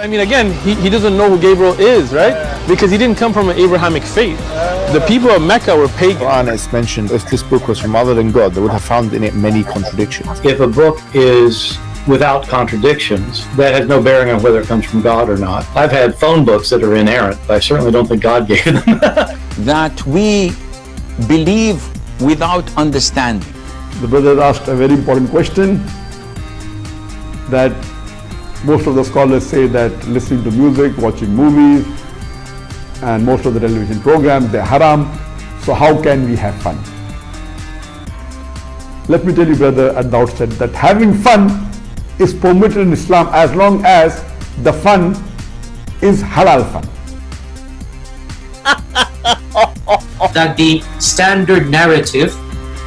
I mean, again, he doesn't know who Gabriel is, right? Because he didn't come from an Abrahamic faith. The people of Mecca were pagan. The Quran has mentioned if this book was from other than God, they would have found in it many contradictions. If a book is without contradictions, that has no bearing on whether it comes from God or not. I've had phone books that are inerrant, but I certainly don't think God gave them. That we believe without understanding. The brother asked a very important question, that most of the scholars say that listening to music, watching movies, and most of the television programs, they're haram. So how can we have fun? Let me tell you, brother, at the outset that having fun is permitted in Islam as long as the fun is halal fun. That the standard narrative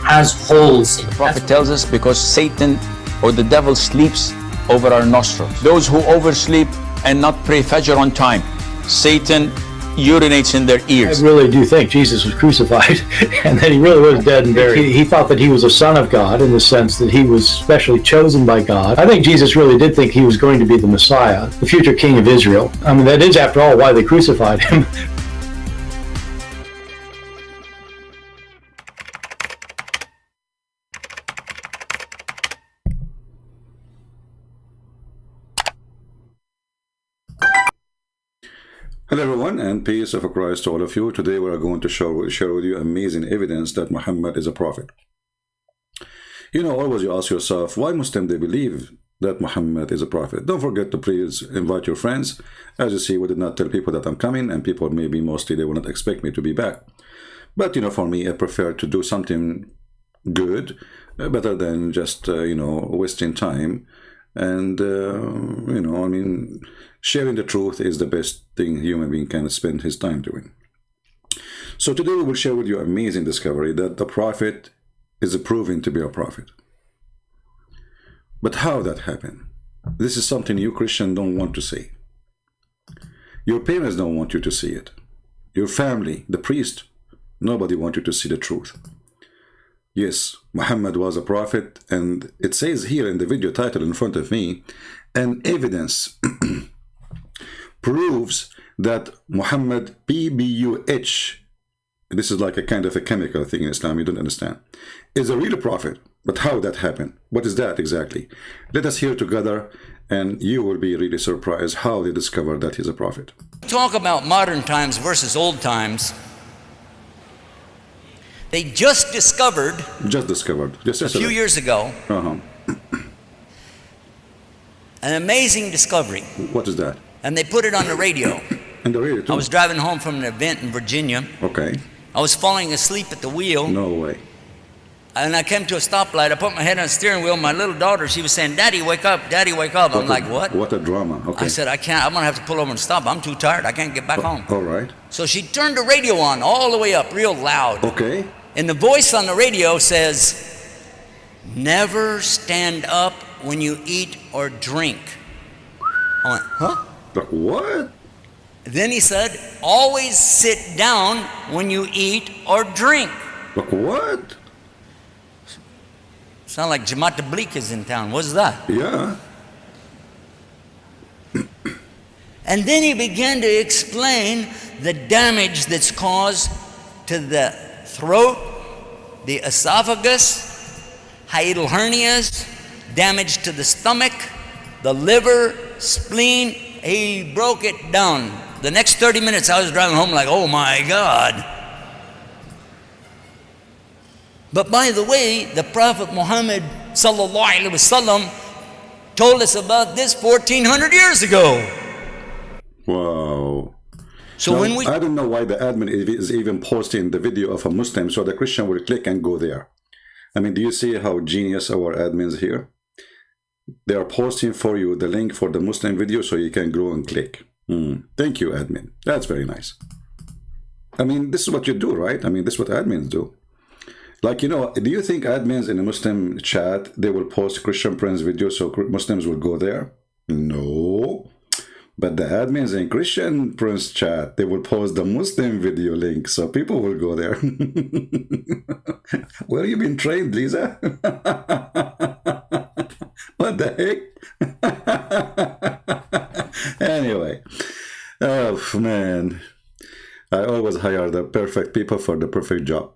has holes in it. The Prophet tells us because Satan or the devil sleeps over our nostrils. Those who oversleep and not pray Fajr on time, Satan urinates in their ears. I really do think Jesus was crucified and that he really was dead and buried. He thought that he was a son of God in the sense that he was specially chosen by God. I think Jesus really did think he was going to be the Messiah, the future king of Israel. I mean, that is, after all, why they crucified him. Hello everyone, and peace of Christ to all of you. Today we are going to share with you amazing evidence that Muhammad is a prophet. You know, always you ask yourself, why Muslims they believe that Muhammad is a prophet? Don't forget to please invite your friends. As you see, we did not tell people that I'm coming, and people maybe mostly they will not expect me to be back. But you know, for me, I prefer to do something good, better than just you know, wasting time. And you know, I mean, sharing the truth is the best thing a human being can spend his time doing. So today we will share with you an amazing discovery that the prophet is proven to be a prophet. But how that happened? This is something you Christians don't want to see. Your parents don't want you to see it. Your family, the priest, nobody wants you to see the truth. Yes, Muhammad was a prophet, and it says here in the video title in front of me, an evidence proves that Muhammad PBUH, this is like a kind of a chemical thing in Islam, you don't understand, is a real prophet. But how that happened? What is that exactly? Let us hear together, and you will be really surprised how they discovered that he's a prophet. Talk about modern times versus old times. They just discovered a few years ago an amazing discovery. What is that? And they put it on the radio. And the radio too? I was driving home from an event in Virginia. Okay. I was falling asleep at the wheel. No way. And I came to a stoplight. I put my head on the steering wheel. My little daughter, she was saying, "Daddy, wake up. Daddy, wake up." I'm like, what? What a drama. Okay. I said, I can't. I'm going to have to pull over and stop. I'm too tired. I can't get back home. All right. So she turned the radio on all the way up, real loud. Okay. And the voice on the radio says, "Never stand up when you eat or drink." I went, huh? But what? Then he said, "Always sit down when you eat or drink." But what? Sound like Jamaat Tabligh is in town. What's that? Yeah. And then he began to explain the damage that's caused to the throat, the esophagus, hiatal hernias, damage to the stomach, the liver, spleen. He broke it down. The next 30 minutes I was driving home like, oh my God. But by the way, the Prophet Muhammad sallallahu alaihi wasallam told us about this 1400 years ago. Wow. So now, when we... I don't know why the admin is even posting the video of a Muslim so the Christian will click and go there. I mean, do you see how genius our admins here? They are posting for you the link for the Muslim video so you can go and click. Thank you, admin. That's very nice. I mean, this is what you do, right? I mean, this is what admins do. Like, you know, do you think admins in a Muslim chat, they will post Christian Prince videos so Muslims will go there? No. But the admins in Christian Prince chat, they will post the Muslim video link so people will go there. Where you been trained, Lisa? What the heck? Anyway. Oh, man. I always hire the perfect people for the perfect job.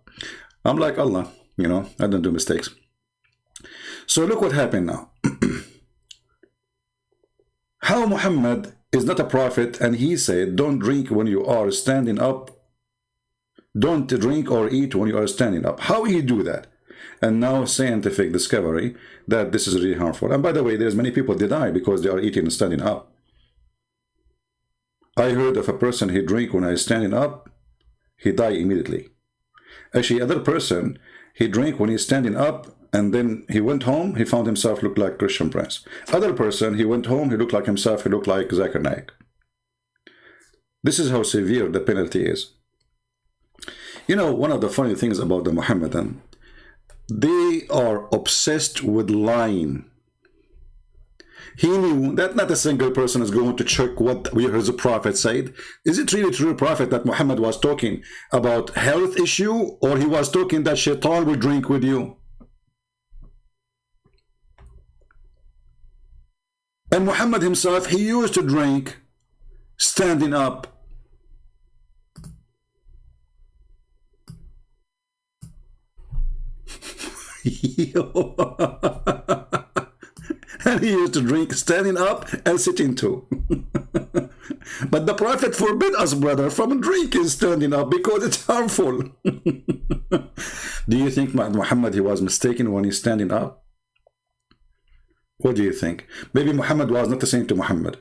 I'm like Allah, you know, I don't do mistakes. So look what happened now. How Muhammad is not a prophet, and he said, don't drink when you are standing up. Don't drink or eat when you are standing up. How he do that? And now scientific discovery that this is really harmful. And by the way, there's many people that die because they are eating and standing up. I heard of a person, he drink when I is standing up, he die immediately. Actually, other person, he drank when he's standing up, and then he went home, he found himself looked like Christian Prince. Other person, he went home, he looked like himself, he looked like Zakir Naik. This is how severe the penalty is. You know, one of the funny things about the Muhammadan, they are obsessed with lying. He knew that not a single person is going to check what we heard the Prophet said. Is it really true, Prophet, that Muhammad was talking about health issue, or he was talking that shaitan will drink with you? And Muhammad himself, he used to drink standing up. And he used to drink standing up and sitting too. But the Prophet forbid us, brother, from drinking standing up because it's harmful. Do you think Muhammad, he was mistaken when he's standing up? What do you think? Maybe Muhammad was not the same to Muhammad.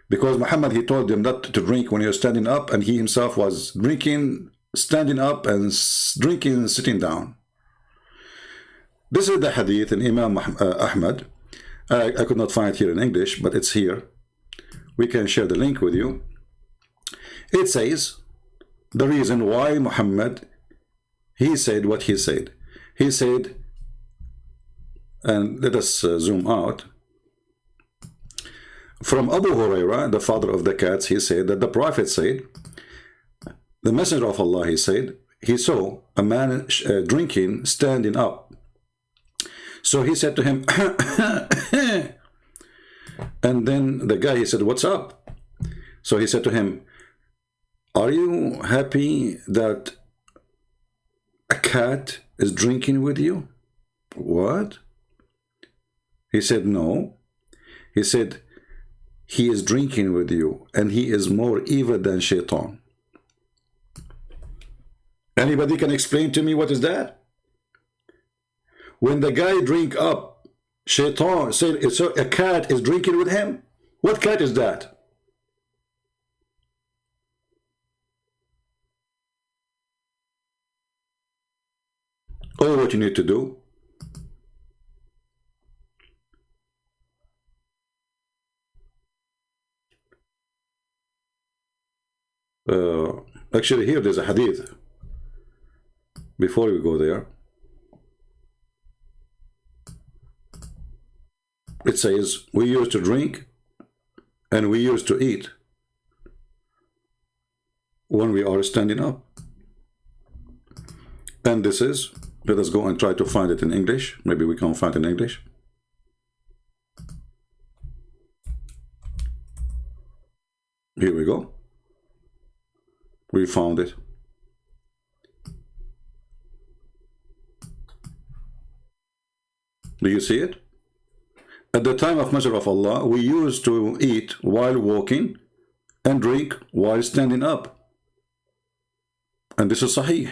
Because Muhammad, he told them not to drink when you're standing up, and he himself was drinking standing up and drinking sitting down. This is the hadith in Imam Ahmad. I could not find it here in English, but it's here. We can share the link with you. It says the reason why Muhammad, he said what he said. He said, and let us zoom out. From Abu Huraira, the father of the cats, he said that the Prophet said, the Messenger of Allah, he said, he saw a man drinking standing up. So he said to him, and then the guy, he said, what's up? So he said to him, are you happy that a cat is drinking with you? What? He said, no. He said, he is drinking with you, and he is more evil than shaitan. Anybody can explain to me what is that? When the guy drink up, shaitan said, so a cat is drinking with him? What cat is that? Oh, what you need to do? Actually, here there's a hadith. Before we go there, it says, we used to drink and we used to eat when we are standing up. And this is, let us go and try to find it in English. Maybe we can find it in English. Here we go. We found it. Do you see it? At the time of Messenger of Allah, we used to eat while walking and drink while standing up. And this is Sahih.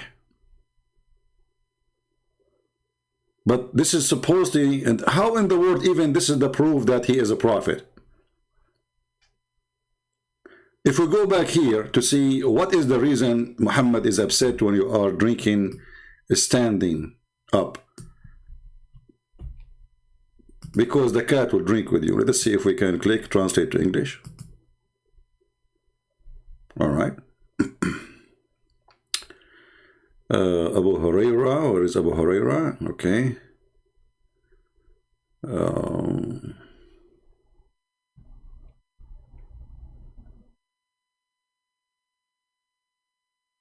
But this is supposedly, and how in the world even this is the proof that he is a prophet? If we go back here to see what is the reason Muhammad is upset when you are drinking standing up. Because the cat will drink with you. Let us see if we can click translate to English. All right. Abu Huraira, where is Abu Huraira? Okay.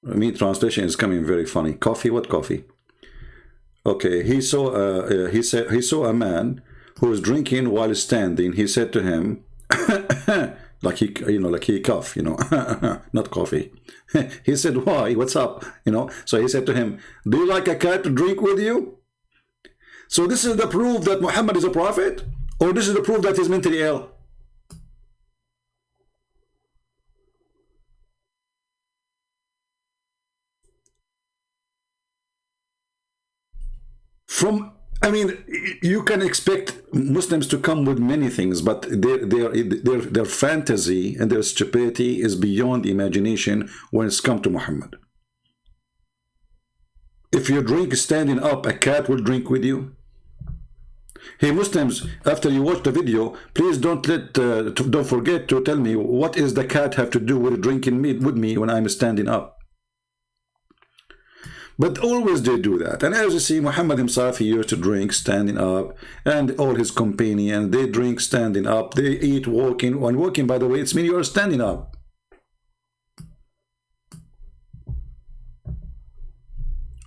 Me translation is coming very funny. Coffee? What coffee? Okay. He saw. He said he saw a man who was drinking while standing. He said to him, like he, like he cough, not coffee. He said, why? What's up? So he said to him, do you like a cat to drink with you? So this is the proof that Muhammad is a prophet? Or this is the proof that he's mentally ill? You can expect Muslims to come with many things, but their fantasy and their stupidity is beyond imagination when it's come to Muhammad. If you drink standing up, a cat will drink with you. Hey Muslims, after you watch the video, please don't forget to tell me, what is the cat have to do with drinking meat with me when I'm standing up? But always they do that. And as you see, Muhammad himself, he used to drink standing up, and all his companions, they drink standing up, they eat walking. When walking, by the way, it's mean you are standing up.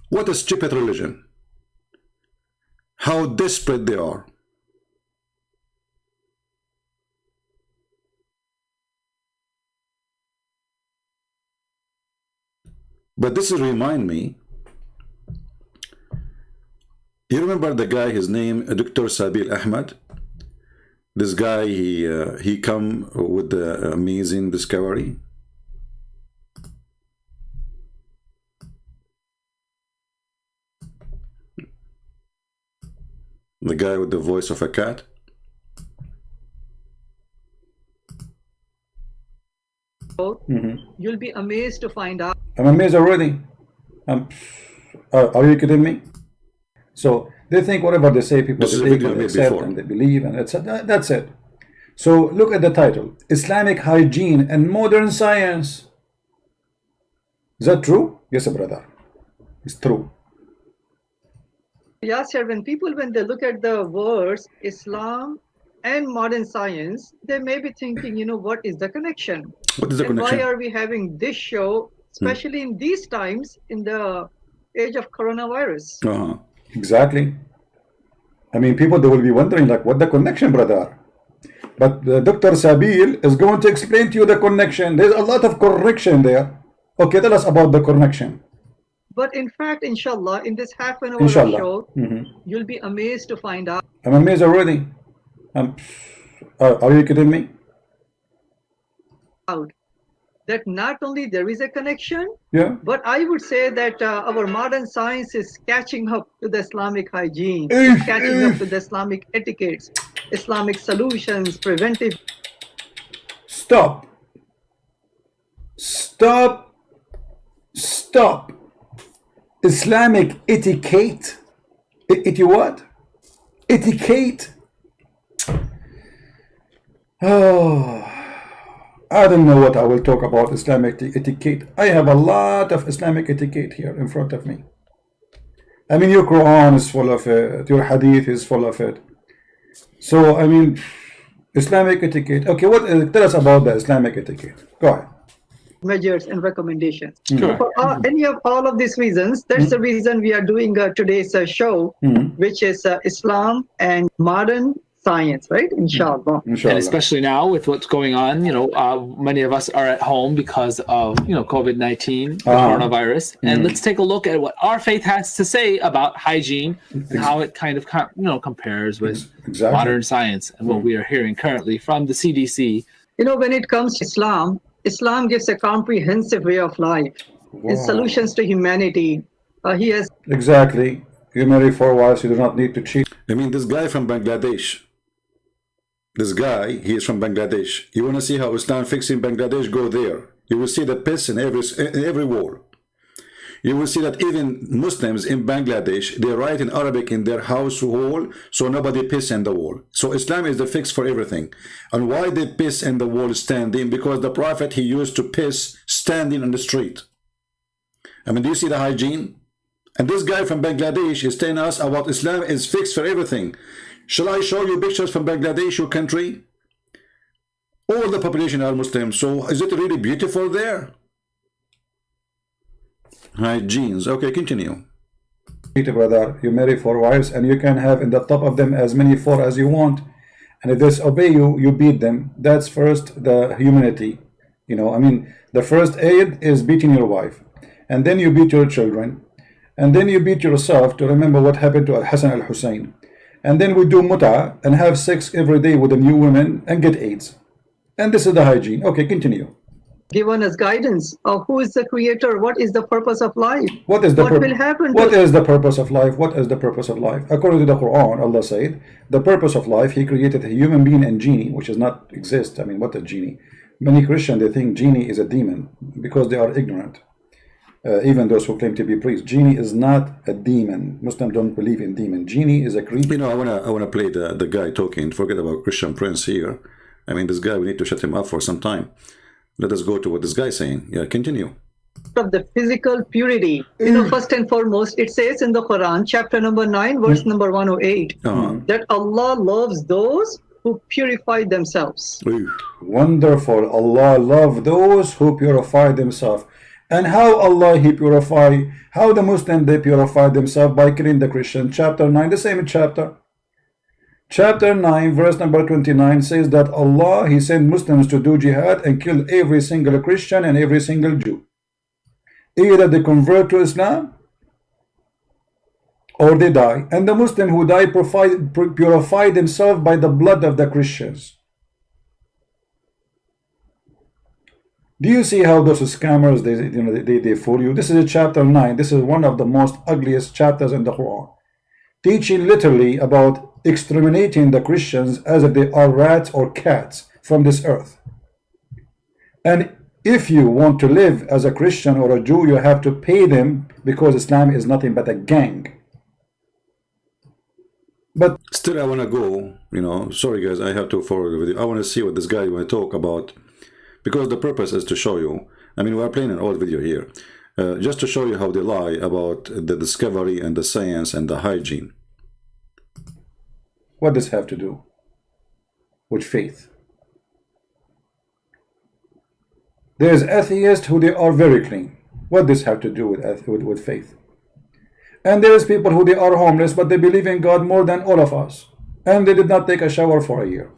What a stupid religion. How desperate they are. But this is remind me, you remember the guy, his name, Dr. Sabil Ahmed? This guy, he come with the amazing discovery. The guy with the voice of a cat. You'll be amazed to find out. I'm amazed already. Are you kidding me? So they think whatever they say, people they accept and they believe, and that's it. So look at the title: Islamic Hygiene and Modern Science. Is that true? Yes, brother. It's true. Yasser, when they look at the words Islam and modern science, they may be thinking, what is the connection? What is the connection? Why are we having this show, especially in these times, in the age of coronavirus? Exactly. I mean, people, they will be wondering, like, what the connection, brother? But Dr. Sabil is going to explain to you the connection. There's a lot of correction there. Okay, tell us about the connection. But in fact, inshallah, in this half an hour show, you'll be amazed to find out. I'm amazed already. Are you kidding me? That not only there is a connection, but I would say that our modern science is catching up to the Islamic hygiene, catching up to the Islamic etiquettes, Islamic solutions, preventive. Stop. Stop. Stop. Islamic etiquette. What? Etiquette. Oh, I don't know what I will talk about Islamic etiquette. I have a lot of Islamic etiquette here in front of me. I mean, your Quran is full of it. Your Hadith is full of it. So, I mean, Islamic etiquette. Okay, tell us about the Islamic etiquette. Go ahead. Measures and recommendations. For any of all of these reasons, that's the reason we are doing today's show, which is Islam and modern science, right? Inshallah. And especially now with what's going on, many of us are at home because of, COVID-19, the coronavirus. And let's take a look at what our faith has to say about hygiene and how it kind of, compares with modern science and what we are hearing currently from the CDC. When it comes to Islam gives a comprehensive way of life. It's solutions to humanity. He has exactly. You marry 4 wives, you do not need to cheat. I mean, this guy from Bangladesh. This guy, he is from Bangladesh. You want to see how Islam fixed in Bangladesh? Go there. You will see the piss in every wall. You will see that even Muslims in Bangladesh, they write in Arabic in their house wall, so nobody piss in the wall. So Islam is the fix for everything. And why they piss in the wall standing? Because the Prophet, he used to piss standing on the street. I mean, do you see the hygiene? And this guy from Bangladesh is telling us about Islam is fixed for everything. Shall I show you pictures from Bangladesh, your country? All the population are Muslims. So is it really beautiful there? Hygienes. Okay, continue. Brother, you marry 4 wives and you can have in the top of them as many 4 as you want. And if they disobey you, you beat them. That's first the humanity. You know, I mean, the first aid is beating your wife, and then you beat your children, and then you beat yourself to remember what happened to Al-Hassan al-Hussein. And then we do muta and have sex every day with the new women and get AIDS. And this is the hygiene. Okay, continue. Given us guidance of who is the creator, what is the purpose of life, what is the what will happen. What is the purpose of life? What is the purpose of life? According to the Quran, Allah said, the purpose of life, He created a human being and genie, which does not exist. I mean, what is genie? Many Christians, they think genie is a demon because they are ignorant. Even those who claim to be priests, genie is not a demon. Muslims don't believe in demon. Genie is a creature. You know, I wanna play the guy talking. Forget about Christian Prince here. I mean, this guy, we need to shut him up for some time. Let us go to what this guy is saying. Yeah, continue. Of the physical purity, you know, first and foremost, it says in the Quran, chapter number 9, verse number 108, that Allah loves those who purify themselves. Wonderful. Allah loves those who purify themselves. And how Allah He purify, how the Muslim they purify themselves? By killing the Christian. Chapter 9, the same chapter. Chapter 9, verse number 29 says that Allah He sent Muslims to do jihad and kill every single Christian and every single Jew. Either they convert to Islam or they die. And the Muslim who die purify themselves by the blood of the Christians. Do you see how those scammers they fool you? This is chapter 9. This is one of the most ugliest chapters in the Quran, teaching literally about exterminating the Christians as if they are rats or cats from this earth. And if you want to live as a Christian or a Jew, you have to pay them, because Islam is nothing but a gang. But still, I want to go, you know, sorry guys, I have to forward the video. I want to see what this guy will talk about, because the purpose is to show you. I mean, we are playing an old video here, just to show you how they lie about the discovery and the science and the hygiene. What does this have to do with faith? There's atheists who they are very clean. What does this have to do with faith? And there's people who they are homeless, but they believe in God more than all of us. And they did not take a shower for a year.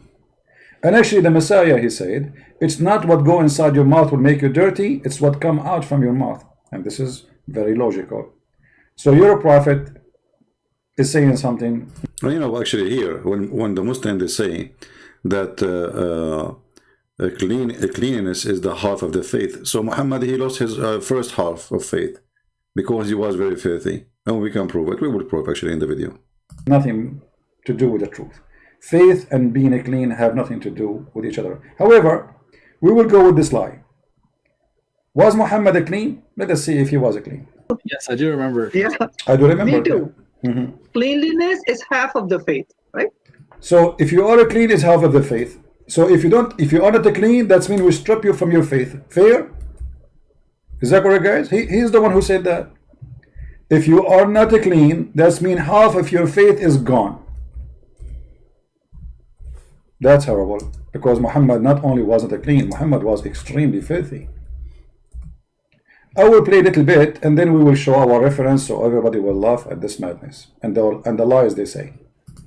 And actually the Messiah, he said, it's not what go inside your mouth will make you dirty, it's what come out from your mouth. And this is very logical. So your prophet is saying something. Well, you know, actually here, when the Muslims, they say that cleanliness is the half of the faith. So Muhammad, he lost his first half of faith because he was very filthy. And we can prove it. We will prove actually in the video. Nothing to do with the truth. Faith and being clean have nothing to do with each other. However, we will go with this lie. Was Muhammad clean? Let us see if he was clean. Yes, I do remember. Yeah, I do remember. me too. Cleanliness is half of the faith, right? So if you are clean, is half of the faith. So if you are not clean, that means we strip you from your faith. Fair? Is that correct, guys? He's the one who said that. If you are not clean, that means half of your faith is gone. That's horrible, because Muhammad not only wasn't clean, Muhammad was extremely filthy. I will play a little bit, and then we will show our reference, so everybody will laugh at this madness and the lies they say.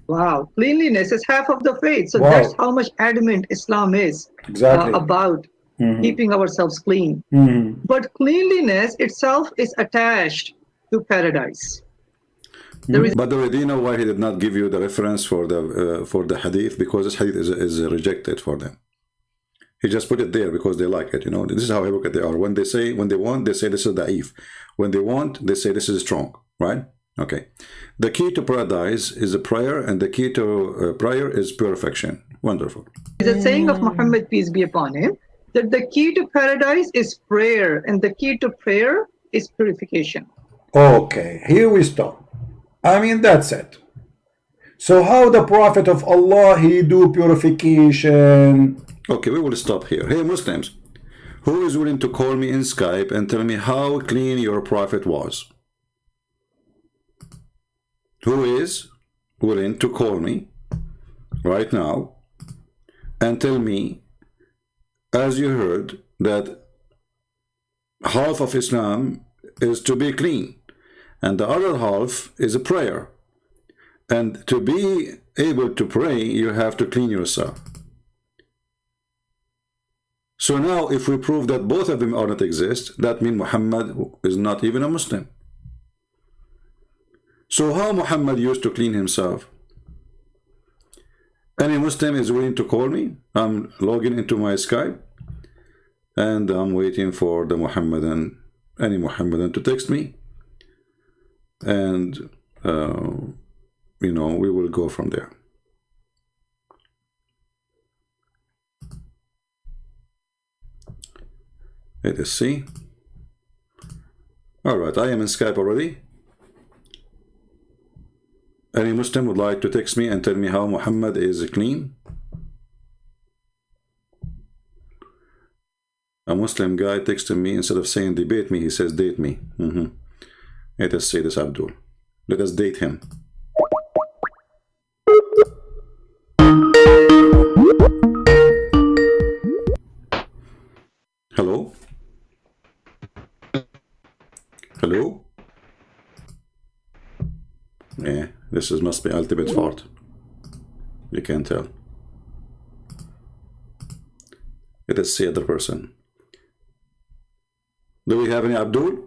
Wow, cleanliness is half of the faith. So Wow. that's how much adamant Islam is Exactly. about keeping ourselves clean. But cleanliness itself is attached to paradise. But do you know why he did not give you the reference for the hadith? Because this hadith is rejected for them. He just put it there because they like it. You know, this is how hypocrite they are. When they want, they say this is da'if. When they want, they say this is strong. Right? Okay. The key to paradise is a prayer, and the key to prayer is perfection. Wonderful. It's a saying of Muhammad, peace be upon him, that the key to paradise is prayer, and the key to prayer is purification. Okay, here we stop. I mean, that's it. So how the Prophet of Allah, he do purification? Okay, we will stop here. Hey Muslims, who is willing to call me in Skype and tell me how clean your Prophet was? Who is willing to call me right now and tell me, as you heard, that half of Islam is to be clean, and the other half is a prayer, And to be able to pray, you have to clean yourself. So now, if we prove that both of them are not exist, that means Muhammad is not even a Muslim. So how Muhammad used to clean himself? Any Muslim is willing to call me? I'm logging into my Skype, and I'm waiting for the Muhammadan, any Muhammadan to text me, and you know, we will go from there. Let us see. All right, I am in Skype already. Any Muslim would like to text me and tell me how Muhammad is clean? A Muslim guy texted me, instead of saying debate me, he says date me. Let us say this, Abdul. Let us date him. Hello? Hello? Yeah, this must be ultimate fart. You can tell. Let us see other person. Do we have any Abdul?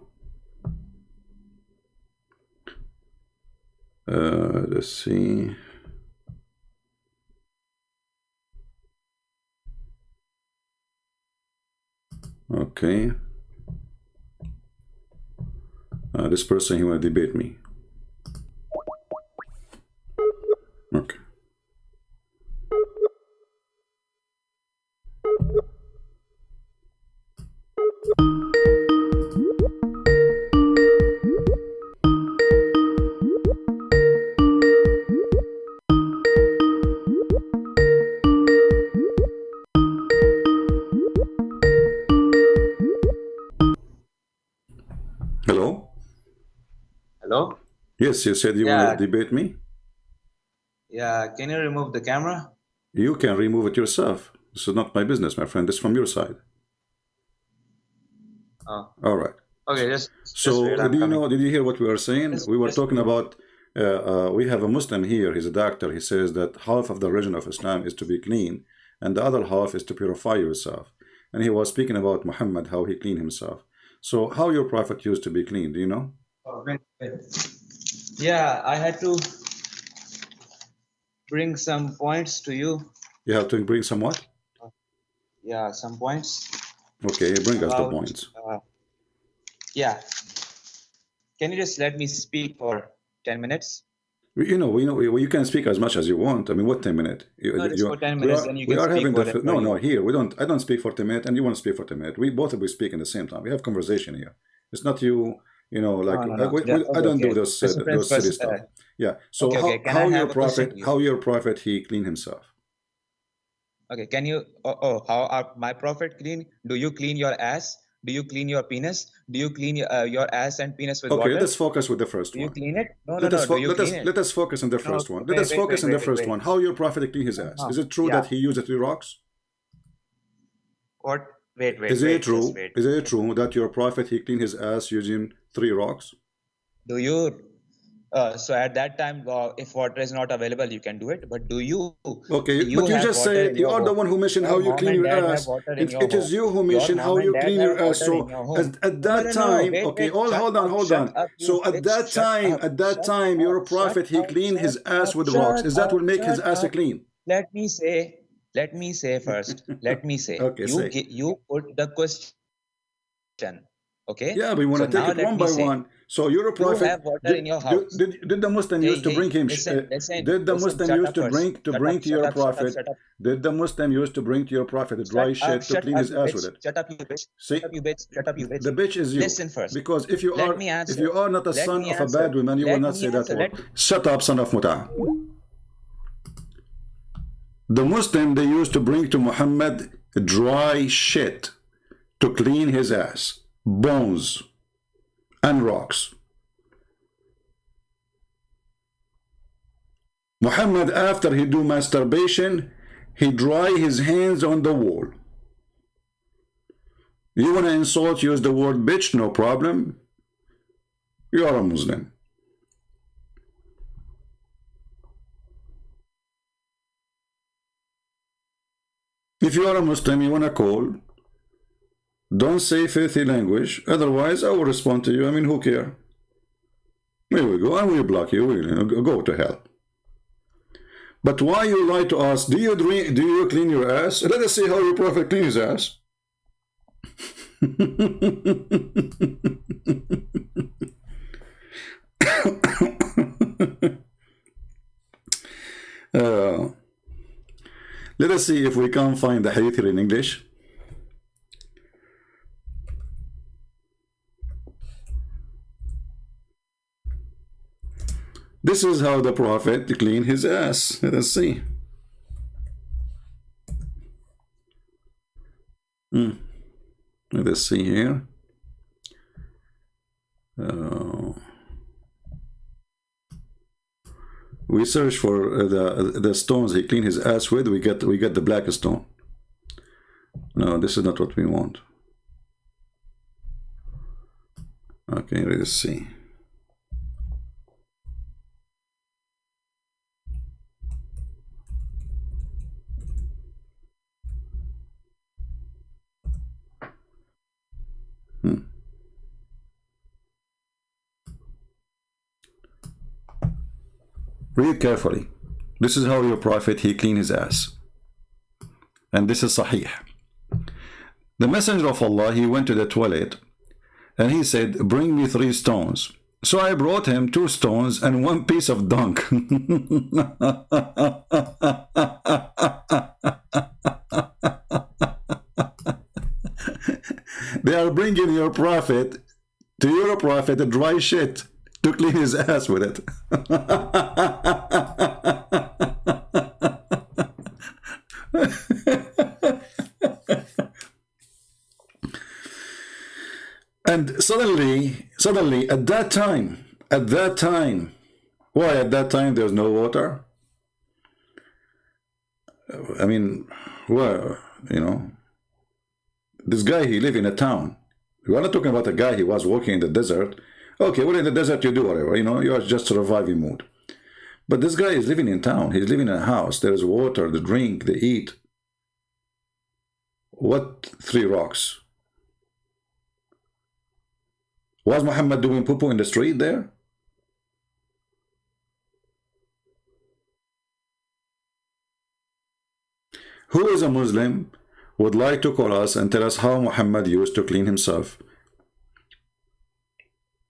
Let's see. Okay. This person, he want to debate me. Okay. Hello? Hello? Yes, you said you want to debate me? Yeah, can you remove the camera? You can remove it yourself. This is not my business, my friend. This is from your side. Oh. All right. Okay, so did you hear what we were saying? We were talking about we have a Muslim here, he's a doctor. He says that half of the religion of Islam is to be clean and the other half is to purify yourself. And he was speaking about Muhammad, how he cleaned himself. So how your prophet used to be clean, do you know? Oh, wait. Yeah, I had to bring some points to you. You have to bring some what? Yeah, some points. Okay, bring us the points. Yeah. Can you just let me speak for 10 minutes? You know, you can speak as much as you want. I mean, what 10 minutes? No, just for 10 minutes, then you can speak whatever. No, here, I don't speak for 10 minutes and you want to speak for 10 minutes. We both of us speak at the same time. We have conversation here. It's not you, like, I don't do those silly stuff. Yeah, so how your prophet, he clean himself? Okay, can you, how are my prophet clean? Do you clean your ass? Do you clean your penis? Do you clean your ass and penis with water? Okay, let's focus with the first one. Do you clean it? No, let us focus on the first one. Let us focus on the first one. How your prophet clean his ass? Is it true that he used 3 rocks? What? Wait. Is it true that your prophet, he cleaned his ass using 3 rocks? Do you? So at that time, if water is not available, you can do it. But do you? Okay, but you just said you are the one who mentioned how you clean your ass. It is you who mentioned how you clean your ass. So at that time, okay, hold on. So at that time, your prophet, he cleaned his ass with rocks. Is that will make his ass clean? Let me say first. Let me say. Okay, you put the question. Okay. Yeah, but we want to take it one by one. So you're a prophet. You have water in your house. Did the Muslim used to bring him? Did the Muslim used to bring to your prophet? Did the Muslim used to bring to your prophet a dry shit to clean his ass with it? Shut up, you bitch. See? Shut up, you bitch. Shut up, you bitch. The bitch is you. Listen first. Because if you are not a son of a bad woman, you will not say that word. Shut up, son of Muta. The Muslim, they used to bring to Muhammad dry shit to clean his ass. Bones and rocks. Muhammad, after he do masturbation, he dry his hands on the wall. You want to insult, use the word bitch, no problem. You are a Muslim. If you are a Muslim, you want to call, don't say filthy language. Otherwise, I will respond to you. I mean, who care? Here we go. I will block you. We'll go to hell. But why you lie to us? Do you drink? Do you clean your ass? Let us see how your prophet cleans his ass. Let us see if we can find the hadith here in English. This is how the prophet cleaned his ass. Let us see. Let us see here. We search for the stones he cleaned his ass with. We get the black stone. No, this is not what we want. Okay, let us see. Read carefully. This is how your prophet, he cleaned his ass. And this is Sahih. The messenger of Allah, he went to the toilet and he said, bring me 3 stones. So I brought him 2 stones and 1 piece of dung. They are bringing your prophet, to your prophet, a dry shit to clean his ass with it. And suddenly at that time, why at that time there's no water? I mean, well, you know, this guy, he lived in a town. We are not talking about a guy, he was walking in the desert. Okay, well, in the desert you do whatever, you know, you are just surviving mood. But this guy is living in town. He's living in a house. There is water, the drink, the eat. What 3 rocks? Was Muhammad doing poo-poo in the street there? Who is a Muslim would like to call us and tell us how Muhammad used to clean himself?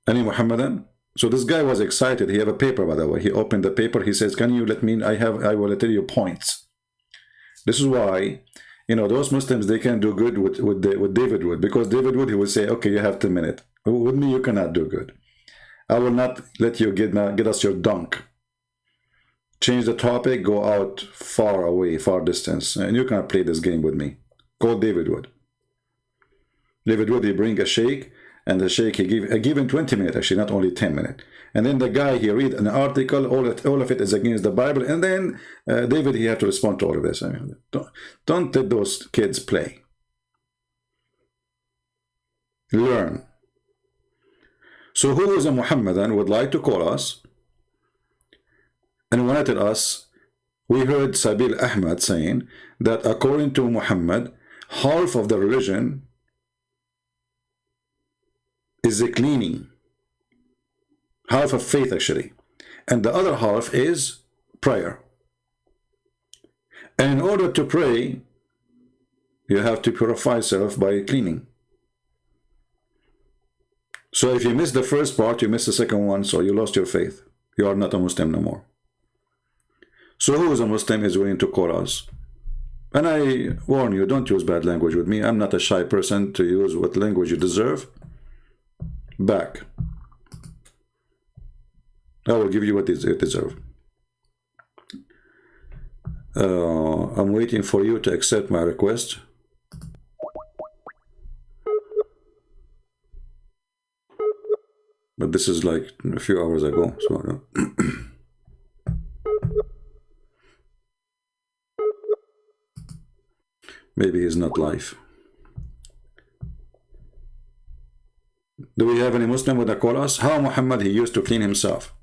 Any Muhammadan? So this guy was excited. He had a paper, by the way. He opened the paper. He says, can you let me, I will tell you points. This is why, you know, those Muslims, they can do good with David Wood. Because David Wood, he will say, okay, you have 10 minutes. With me, you cannot do good. I will not let you get us your dunk. Change the topic, go out far away, far distance. And you cannot play this game with me. Call David Wood. David Wood, he bring a sheikh. And the sheikh, he give him 20 minutes, actually, not only 10 minutes. And then the guy, he read an article, all of it is against the Bible. And then David, he had to respond to all of this. I mean, don't let those kids play. Learn. So who is a Muhammadan would like to call us and wanted us? We heard Sabil Ahmad saying that according to Muhammad, half of the religion is the cleaning, half of faith actually, and the other half is prayer. And in order to pray, you have to purify yourself by cleaning. So if you miss the first part, you miss the second one, so you lost your faith. You are not a Muslim no more. So who is a Muslim is willing to call us? And I warn you, don't use bad language with me. I'm not a shy person to use what language you deserve. Back. I will give you what you deserve. I'm waiting for you to accept my request. But this is like a few hours ago, so maybe he's not live. Do we have any Muslim with a call us? How Muhammad he used to clean himself?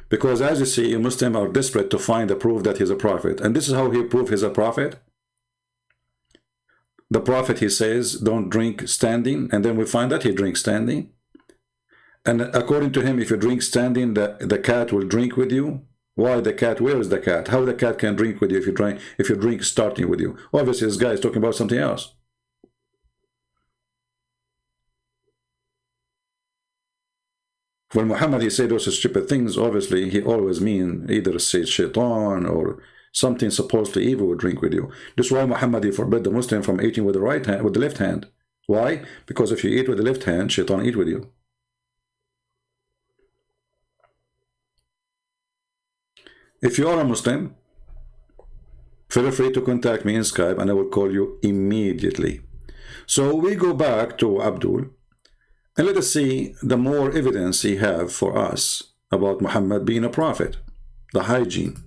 Because as you see, Muslims are desperate to find the proof that he's a prophet. And this is how he proved he's a prophet. The Prophet, he says, don't drink standing, and then we find that he drinks standing. And according to him, if you drink standing, the cat will drink with you. Why the cat? Where is the cat? How the cat can drink with you if you drink starting with you? Obviously, this guy is talking about something else. When Muhammad, he said those stupid things, obviously, he always mean either say shaitan or something supposedly evil would drink with you. This is why Muhammad, he forbid the Muslim from eating with the right hand, with the left hand. Why? Because if you eat with the left hand, shaitan eat with you. If you are a Muslim, feel free to contact me in Skype and I will call you immediately. So we go back to Abdul and let us see the more evidence he have for us about Muhammad being a prophet, the hygiene.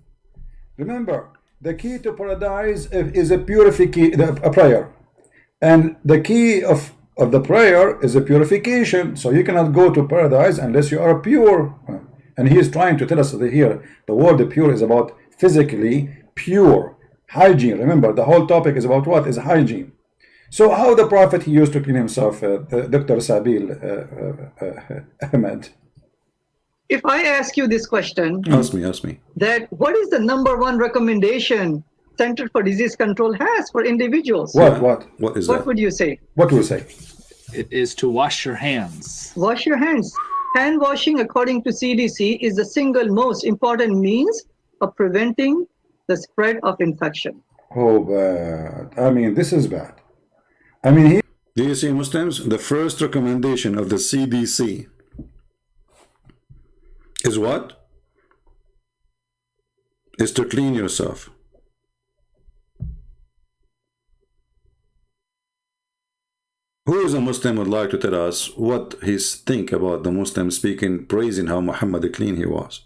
Remember, the key to paradise is a purification, a prayer. And the key of the prayer is a purification. So you cannot go to paradise unless you are pure. And he is trying to tell us that here, the word pure is about physically pure. Hygiene. Remember, the whole topic is about what? Is hygiene. So how the Prophet, he used to clean himself, Dr. Sabil Ahmed? If I ask you this question, ask me. That what is the #1 recommendation Center for Disease Control has for individuals? What is that? What would you say? What would you say? It is to wash your hands. Wash your hands. Hand washing, according to CDC, is the single most important means of preventing the spread of infection. Oh, bad. I mean, this is bad. I mean, do you see, Muslims? The first recommendation of the CDC is what? Is to clean yourself. Who is a Muslim would like to tell us what he think about the Muslim speaking, praising how Muhammad clean he was?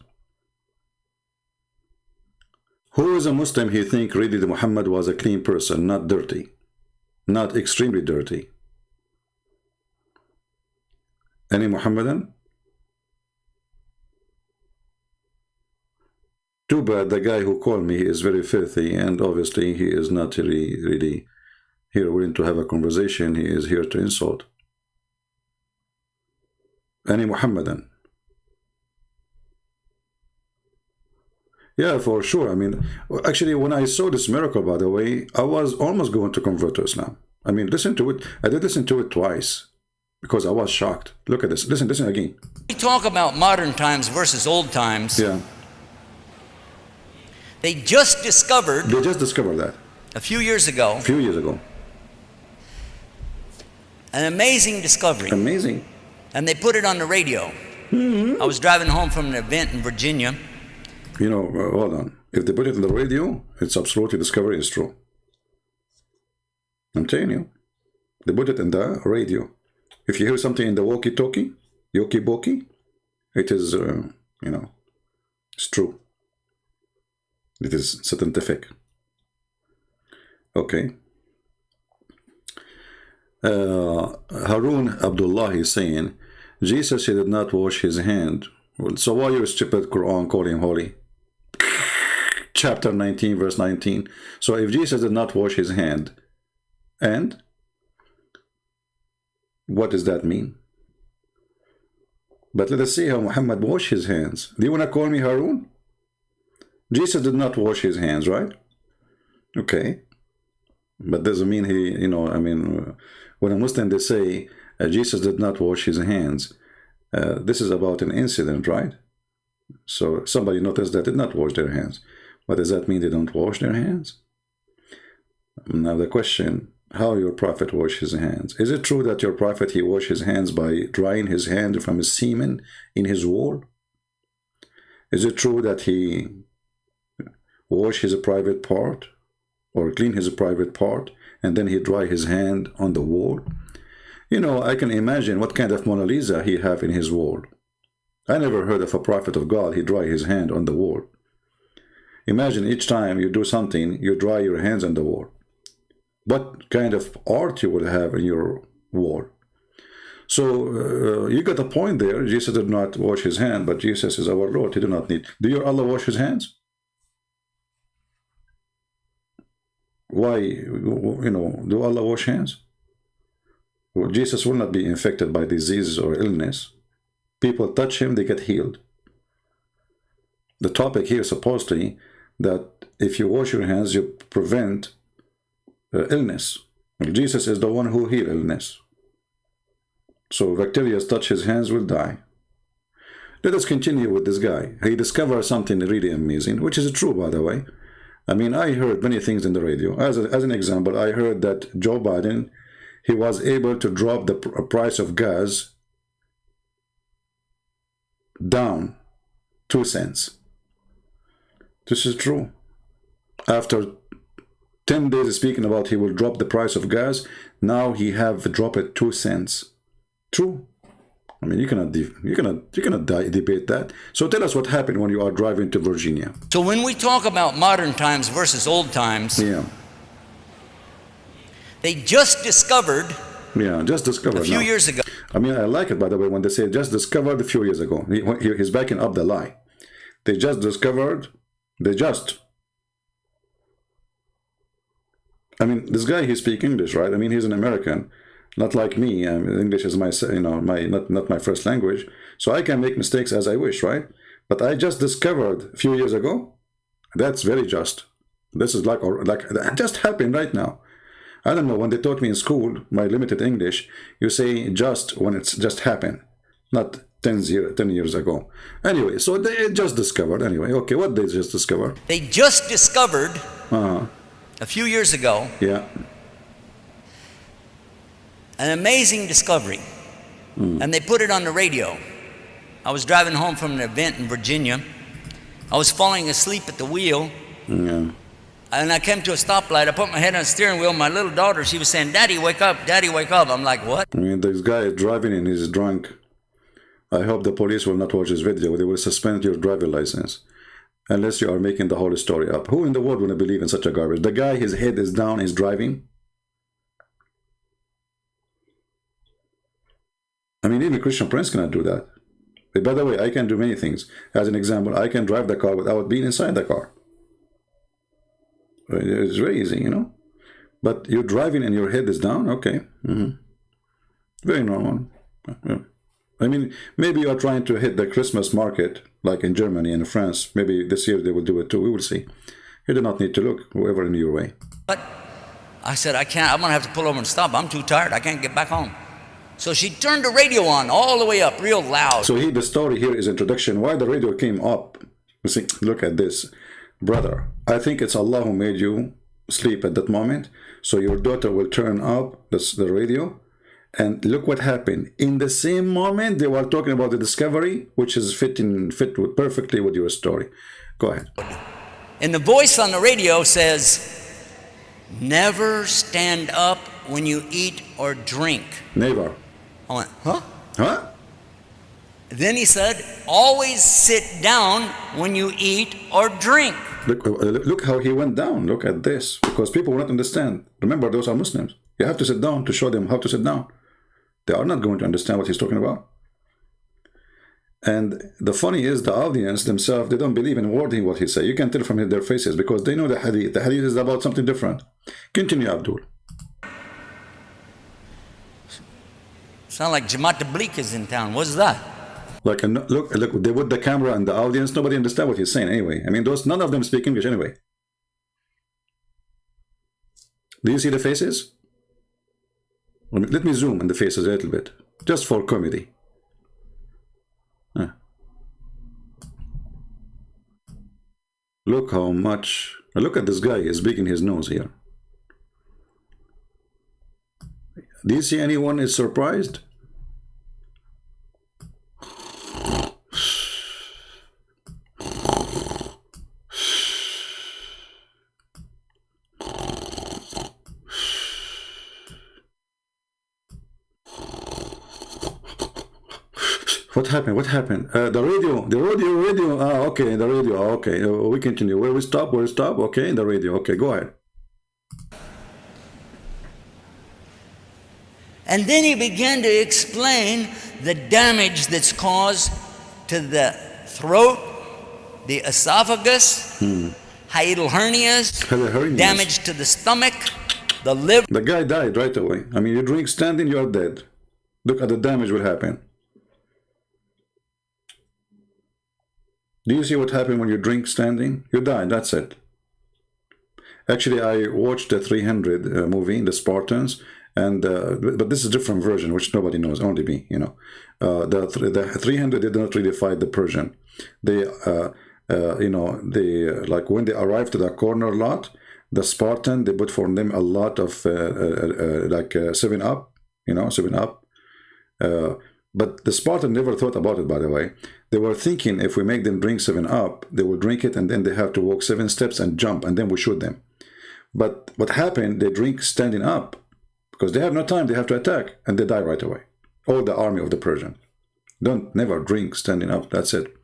Who is a Muslim he think really that Muhammad was a clean person, not dirty, not extremely dirty? Any Muhammadan? Too bad the guy who called me is very filthy, and obviously he is not really here willing to have a conversation. He is here to insult. Any Muhammadan? Yeah, for sure. I mean, actually, when I saw this miracle, by the way, I was almost going to convert to Islam. I mean, listen to it. I did listen to it twice because I was shocked. Look at this. Listen again. We talk about modern times versus old times. Yeah. They just discovered that a few years ago. An amazing discovery. Amazing. And they put it on the radio. I was driving home from an event in Virginia. You know, hold on. If they put it on the radio, it's absolutely discovery is true. I'm telling you. They put it in the radio. If you hear something in the walkie-talkie, yoki-boki, it is, you know, it's true. It is scientific. Okay. Harun Abdullah is saying, Jesus, he did not wash his hand. Well, so why your stupid Quran call him holy? Chapter 19, verse 19. So if Jesus did not wash his hand, and what does that mean? But let us see how Muhammad washed his hands. Do you want to call me Harun? Jesus did not wash his hands, right? Okay. But doesn't mean he, you know, I mean, when a Muslim, they say Jesus did not wash his hands, this is about an incident, right? So somebody noticed that did not wash their hands. But does that mean they don't wash their hands? Now the question, how your prophet washed his hands? Is it true that your prophet, he washed his hands by drying his hand from his semen in his wall? Is it true that he washed his private part or clean his private part and then he dry his hand on the wall? You know, I can imagine what kind of Mona Lisa he have in his wall. I never heard of a prophet of God, he dry his hand on the wall. Imagine each time you do something, you dry your hands on the wall. What kind of art you will have in your wall? So you got a point there. Jesus did not wash his hand, but Jesus is our Lord. He did not need. Do your Allah wash his hands? why, do Allah wash hands? Well, Jesus will not be infected by disease or illness. People touch him, they get healed. The topic here is supposedly that if you wash your hands, you prevent illness. Well, Jesus is the one who heals illness. So bacteria touch his hands, will die. Let us continue with this guy. He discovered something really amazing, which is true, by the way. I mean, I heard many things in the radio. As an example, I heard that Joe Biden, he was able to drop the price of gas down 2 cents. This is true. After 10 days speaking about he will drop the price of gas, now he have dropped it 2 cents. True. I mean, you cannot debate that. So tell us what happened when you are driving to Virginia. So when we talk about modern times versus old times, they just discovered a few years ago. I mean, I like it, by the way, when they say just discovered a few years ago. He's backing up the lie. They just discovered, I mean, this guy, he speaks English, right? I mean, he's an American. Not like me. English is my, not my first language. So I can make mistakes as I wish, right? But I just discovered a few years ago. That's very just. This is like that just happened right now. I don't know, when they taught me in school, my limited English, you say just when it's just happened, not 10 years ago. Anyway, so they just discovered, anyway. Okay, what they just discovered? They just discovered a few years ago an amazing discovery. And they put it on the radio. I was driving home from an event in Virginia. I was falling asleep at the wheel. And I came to a stoplight. I put my head on the steering wheel. My little daughter, she was saying, "Daddy, wake up. Daddy, wake up." I'm like, what? I mean, this guy is driving and he's drunk. I hope the police will not watch this video. They will suspend your driver license. Unless you are making the whole story up. Who in the world would believe in such a garbage? The guy, his head is down, he's driving. I mean, even Christian Prince cannot do that. But by the way, I can do many things. As an example, I can drive the car without being inside the car. It's very easy, But you're driving and your head is down? Okay. Very normal. I mean, maybe you are trying to hit the Christmas market, like in Germany and France. Maybe this year they will do it too. We will see. You do not need to look, whoever in your way. But I said, I can't. I'm going to have to pull over and stop. I'm too tired. I can't get back home. So she turned the radio on all the way up, real loud. So the story here is introduction. Why the radio came up? You see, look at this. Brother, I think it's Allah who made you sleep at that moment. So your daughter will turn up the radio. And look what happened. In the same moment, they were talking about the discovery, which is fit perfectly with your story. Go ahead. And the voice on the radio says, "Never stand up when you eat or drink." Never. I went, huh? Huh? Then he said, "Always sit down when you eat or drink." Look how he went down. Look at this. Because people will not understand. Remember, those are Muslims. You have to sit down to show them how to sit down. They are not going to understand what he's talking about. And the funny is, the audience themselves, they don't believe in wording what he says. You can tell from their faces because they know the hadith. The hadith is about something different. Continue, Abdul. Sound like Jamaat Tabligh is in town. What's that? Look, they put the camera and the audience. Nobody understands what he's saying anyway. I mean, none of them speak English anyway. Do you see the faces? Let me zoom in the faces a little bit, just for comedy. Look how much. Look at this guy. He's digging his nose here. Do you see anyone is surprised? What happened? What happened? The radio. Ah, okay, the radio. Okay, we continue. Where we stop? Okay, the radio. Okay, go ahead. And then he began to explain the damage that's caused to the throat, the esophagus, hiatal hernias, damage to the stomach, the liver. The guy died right away. I mean, you drink standing, you are dead. Look at the damage will happen. Do you see what happened when you drink standing? You die, that's it. Actually, I watched the 300 movie, the Spartans, and but this is a different version, which nobody knows, only me, you know. The 300 did not really fight the Persian. They, you know, they like when they arrived to the corner lot, the Spartan, they put for them a lot of like 7-Up, you know, 7-Up. But the Spartan never thought about it, by the way. They were thinking if we make them drink 7-Up, they will drink it and then they have to walk 7 steps and jump, and then we shoot them. But what happened, they drink standing up because they have no time, they have to attack, and they die right away. All the army of the Persian. Don't never drink standing up, that's it.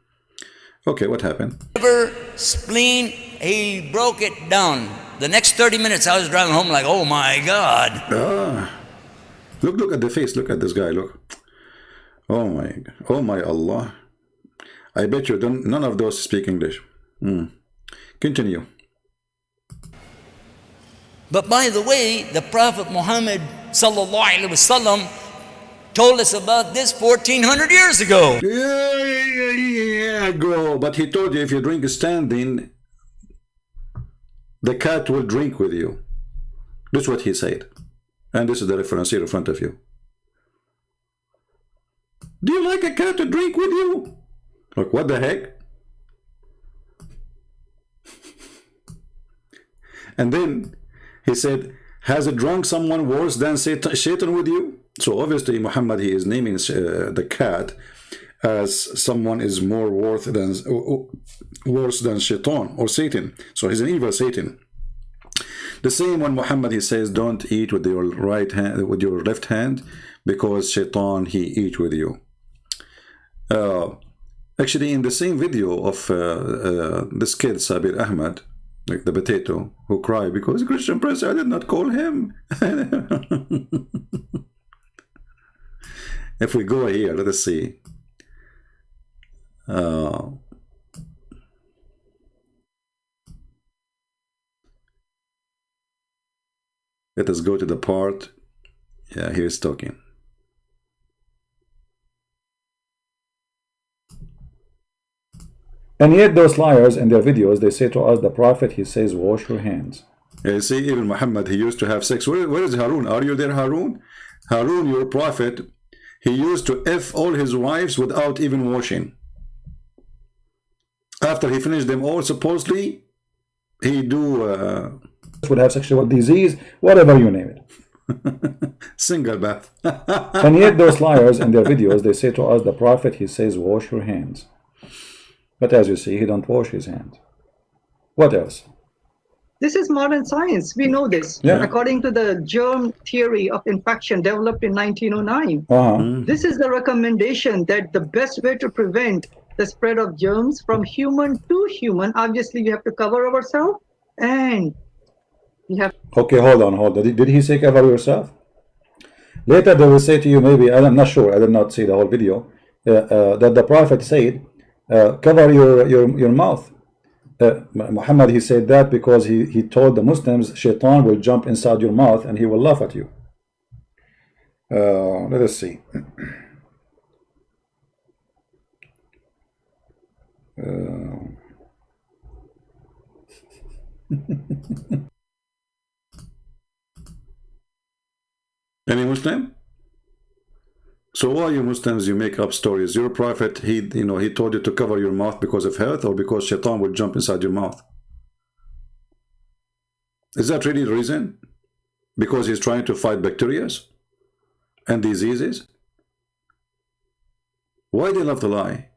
Okay, what happened? Liver, spleen, he broke it down. The next 30 minutes I was driving home like, oh my God. Ah, look at the face, look at this guy, look. Oh my Allah. I bet you none of those speak English. Continue. But by the way, the Prophet Muhammad sallallahu alaihi wasallam told us about this 1400 years ago. Yeah, go. But he told you if you drink standing, the cat will drink with you. That's what he said. And this is the reference here in front of you. Do you like a cat to drink with you? Like, what the heck? And then he said, has it drunk someone worse than Satan with you? So obviously Muhammad, he is naming the cat as someone is more worse than Shaitan or Satan. So he's an evil Satan. The same when Muhammad, he says, don't eat with your right hand, with your left hand, because Shaitan, he eat with you. Actually, in the same video of this kid, Sabir Ahmed, like the potato, who cried because Christian Prince, I did not call him. If we go here, let us see. Let us go to the part. Yeah, here's talking. And yet those liars in their videos, they say to us, the Prophet, he says, wash your hands. Yeah, you see, even Muhammad, he used to have sex. Where is Harun? Are you there, Harun? Harun, your prophet, he used to F all his wives without even washing. After he finished them all, supposedly, he do... would have sexual disease, whatever you name it. Single bath. And yet those liars in their videos, they say to us, the Prophet, he says, wash your hands. But as you see, he don't wash his hands. What else? This is modern science. We know this. Yeah. According to the germ theory of infection developed in 1909, this is the recommendation that the best way to prevent the spread of germs from human to human, obviously we have to cover ourselves, and we have... Okay, hold on. Did he say cover yourself? Later they will say to you, maybe, I'm not sure, I did not see the whole video, that the Prophet said, cover your mouth. Muhammad, he said that because he told the Muslims, Shaitan will jump inside your mouth and he will laugh at you. Let us see. Any Muslim? So why you Muslims, you make up stories? Your prophet, he told you to cover your mouth because of health or because Shaitan will jump inside your mouth? Is that really the reason? Because he's trying to fight bacteria and diseases? Why they love to lie?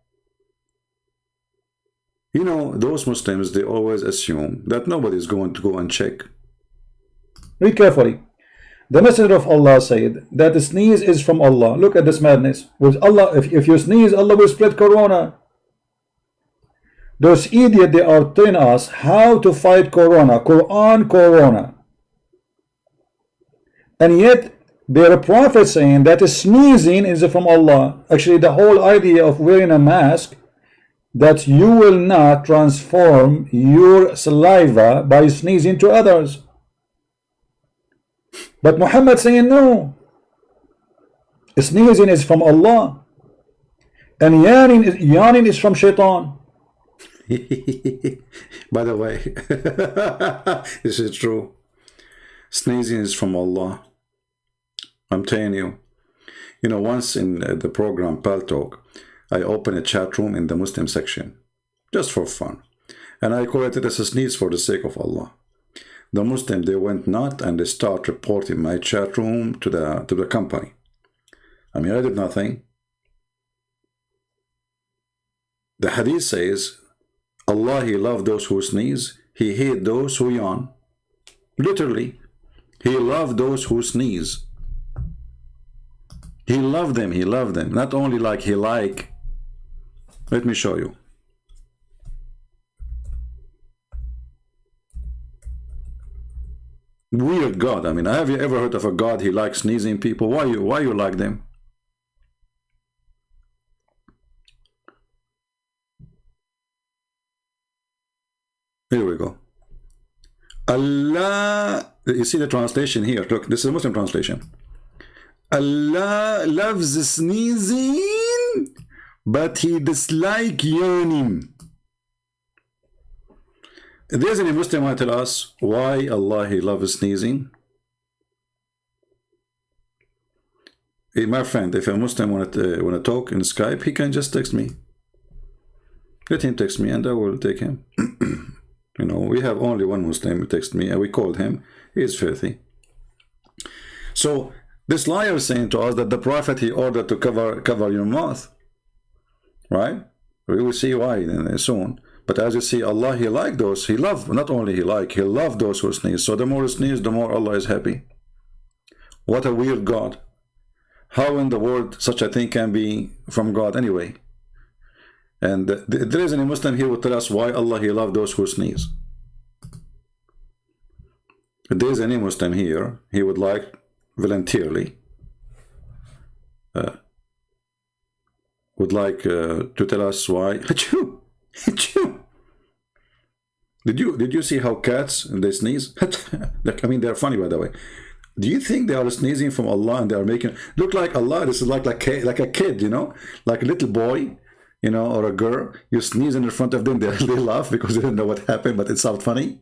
You know, those Muslims, they always assume that nobody's going to go and check. Read carefully. The Messenger of Allah said that the sneeze is from Allah. Look at this madness. With Allah, if you sneeze, Allah will spread corona. Those idiots, they are telling us how to fight corona. Quran, corona. And yet, their prophet saying that sneezing is from Allah. Actually, the whole idea of wearing a mask that you will not transform your saliva by sneezing to others. But Muhammad saying no. Sneezing is from Allah, and yawning is from shaitan. By the way, this is true. Sneezing is from Allah. I'm telling you. You know, once in the program Pal Talk, I opened a chat room in the Muslim section, just for fun. And I call it as a sneeze for the sake of Allah. The Muslim, they went nuts and they start reporting my chat room to the company. I mean, I did nothing. The hadith says, Allah, He loved those who sneeze. He hate those who yawn. Literally, He loved those who sneeze. He loved them. He loved them. Not only like He like. Let me show you. Weird God. I mean, have you ever heard of a God He likes sneezing people? Why you like them? Here we go. Allah, you see the translation here. Look, this is a Muslim translation. Allah loves sneezing, but He dislikes yawning. If there's any Muslim who tell us why Allah He loves sneezing, hey, my friend, if a Muslim want to talk in Skype, he can just text me. Let him text me, and I will take him. You know, we have only one Muslim who texted me, and we called him. He is filthy. So this liar is saying to us that the Prophet he ordered to cover your mouth, right? We will see why soon. But as you see, Allah He like those. He love, not only He like, He love those who sneeze. So the more you sneeze, the more Allah is happy. What a weird God. How in the world such a thing can be from God anyway? And there is any Muslim here who tell us why Allah He love those who sneeze. If there is any Muslim here, he would like voluntarily would like to tell us why. Did you see how cats they sneeze? I mean, they're funny, by the way. Do you think they are sneezing from Allah and they are making look like Allah? This is like a kid, you know, like a little boy, you know, or a girl. You sneeze in front of them, they laugh because they don't know what happened, but it sounds funny.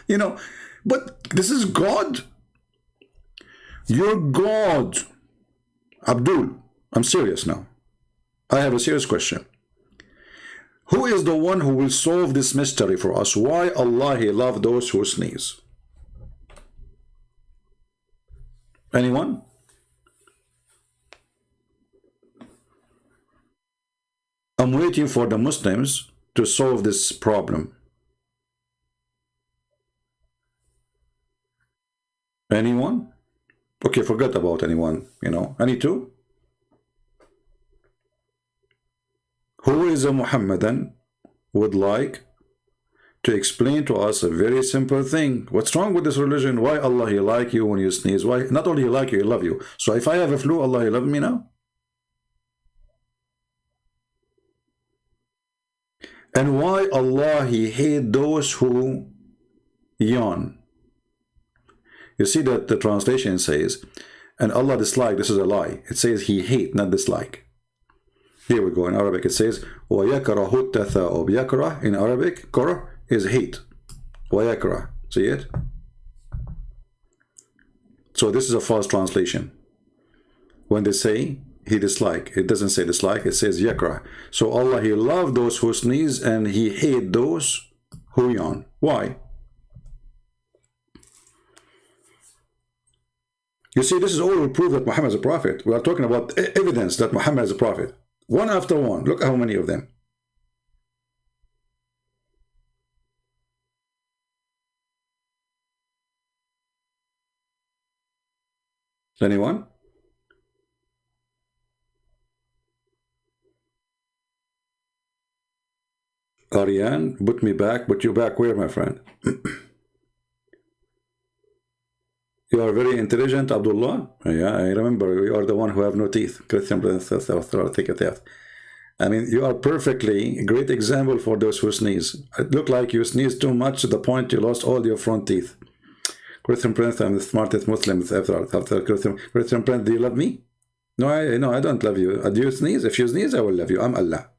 You know, but this is God. You're God. Abdul, I'm serious now. I have a serious question. Who is the one who will solve this mystery for us? Why Allah He love those who sneeze? Anyone? I'm waiting for the Muslims to solve this problem. Anyone? Okay, forget about anyone, you know. Any two? Who is a Muhammadan would like to explain to us a very simple thing? What's wrong with this religion? Why Allah He like you when you sneeze? Why not only He like you, He love you? So if I have a flu, Allah He love me now? And why Allah He hate those who yawn? You see that the translation says, and Allah dislike, this is a lie. It says He hate, not dislike. Here we go. In Arabic it says وَيَكْرَهُ التَّثَاؤُبْ. Yakrah in Arabic, karah is hate. وَيَكْرَهُ. See it? So this is a false translation. When they say He dislike, it doesn't say dislike, it says yakrah. So Allah He love those who sneeze and He hate those who yawn. Why? You see, this is all proof that Muhammad is a prophet. We are talking about evidence that Muhammad is a prophet. One after one. Look how many of them. Anyone? Ariane, put me back. Put you back where, my friend? You are very intelligent, Abdullah. Yeah, I remember you are the one who have no teeth. Christian, I mean, you are perfectly a great example for those who sneeze. It looked like you sneezed too much to the point you lost all your front teeth. Christian Prince, I'm the smartest Muslim after Christian Prince, do you love me? No, I don't love you. Do you sneeze? If you sneeze, I will love you. I'm Allah.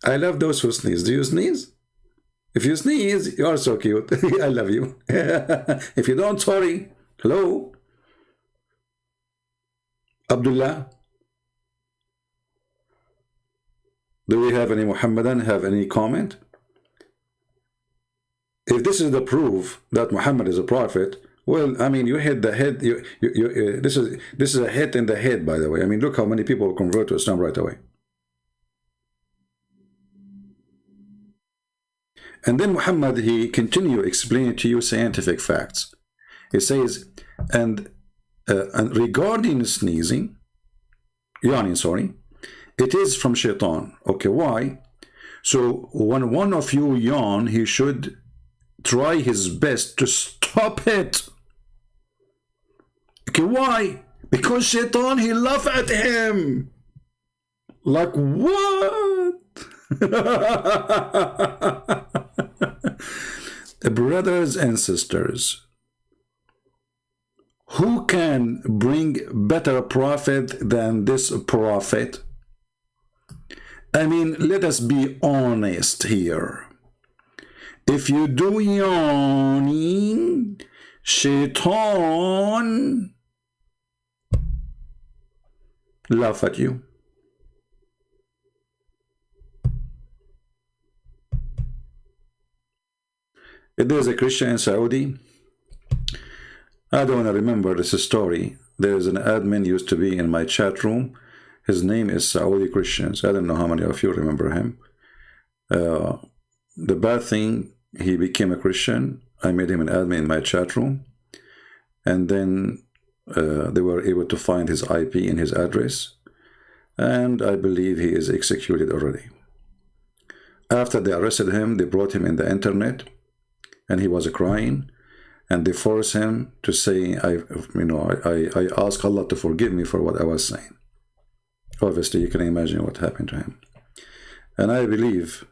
I love those who sneeze. Do you sneeze? If you sneeze, you are so cute. I love you. If you don't, sorry. Hello? Abdullah? Do we have any Muhammadan have any comment? If this is the proof that Muhammad is a prophet, well, I mean, you hit the head. This is a hit in the head, by the way. I mean, look how many people convert to Islam right away. And then Muhammad, he continue explaining to you scientific facts. He says, and regarding sneezing, yawning, sorry, it is from shaitan. Okay, why? So when one of you yawn, he should try his best to stop it. Okay, why? Because shaitan, he laugh at him. Like what? Brothers and sisters, who can bring better prophet than this prophet? I mean, let us be honest here. If you do yawning, shaitan laugh at you. If there's a Christian in Saudi, I don't want to remember this story. There's an admin used to be in my chat room. His name is Saudi Christians. I don't know how many of you remember him. The bad thing, he became a Christian. I made him an admin in my chat room. And then they were able to find his IP and his address. And I believe he is executed already. After they arrested him, they brought him in the internet. And he was crying. And they forced him to say, I ask Allah to forgive me for what I was saying. Obviously, you can imagine what happened to him. And I believe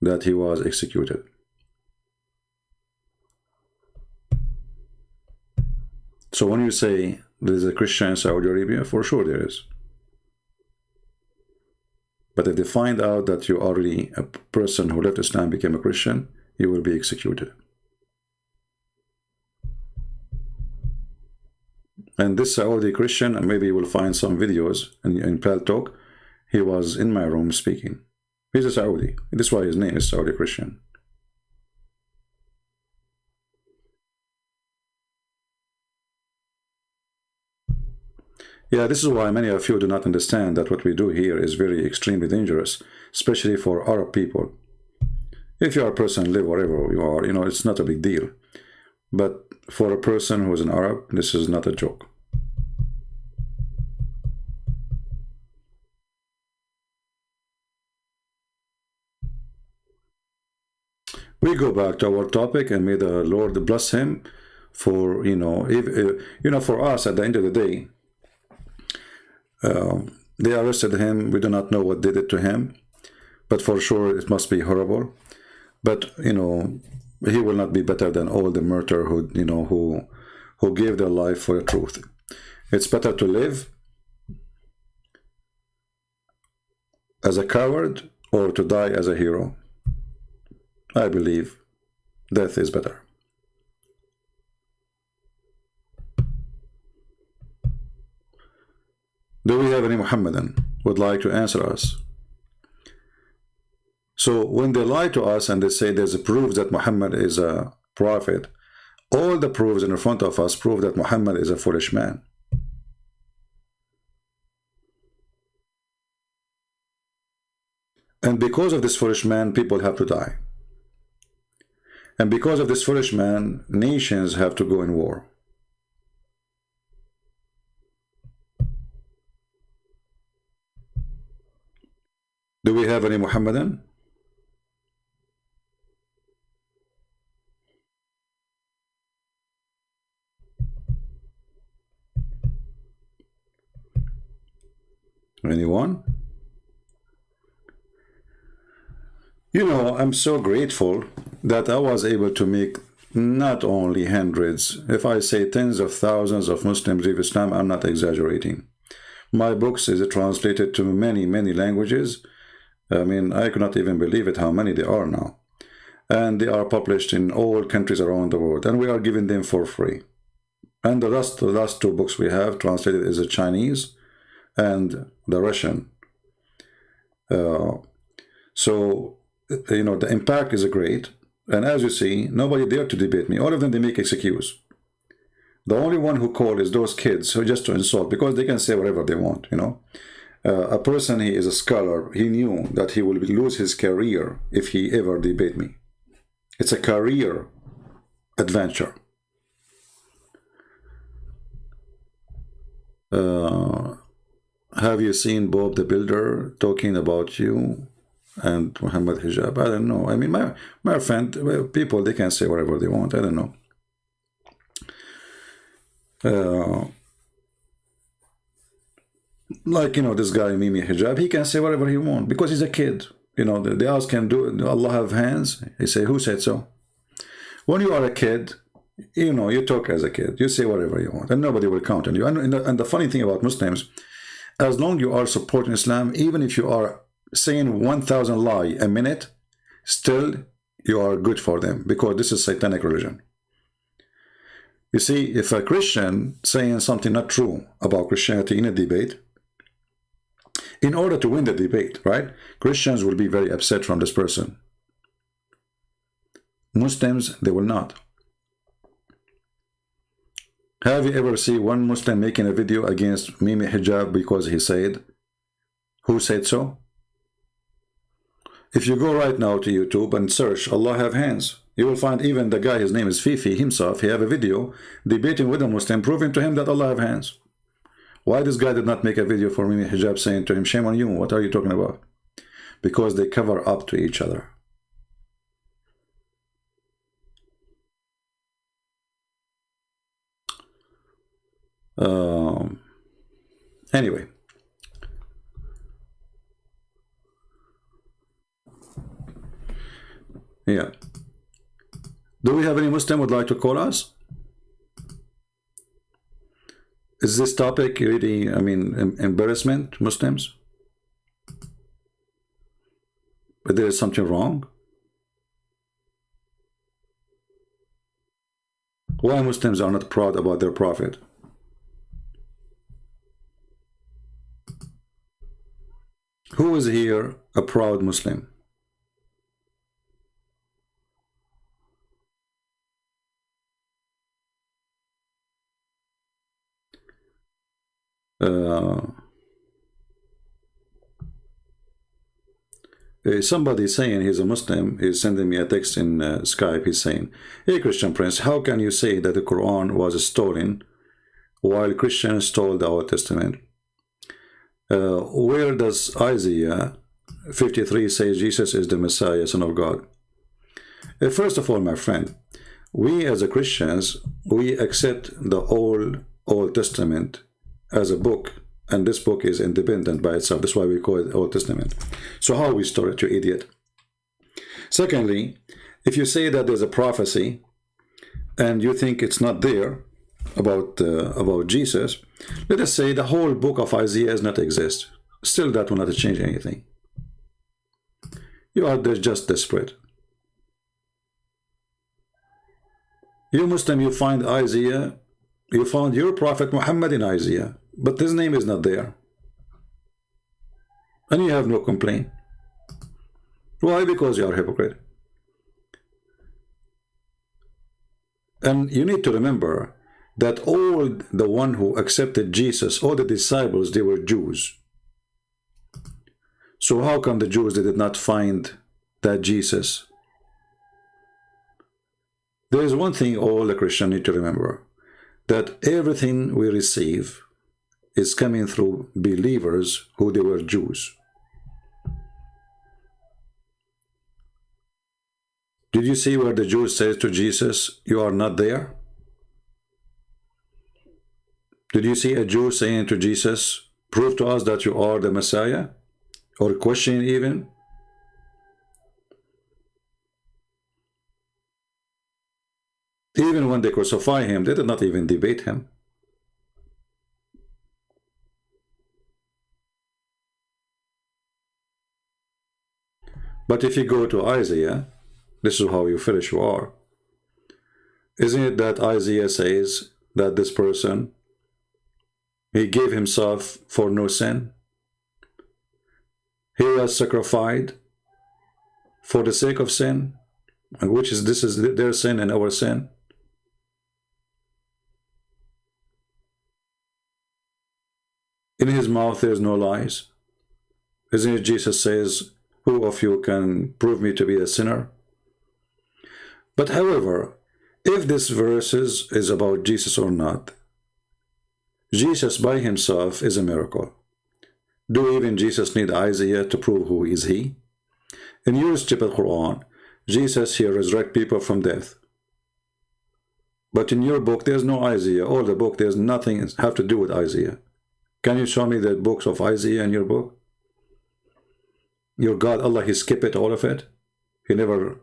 that he was executed. So when you say there is a Christian in Saudi Arabia, for sure there is. But if they find out that you are really a person who left Islam and became a Christian, you will be executed. And this Saudi Christian, and maybe you will find some videos in Pal Talk, he was in my room speaking. He's a Saudi. That's why his name is Saudi Christian. Yeah, this is why many of you do not understand that what we do here is very extremely dangerous, especially for Arab people. If you are a person, live wherever you are, it's not a big deal. But for a person who is an Arab, this is not a joke. We go back to our topic, and may the Lord bless him for, for us at the end of the day. They arrested him. We do not know what did it to him, but for sure it must be horrible. But, he will not be better than all the martyrs who gave their life for the truth. It's better to live as a coward or to die as a hero. I believe death is better. Do we have any Muhammadan who would like to answer us? So when they lie to us and they say there's a proof that Muhammad is a prophet, all the proofs in front of us prove that Muhammad is a foolish man. And because of this foolish man, people have to die. And because of this foolish man, nations have to go in war. Do we have any Muhammadan? Anyone? You know, I'm so grateful that I was able to make not only hundreds, if I say tens of thousands of Muslims leave Islam, I'm not exaggerating. My books is translated to many, many languages. I mean, I could not even believe it how many there are now. And they are published in all countries around the world, and we are giving them for free. And the last two books we have translated is the Chinese and the Russian. So, you know, the impact is great. And as you see, nobody dared to debate me. All of them, they make excuse. The only one who called is those kids who just to insult, because they can say whatever they want, you know. A person, he is a scholar, he knew that he will lose his career if he ever debate me. It's a career adventure. Have you seen Bob the Builder talking about you and Muhammad Hijab? I don't know. I mean, my friend, people, they can say whatever they want. I don't know. Like, you know, this guy Mimi Hijab, he can say whatever he wants because he's a kid. You know, the ask can do it. Allah have hands. He say, who said so? When you are a kid, you know, you talk as a kid. You say whatever you want, and nobody will count on you. And the funny thing about Muslims, as long you are supporting Islam, even if you are saying 1,000 lie a minute, still you are good for them, because this is satanic religion. You see, if a Christian saying something not true about Christianity in a debate, in order to win the debate, right, Christians will be very upset from this person. Muslims, they will not. Have you ever seen one Muslim making a video against Mimi Hijab because he said, who said so? If you go right now to YouTube and search Allah have hands, you will find even the guy, his name is Fifi himself, he have a video debating with a Muslim, proving to him that Allah have hands. Why this guy did not make a video for Mimi Hijab saying to him, shame on you, what are you talking about? Because they cover up to each other. Anyway. Yeah. Do we have any Muslim would like to call us? Is this topic really, I mean, embarrassment, Muslims? But there is something wrong? Why Muslims are not proud about their prophet? Who is here a proud Muslim? Somebody saying he's a Muslim, he's sending me a text in Skype, he's saying, hey Christian Prince, how can you say that the Quran was stolen while Christians stole the Old Testament? Where does Isaiah 53 say Jesus is the Messiah, Son of God? First of all, my friend, we as a Christians, we accept the Old Testament as a book, and this book is independent by itself. That's why we call it Old Testament. So how we store it, you idiot? Secondly, if you say that there's a prophecy and you think it's not there about Jesus, let us say the whole book of Isaiah does not exist. Still, that will not change anything. You are just desperate. You Muslim, you find Isaiah, you found your prophet Muhammad in Isaiah, but his name is not there. And you have no complaint. Why? Because you are a hypocrite. And you need to remember that all the one who accepted Jesus, all the disciples, they were Jews. So how come the Jews, they did not find that Jesus? There is one thing all the Christians need to remember, that everything we receive is coming through believers who they were Jews. Did you see where the Jews says to Jesus, you are not there? Did you see a Jew saying to Jesus, prove to us that you are the Messiah? Or question even? Even when they crucify him, they did not even debate him. But if you go to Isaiah, this is how you foolish you are. Isn't it that Isaiah says that this person, he gave himself for no sin? He was sacrificed for the sake of sin, which is this is their sin and our sin. In his mouth there is no lies. Isn't it Jesus says, who of you can prove me to be a sinner? But however, if this verse is about Jesus or not, Jesus by himself is a miracle. Do even Jesus need Isaiah to prove who is he? In your stupid Quran, Jesus here resurrect people from death. But in your book, there's no Isaiah. All the book, there's nothing have to do with Isaiah. Can you show me the books of Isaiah in your book? Your God, Allah, he skipped it, all of it. He never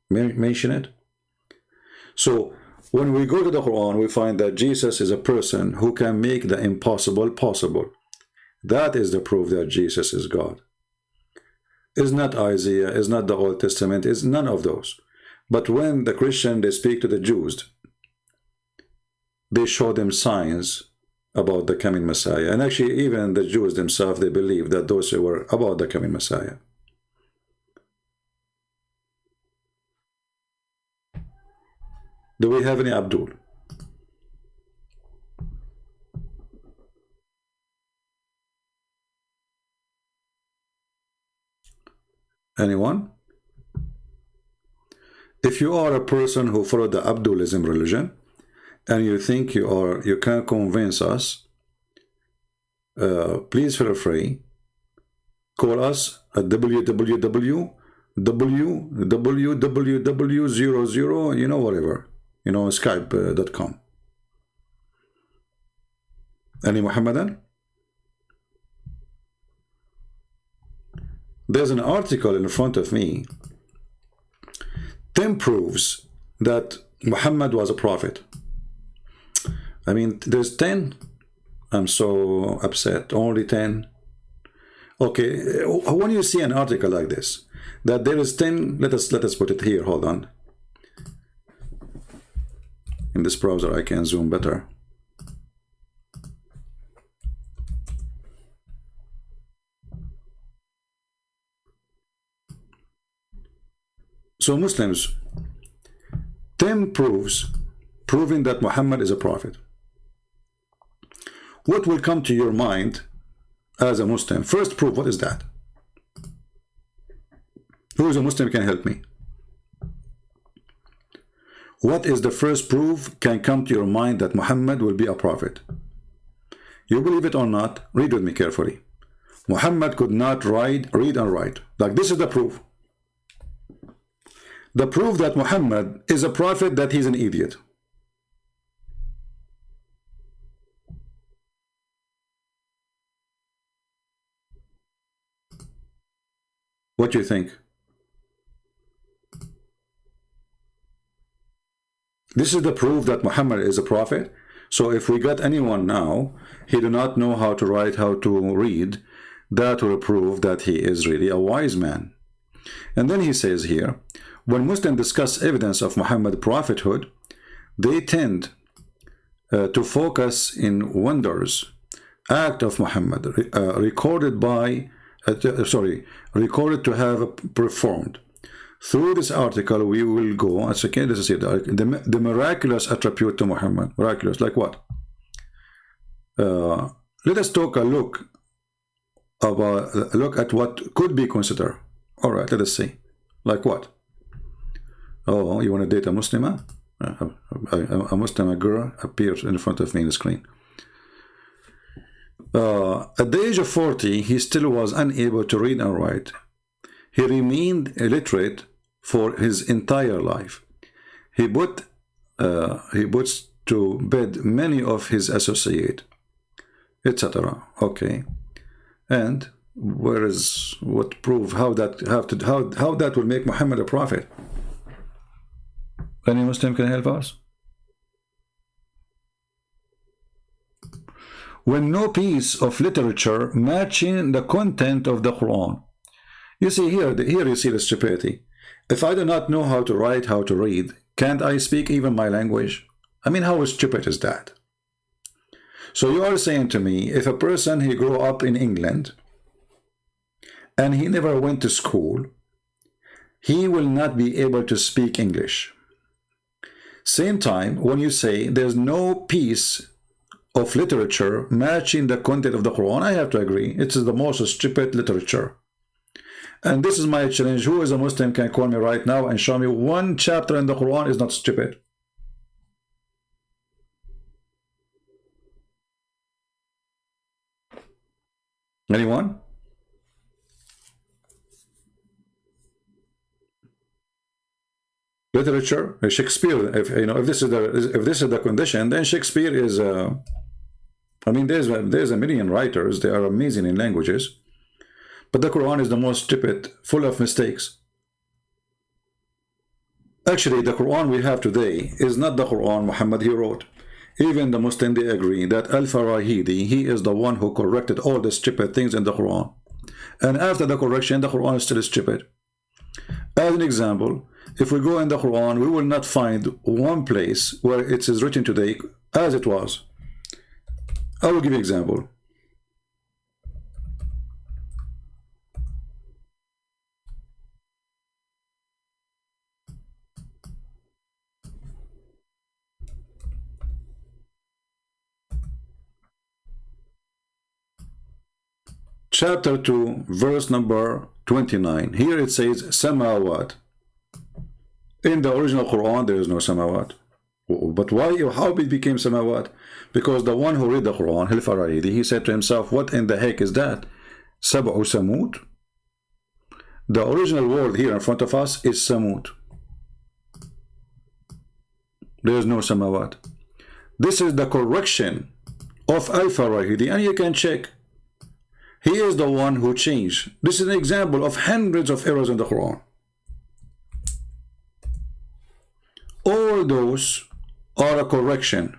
mentioned it. So when we go to the Quran, we find that Jesus is a person who can make the impossible possible. That is the proof that Jesus is God. It's not Isaiah, it's not the Old Testament, it's none of those. But when the Christian, they speak to the Jews, they show them signs about the coming Messiah. And actually, even the Jews themselves, they believe that those were about the coming Messiah. Do we have any Abdul? Anyone? If you are a person who followed the Abdulism religion and you think you can convince us, please feel free. Call us at www.00, you know, whatever, you know, Skype.com. Any Muhammadan? There's an article in front of me. 10 proofs that Muhammad was a prophet. I mean, there's 10. I'm so upset. Only 10. Okay, when you see an article like this, that there is 10, let us put it here. Hold on. In this browser, I can zoom better. So Muslims, 10 proofs proving that Muhammad is a prophet. What will come to your mind as a Muslim? First proof, what is that? Who is a Muslim can help me? What is the first proof can come to your mind that Muhammad will be a prophet? You believe it or not, read with me carefully. Muhammad could not read and write. Like, this is the proof. The proof that Muhammad is a prophet, that he's an idiot. What do you think? This is the proof that Muhammad is a prophet. So if we got anyone now, he do not know how to write, how to read, that will prove that he is really a wise man. And then he says here, when Muslims discuss evidence of Muhammad's prophethood, they tend to focus in wonders, act of Muhammad, recorded to have performed. Through this article, we will go, it's okay, this is it, the miraculous attribute to Muhammad. Miraculous, like what? Let us take a look at what could be considered. All right, let us see. Like what? Oh, you want to date a Muslimah? A Muslim girl appears in front of me in the screen. At the age of 40, he still was unable to read and write. He remained illiterate for his entire life. He puts to bed many of his associates, etc. Okay, and what proof how that will make Muhammad a prophet? Any Muslim can help us? when no piece of literature matching the content of the Quran. You see here you see the stupidity. If I do not know how to write, how to read, can't I speak even my language? I mean, how stupid is that? So you are saying to me, if a person, he grew up in England and he never went to school, he will not be able to speak English. Same time, when you say there's no piece of literature matching the content of the Quran, I have to agree. It's the most stupid literature. And this is my challenge. Who is a Muslim can call me right now and show me one chapter in the Quran is not stupid? Anyone? Literature, Shakespeare. If you know, if this is the condition, then Shakespeare is. I mean, there's a million writers. They are amazing in languages, but the Quran is the most stupid, full of mistakes. Actually, the Quran we have today is not the Quran Muhammad he wrote. Even the Muslim, they agree that Al-Farahidi, he is the one who corrected all the stupid things in the Quran. And after the correction, the Quran is still stupid. As an example, if we go in the Quran, we will not find one place where it is written today as it was. I will give you an example. Chapter 2, verse number 29. Here it says Samawat. In the original Quran, there is no Samawat. But why? How it became Samawat? Because the one who read the Quran, Al-Farahidi, he said to himself, what in the heck is that? Sab'u Samut? The original word here in front of us is Samut. There is no Samawat. This is the correction of Al-Farahidi, and you can check. He is the one who changed. This is an example of hundreds of errors in the Quran. All those are a correction.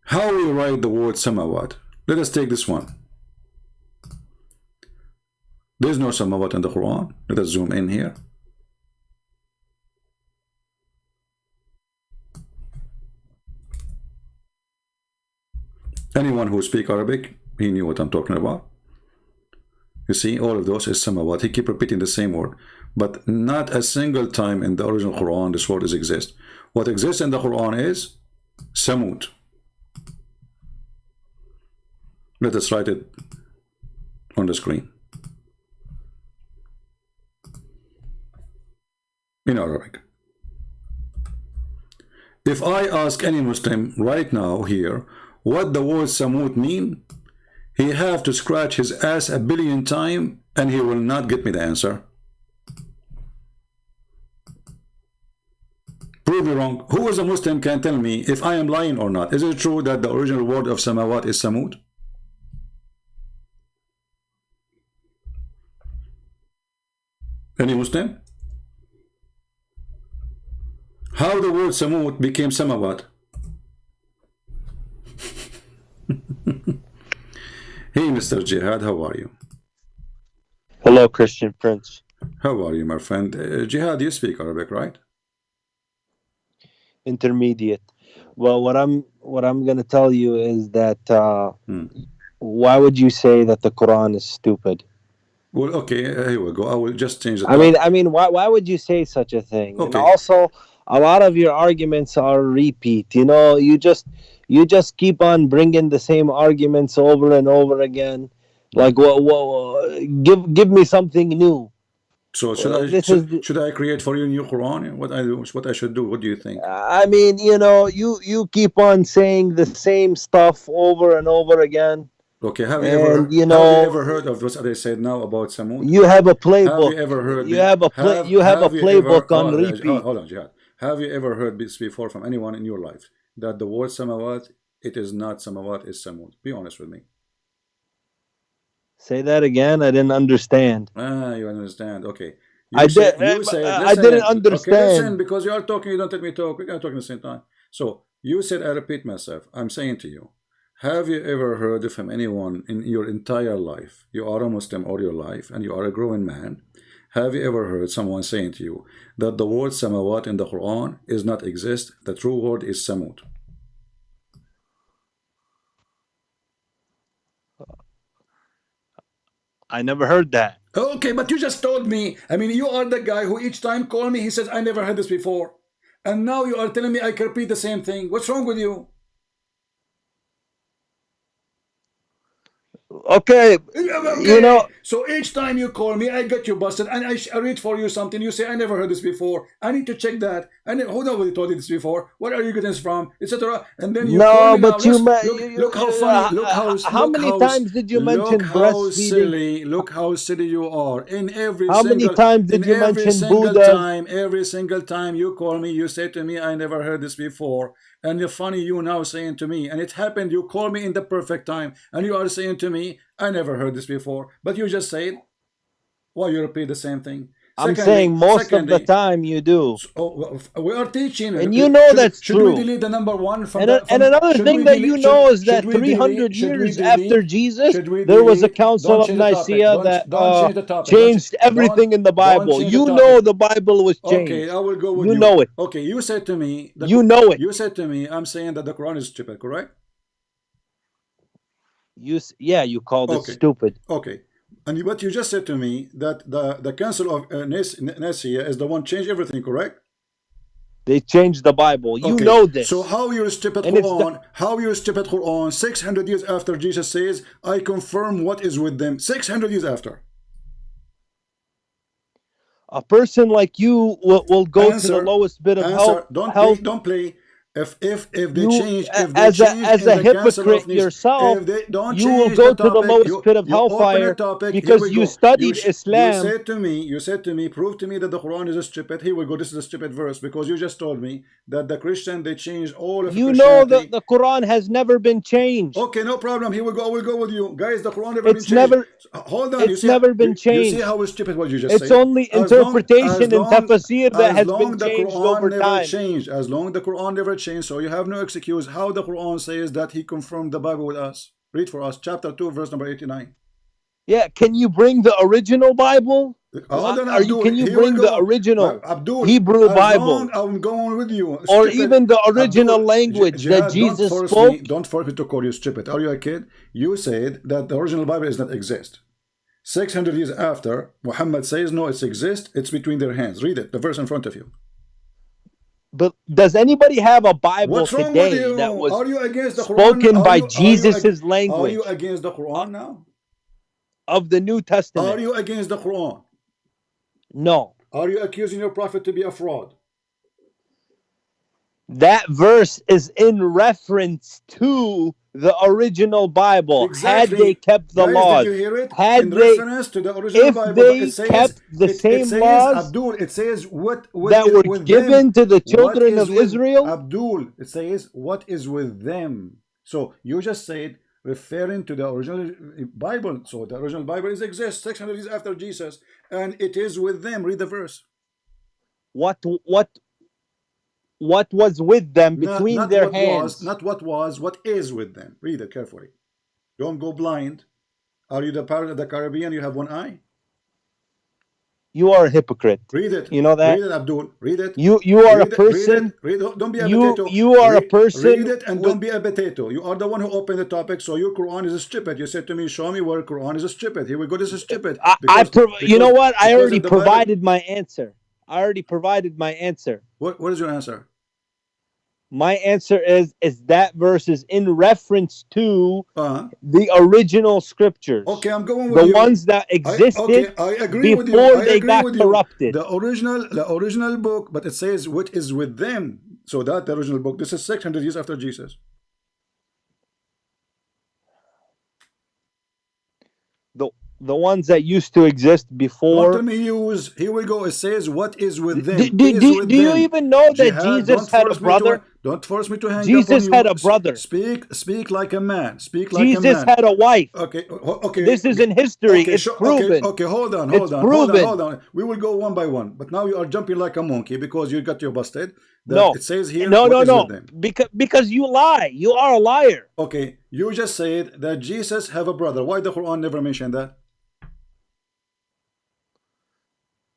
How we write the word Samawat? Let us take this one. There's no Samawat in the Quran. Let us zoom in here. Anyone who speaks Arabic, he knew what I'm talking about. You see, all of those is Samawat. He keep repeating the same word. But not a single time in the original Quran this word exists. What exists in the Quran is Samut. Let us write it on the screen. In Arabic. If I ask any Muslim right now here what the word Samut mean, he have to scratch his ass a billion times and he will not get me the answer. Prove me wrong. Who is a Muslim can tell me if I am lying or not? Is it true that the original word of Samawat is Samut? Any Muslim? How the word Samut became Samawat? Hey, Mr. Jihad, how are you? Hello, Christian Prince. How are you, my friend? Jihad, you speak Arabic, right? Intermediate. Well, what I'm going to tell you is that why would you say that the Quran is stupid? Well, okay, here we go. I will just change the I mean, why would you say such a thing? Okay. And also, a lot of your arguments are repeat. You know, you just keep on bringing the same arguments over and over again. Like, give me something new. So should I create for you a new Quran? What I should do? What do you think? I mean, you know, you keep on saying the same stuff over and over again. Okay, have you ever heard of what I said now about Samut? You have a playbook. Have you ever heard? You have a playbook on repeat. Hold on, Jihad. Have you ever heard this before from anyone in your life that the word Samawat, it is not Samawat, it's Samut? Be honest with me. Say that again. I didn't understand. You understand? Okay. I didn't understand. Okay, listen, because you are talking, you don't let me talk. We're gonna talk at the same time. So you said, I repeat myself. I'm saying to you, Have you ever heard from anyone in your entire life, you are a Muslim all your life, and you are a growing man, have you ever heard someone saying to you that the word samawat in the Quran is not exist, the true word is samut? I never heard that. Okay, but you just told me. I mean, you are the guy who each time call me, he says, I never heard this before. And now you are telling me I can repeat the same thing. What's wrong with you? Okay, you know. So each time you call me, I get you busted, and I read for you something. You say, I never heard this before. I need to check that. And who nobody told you this before? Where are you getting this from? Etc. And then you call me but now. Look how funny. Look how many times did you mention breastfeeding? Look how silly you are. In every how single, many times did you mention Buddha? Every single time you call me, you say to me, I never heard this before. And you're funny, you now saying to me, and it happened, you call me in the perfect time, and you are saying to me, I never heard this before. But you just say it. Why you repeat the same thing? I'm saying most of the time you do. We are teaching, and you know that's true. Should we delete the number one from and, and another thing that you know is that 300 years after Jesus, there was a Council of Nicaea that changed everything in the Bible. You know the Bible was changed. Okay, I will go with you. You know it. Okay, you said to me. You know it. You said to me, I'm saying that the Quran is stupid, correct? You called it stupid. Okay. And what you just said to me, that the Council of Nicaea is the one changed everything, correct? They changed the Bible. You know this. So how you stupid Quran? How you stupid Quran? 600 years after Jesus says, "I confirm what is with them." 600 years after. A person like you will go to the lowest bit of hell. Don't play. If they change, as a hypocrite yourself, you will go to the lowest pit of hellfire because you studied Islam. You said to me, prove to me that the Quran is a stupid. Here we go. This is a stupid verse because you just told me that the Christian they changed all of. You know that the Quran has never been changed. Okay, no problem. Here we go. I will go with you, guys. The Quran never been changed. Hold on. It's never been changed. You see how stupid what you just said. It's only interpretation in tafsir that has been changed over time. As long the Quran never changed, so you have no excuse. How the Quran says that he confirmed the Bible with us. Read for us, chapter 2, verse number 89. Yeah, can you bring the original Bible? Can you bring the original Hebrew Bible? I'm going with you. Or even the original language that Jesus spoke? Don't force me to call you stupid. Are you a kid? You said that the original Bible does not exist. 600 years after, Muhammad says, no, it exists. It's between their hands. Read it, the verse in front of you. But does anybody have a Bible today that was spoken by Jesus' language? Are you against the Quran now? Of the New Testament. Are you against the Quran? No. Are you accusing your prophet to be a fraud? That verse is in reference to the original Bible. Exactly. Had they kept the laws, did you hear it? Had in they, reference to the original Bible, they kept the same laws Abdul, it says what that were given to the children of Israel. Abdul, it says what is with them. So you just said referring to the original Bible. So the original Bible exists 600 years after Jesus, and it is with them. Read the verse. What was with them between their hands? Not what was, what is with them. Read it carefully. Don't go blind. Are you the part of the Caribbean? You have one eye? You are a hypocrite. Read it. You know that? Read it, Abdul. Read it. You are a person. Read it. Don't be a potato. You are a person. Read it and don't be a potato. You are the one who opened the topic, so your Quran is stupid. You said to me, show me where Quran is stupid. Here we go. This is stupid. You know what? I already provided my answer. What is your answer? My answer is that verse is in reference to the original scriptures. Okay, I'm going with the ones that existed I agree before with you. they got corrupted. The original book, but it says what is with them. So that the original book. This is 600 years after Jesus. The ones that used to exist before. Let me use. Here we go. It says what is with them. Do you even know that Jesus had a brother? Don't force me to hang up on Jesus you. had a brother. Speak like a man. Speak like a man. Jesus had a wife. Okay, okay. This is in history. Okay, It's proven. Okay, hold on. We will go one by one. But now you are jumping like a monkey because you got your busted. No. It says here. No. Because you lie. You are a liar. Okay, you just said that Jesus have a brother. Why the Quran never mentioned that?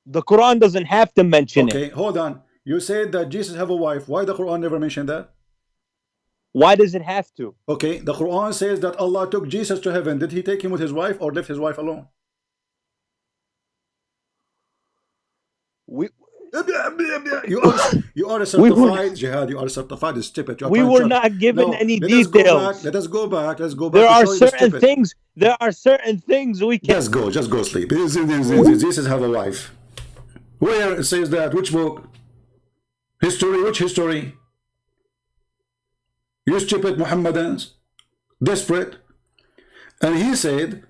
The Quran doesn't have to mention it. Okay, hold on. You said that Jesus have a wife. Why the Quran never mentioned that? Why does it have to? Okay, the Quran says that Allah took Jesus to heaven. Did he take him with his wife or left his wife alone? You are a certified jihad. You are certified stupid. We were not given any details. Let us go back. Let's go back. There are certain things. There are certain things we can. Just go sleep. Jesus have a wife. Where it says that? Which book? History. Which history? You stupid Muhammadans, desperate. And he said,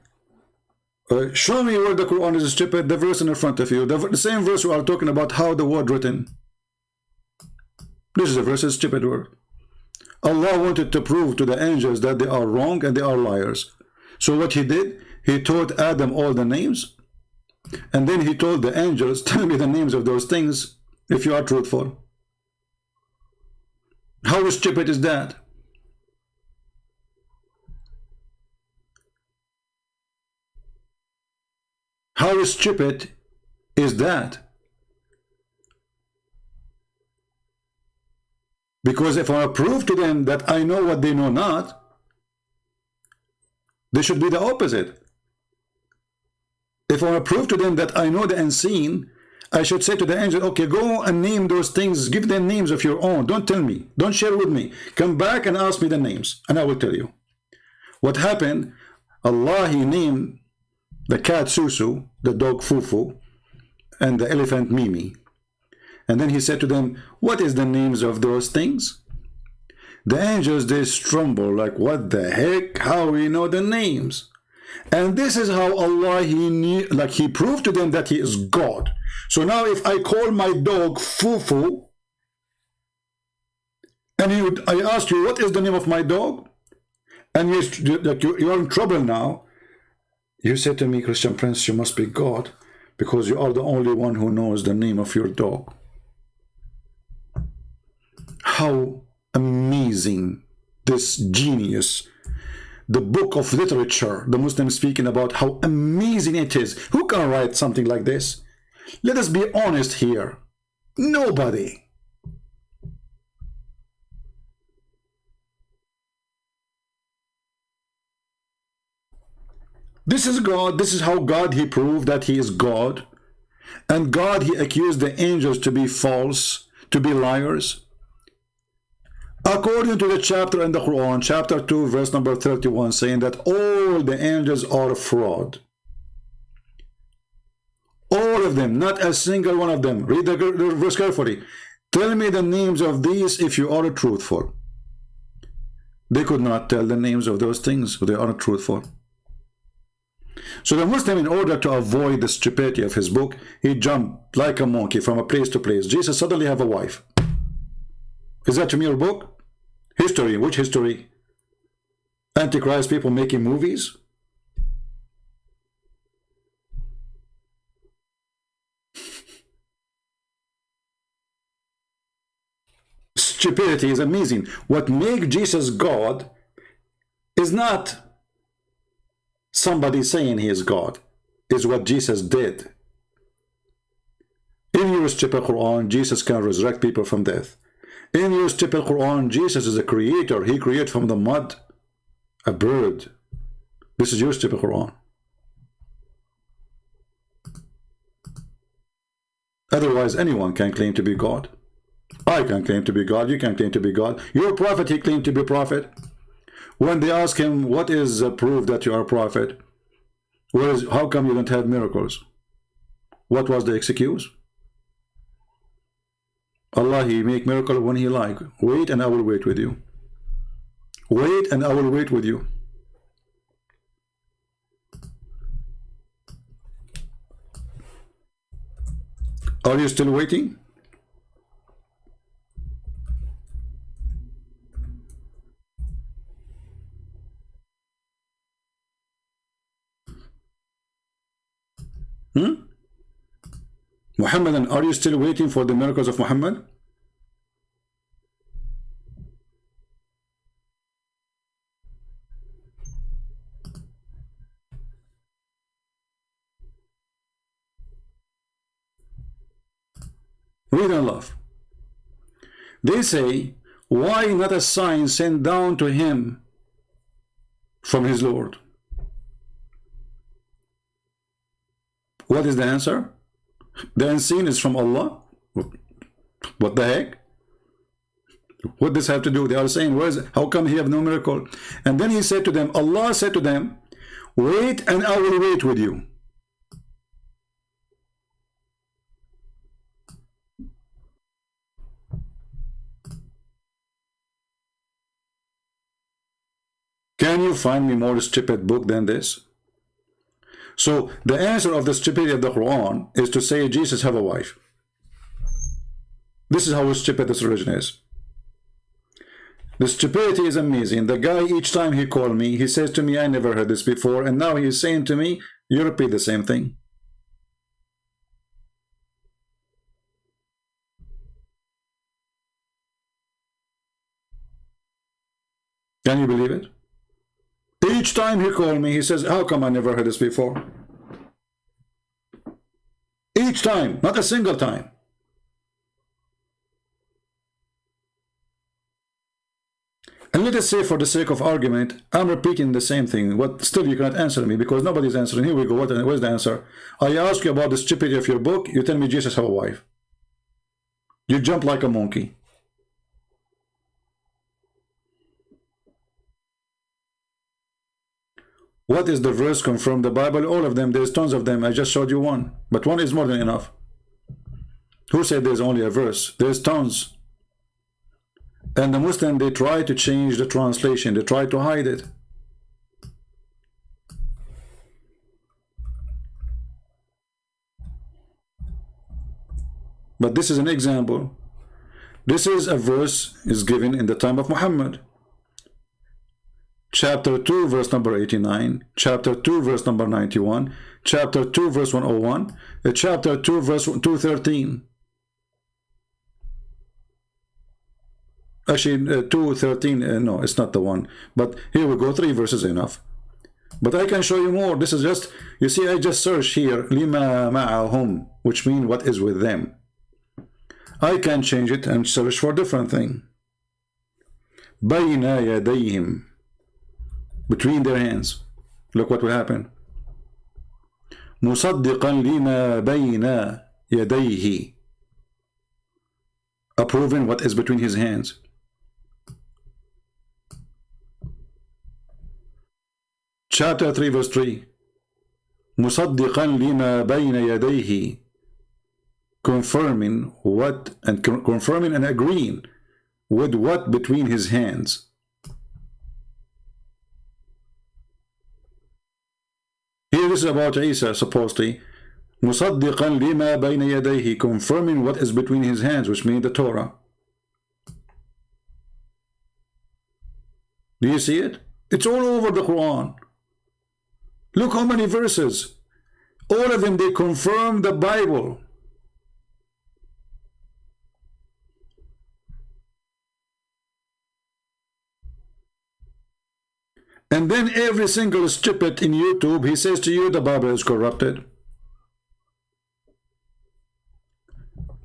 show me where the Quran is stupid. The verse in front of you, the same verse we are talking about how the word written. This is a verse, is stupid word. Allah wanted to prove to the angels that they are wrong and they are liars. So what he did, he taught Adam all the names, and then he told the angels, tell me the names of those things if you are truthful. How stupid is that? How stupid is that? Because if I prove to them that I know what they know not, they should be the opposite. If I prove to them that I know the unseen, I should say to the angel, okay, go and name those things, give them names of your own. Don't tell me, don't share with me. Come back and ask me the names, and I will tell you. What happened, Allah, he named the cat Susu, the dog Fufu, and the elephant Mimi. And then he said to them, what is the names of those things? The angels, they tremble like, what the heck? How we know the names? And this is how Allah, he knew, like he proved to them that he is God. So now if I call my dog Fufu, and I ask you, what is the name of my dog? And you're in trouble now. You say to me, Christian Prince, you must be God, because you are the only one who knows the name of your dog. How amazing this genius, the book of literature, the Muslims speaking about how amazing it is. Who can write something like this? Let us be honest here. Nobody. This is God. This is how God, he proved that he is God. And God, he accused the angels to be false, to be liars. According to the chapter in the Quran, chapter 2, verse number 31, saying that all the angels are fraud. All of them, not a single one of them. Read the verse carefully. Tell me the names of these if you are truthful. They could not tell the names of those things, so they are truthful. So the Muslim, in order to avoid the stupidity of his book, he jumped like a monkey from a place to place. Jesus suddenly have a wife. Is that from your book? History. Which history? Antichrist people making movies? Stupidity is amazing. What makes Jesus God is not somebody saying he is God, is what Jesus did. In your stupid Quran, Jesus can resurrect people from death. In your stupid Quran, Jesus is a creator. He created from the mud a bird. This is your stupid Quran. Otherwise, anyone can claim to be God. I can claim to be God. You can claim to be God. Your prophet, he claimed to be prophet. When they ask him, what is the proof that you are a prophet? How come you don't have miracles? What was the excuse? Allah, he make miracle when he like. Wait and I will wait with you. Wait and I will wait with you. Are you still waiting? Muhammad, are you still waiting for the miracles of Muhammad? Read and love. They say, why not a sign sent down to him from his Lord? What is the answer? The unseen is from Allah. What the heck? What does this have to do? They are saying, how come he have no miracle? And then he said to them, Allah said to them, wait and I will wait with you. Can you find me more stupid book than this? So the answer of the stupidity of the Quran is to say Jesus have a wife. This is how stupid this religion is. The stupidity is amazing. The guy, each time he called me, he says to me, I never heard this before, and now he's saying to me, you repeat the same thing. Can you believe it? Each time he called me, he says, how come I never heard this before? Each time, not a single time. And let us say, for the sake of argument, I'm repeating the same thing. But still, you cannot answer me because nobody's answering. Here we go. Where's the answer? I ask you about the stupidity of your book. You tell me Jesus have a wife. You jump like a monkey. What is the verse confirm the Bible? All of them. There's tons of them. I just showed you one. But one is more than enough. Who said there's only a verse? There's tons. And the Muslim, they try to change the translation. They try to hide it. But this is an example. This is a verse is given in the time of Muhammad. Chapter 2, verse number 89, chapter 2, verse number 91, chapter 2, verse 101, chapter 2, verse 213. Actually, 213, no, it's not the one. But here we go, 3 verses enough. But I can show you more. This is just, you see, I just search here, lima ma'ahum, which means what is with them. I can change it and search for a different thing. Bayna yadayhim. Between their hands. Look what will happen. مصدقا لما بين يديه. Approving what is between his hands. Chapter 3, verse 3. مصدقا لما بين يديه. Confirming what and confirming and agreeing with what between his hands. Here this is about Isa, supposedly. مصدقا لما بين يديه, confirming what is between his hands, which means the Torah. Do you see it? It's all over the Quran. Look how many verses. All of them, they confirm the Bible. And then every single stupid in YouTube, he says to you, the Bible is corrupted.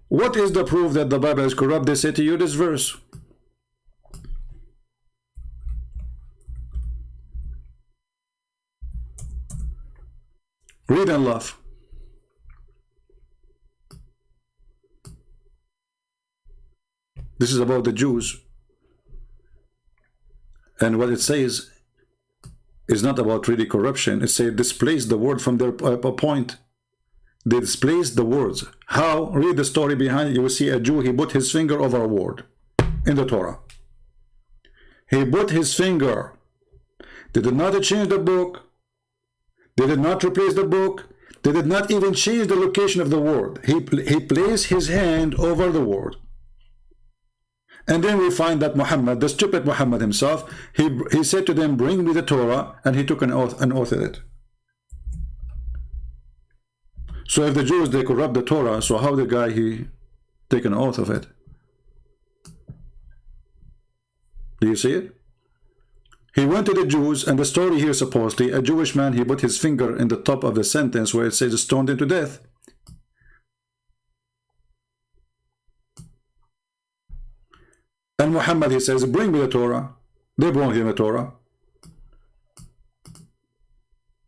What is the proof that the Bible is corrupt? They say to you this verse. Read and laugh. This is about the Jews. And what it says is not about really corruption. It says displace the word from their point. They displace the words. How? Read the story behind it. You will see a Jew, he put his finger over a word in the Torah. He put his finger. They did not change the book. They did not replace the book. They did not even change the location of the word. He placed his hand over the word. And then we find that Muhammad, the stupid Muhammad himself, he said to them, bring me the Torah, and he took an oath at it. So if the Jews, they corrupt the Torah, so how the guy, he take an oath of it? Do you see it? He went to the Jews, and the story here supposedly, a Jewish man, he put his finger in the top of the sentence where it says stoned him to death. And Muhammad, he says, bring me the Torah. They brought him the Torah.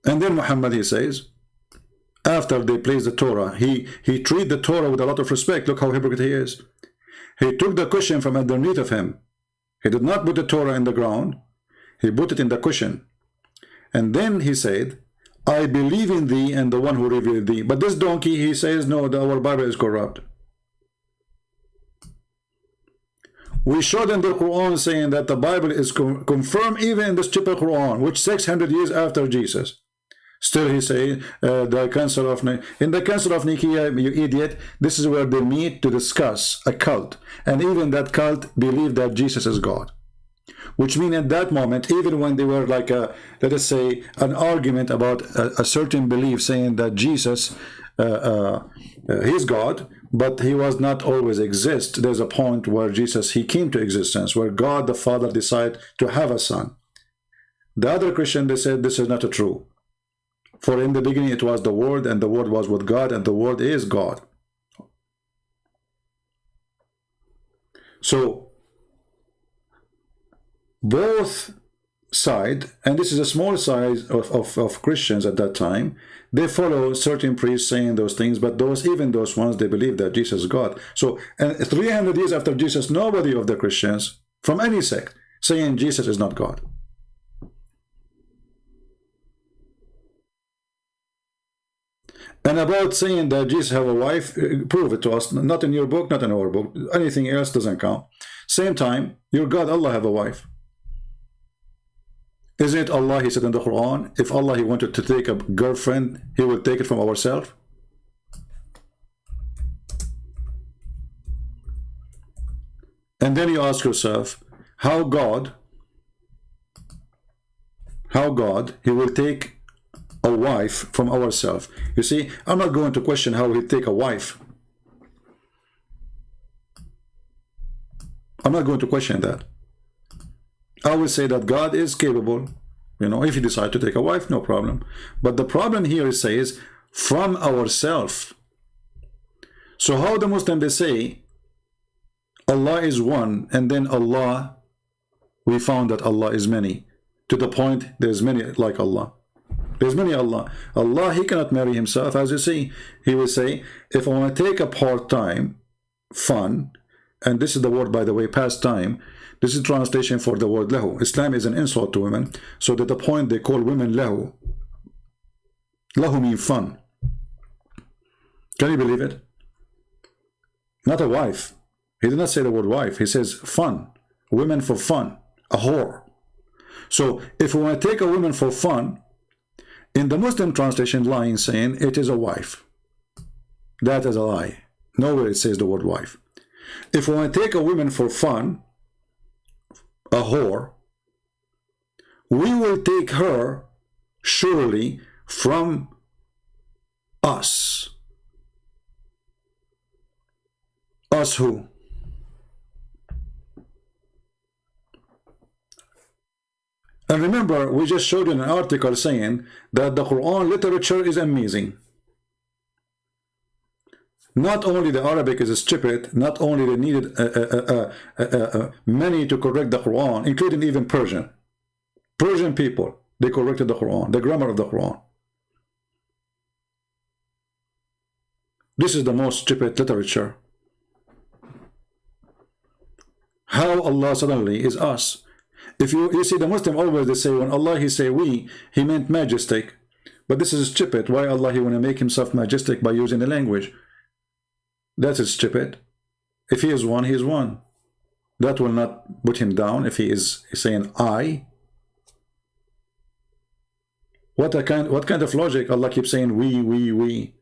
And then Muhammad, he says, after they placed the Torah, he treated the Torah with a lot of respect. Look how hypocrite he is. He took the cushion from underneath of him. He did not put the Torah in the ground. He put it in the cushion. And then he said, I believe in thee and the one who revealed thee. But this donkey, he says, no, our Bible is corrupt. We showed in the Quran saying that the Bible is confirmed even in the stupid Quran, which 600 years after Jesus. Still he says, the Council of in the Council of Nicaea, you idiot, this is where they meet to discuss a cult. And even that cult believed that Jesus is God. Which means at that moment, even when they were like a, let us say, an argument about a certain belief saying that Jesus he's God, but he was not always exist. There's a point where Jesus, he came to existence, where God the Father decided to have a son. The other Christian, they said this is not true. For in the beginning it was the Word, and the Word was with God, and the Word is God. So both side, and this is a small size of Christians at that time, they follow certain priests saying those things, but those, even those ones, they believe that Jesus is God. So, and 300 years after Jesus, nobody of the Christians from any sect saying Jesus is not God. And about saying that Jesus have a wife, prove it to us. Not in your book, not in our book. Anything else doesn't count. Same time, your God, Allah, have a wife. Isn't it Allah, he said in the Quran, if Allah, he wanted to take a girlfriend, he will take it from ourselves? And then you ask yourself, how God, he will take a wife from ourselves. You see, I'm not going to question how he take a wife. I'm not going to question that. I will say that God is capable, you know, if he decide to take a wife, no problem. But the problem here is says, from ourselves. So how the Muslim, they say, Allah is one, and then Allah, we found that Allah is many. To the point, there's many like Allah. There's many Allah. Allah, he cannot marry himself. As you see, he will say, if I want to take a part-time fun, and this is the word, by the way, pastime, this is translation for the word lahu. Islam is an insult to women. So to the point, they call women lahu. Lahu means fun. Can you believe it? Not a wife. He did not say the word wife. He says fun. Women for fun. A whore. So if we want to take a woman for fun, in the Muslim translation, lying saying it is a wife. That is a lie. Nowhere it says the word wife. If we want to take a woman for fun, a whore, we will take her surely from us. Us who? And remember, we just showed you an article saying that the Quran literature is amazing. Not only the Arabic is stupid, not only they needed many to correct the Quran, including even Persian. Persian people, they corrected the Quran, the grammar of the Quran. This is the most stupid literature. How Allah suddenly is us. If you see the Muslim always they say when Allah he say we, he meant majestic. But this is stupid. Why Allah he want to make himself majestic by using the language? That is stupid. If he is one, he is one. That will not put him down if he is saying I. What kind of logic? Allah keeps saying we.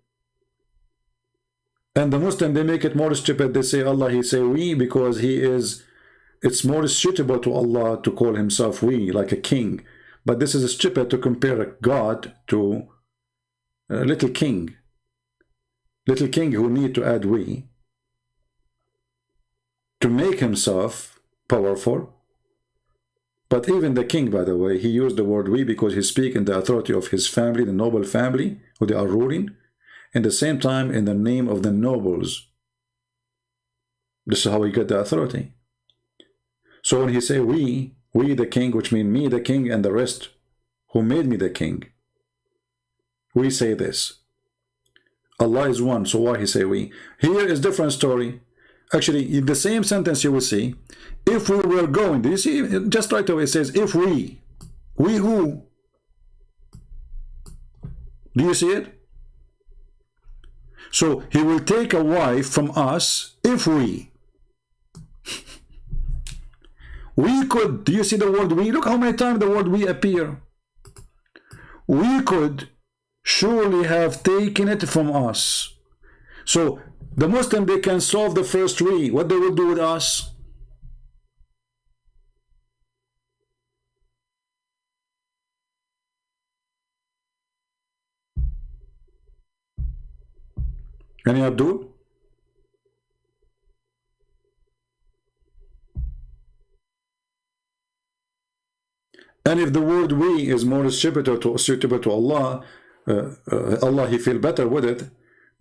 And the Muslim, they make it more stupid. They say Allah, he say we because he is, it's more suitable to Allah to call himself we, like a king. But this is stupid to compare a God to a little king. little king who need to add we to make himself powerful. But even the king, by the way, he used the word we because he speaks in the authority of his family, the noble family who they are ruling, and the same time in the name of the nobles. This is how he got the authority. So when he say we the king, which means me the king and the rest who made me the king, we say this. Allah is one, so why he say we? Here is different story. Actually, in the same sentence you will see, if we were going, do you see, just right away it says, if we who? Do you see it? So he will take a wife from us if we. We could, do you see the word we? Look how many times the word we appear. We could surely have taken it from us. So the Muslim, they can solve the first we. What they will do with us? Any Abdul? And if the word we is more suitable to Allah, Allah, he feel better with it,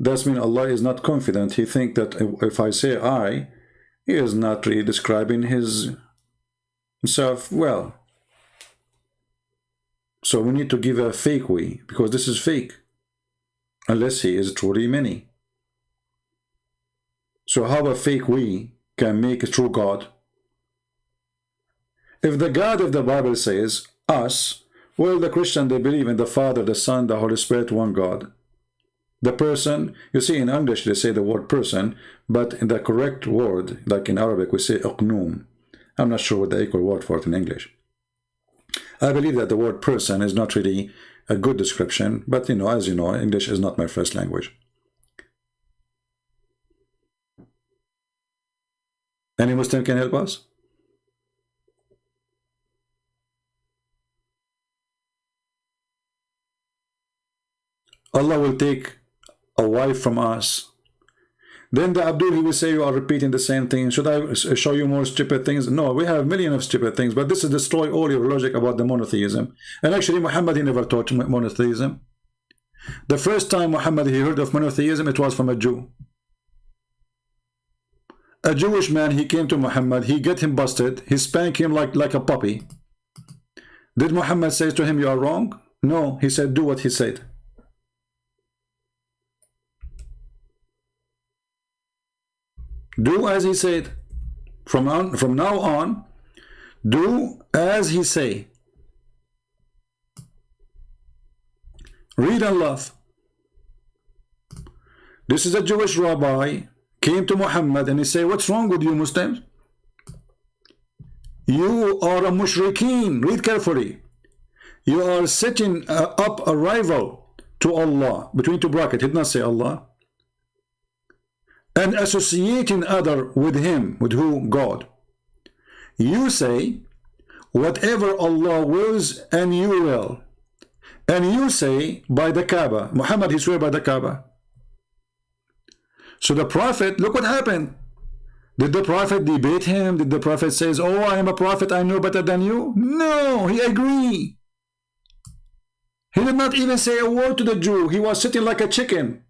that means Allah is not confident. He think that if I say I, he is not really describing himself well. So we need to give a fake we, because this is fake, unless he is truly many. So how a fake we can make a true God? If the God of the Bible says us, well, the Christian, they believe in the Father, the Son, the Holy Spirit, one God. The person, you see in English they say the word person, but in the correct word, like in Arabic, we say uqnoom. I'm not sure what the equal word for it in English. I believe that the word person is not really a good description, but you know, as you know, English is not my first language. Any Muslim can help us? Allah will take a wife from us. Then the Abdul, he will say you are repeating the same thing. Should I show you more stupid things? No, we have millions of stupid things, but this is destroy all your logic about the monotheism. And actually Muhammad, he never taught monotheism. The first time Muhammad, he heard of monotheism, it was from a Jew. A Jewish man, he came to Muhammad, he get him busted, he spanked him like a puppy. Did Muhammad say to him, you are wrong? No, he said, do what he said. Do as he said. From now on, do as he say. Read and love. This is a Jewish rabbi, came to Muhammad and he said, what's wrong with you Muslims? You are a mushrikeen. Read carefully. You are setting up a rival to Allah, between two brackets, he did not say Allah, and associating other with him. With who? God. You say whatever Allah wills and you will, and you say by the Kaaba. Muhammad, he swear by the Kaaba. So the Prophet, look what happened. Did the Prophet debate him? Did the Prophet says, oh, I am a prophet, I know better than you? No, he agreed. He did not even say a word to the Jew. He was sitting like a chicken.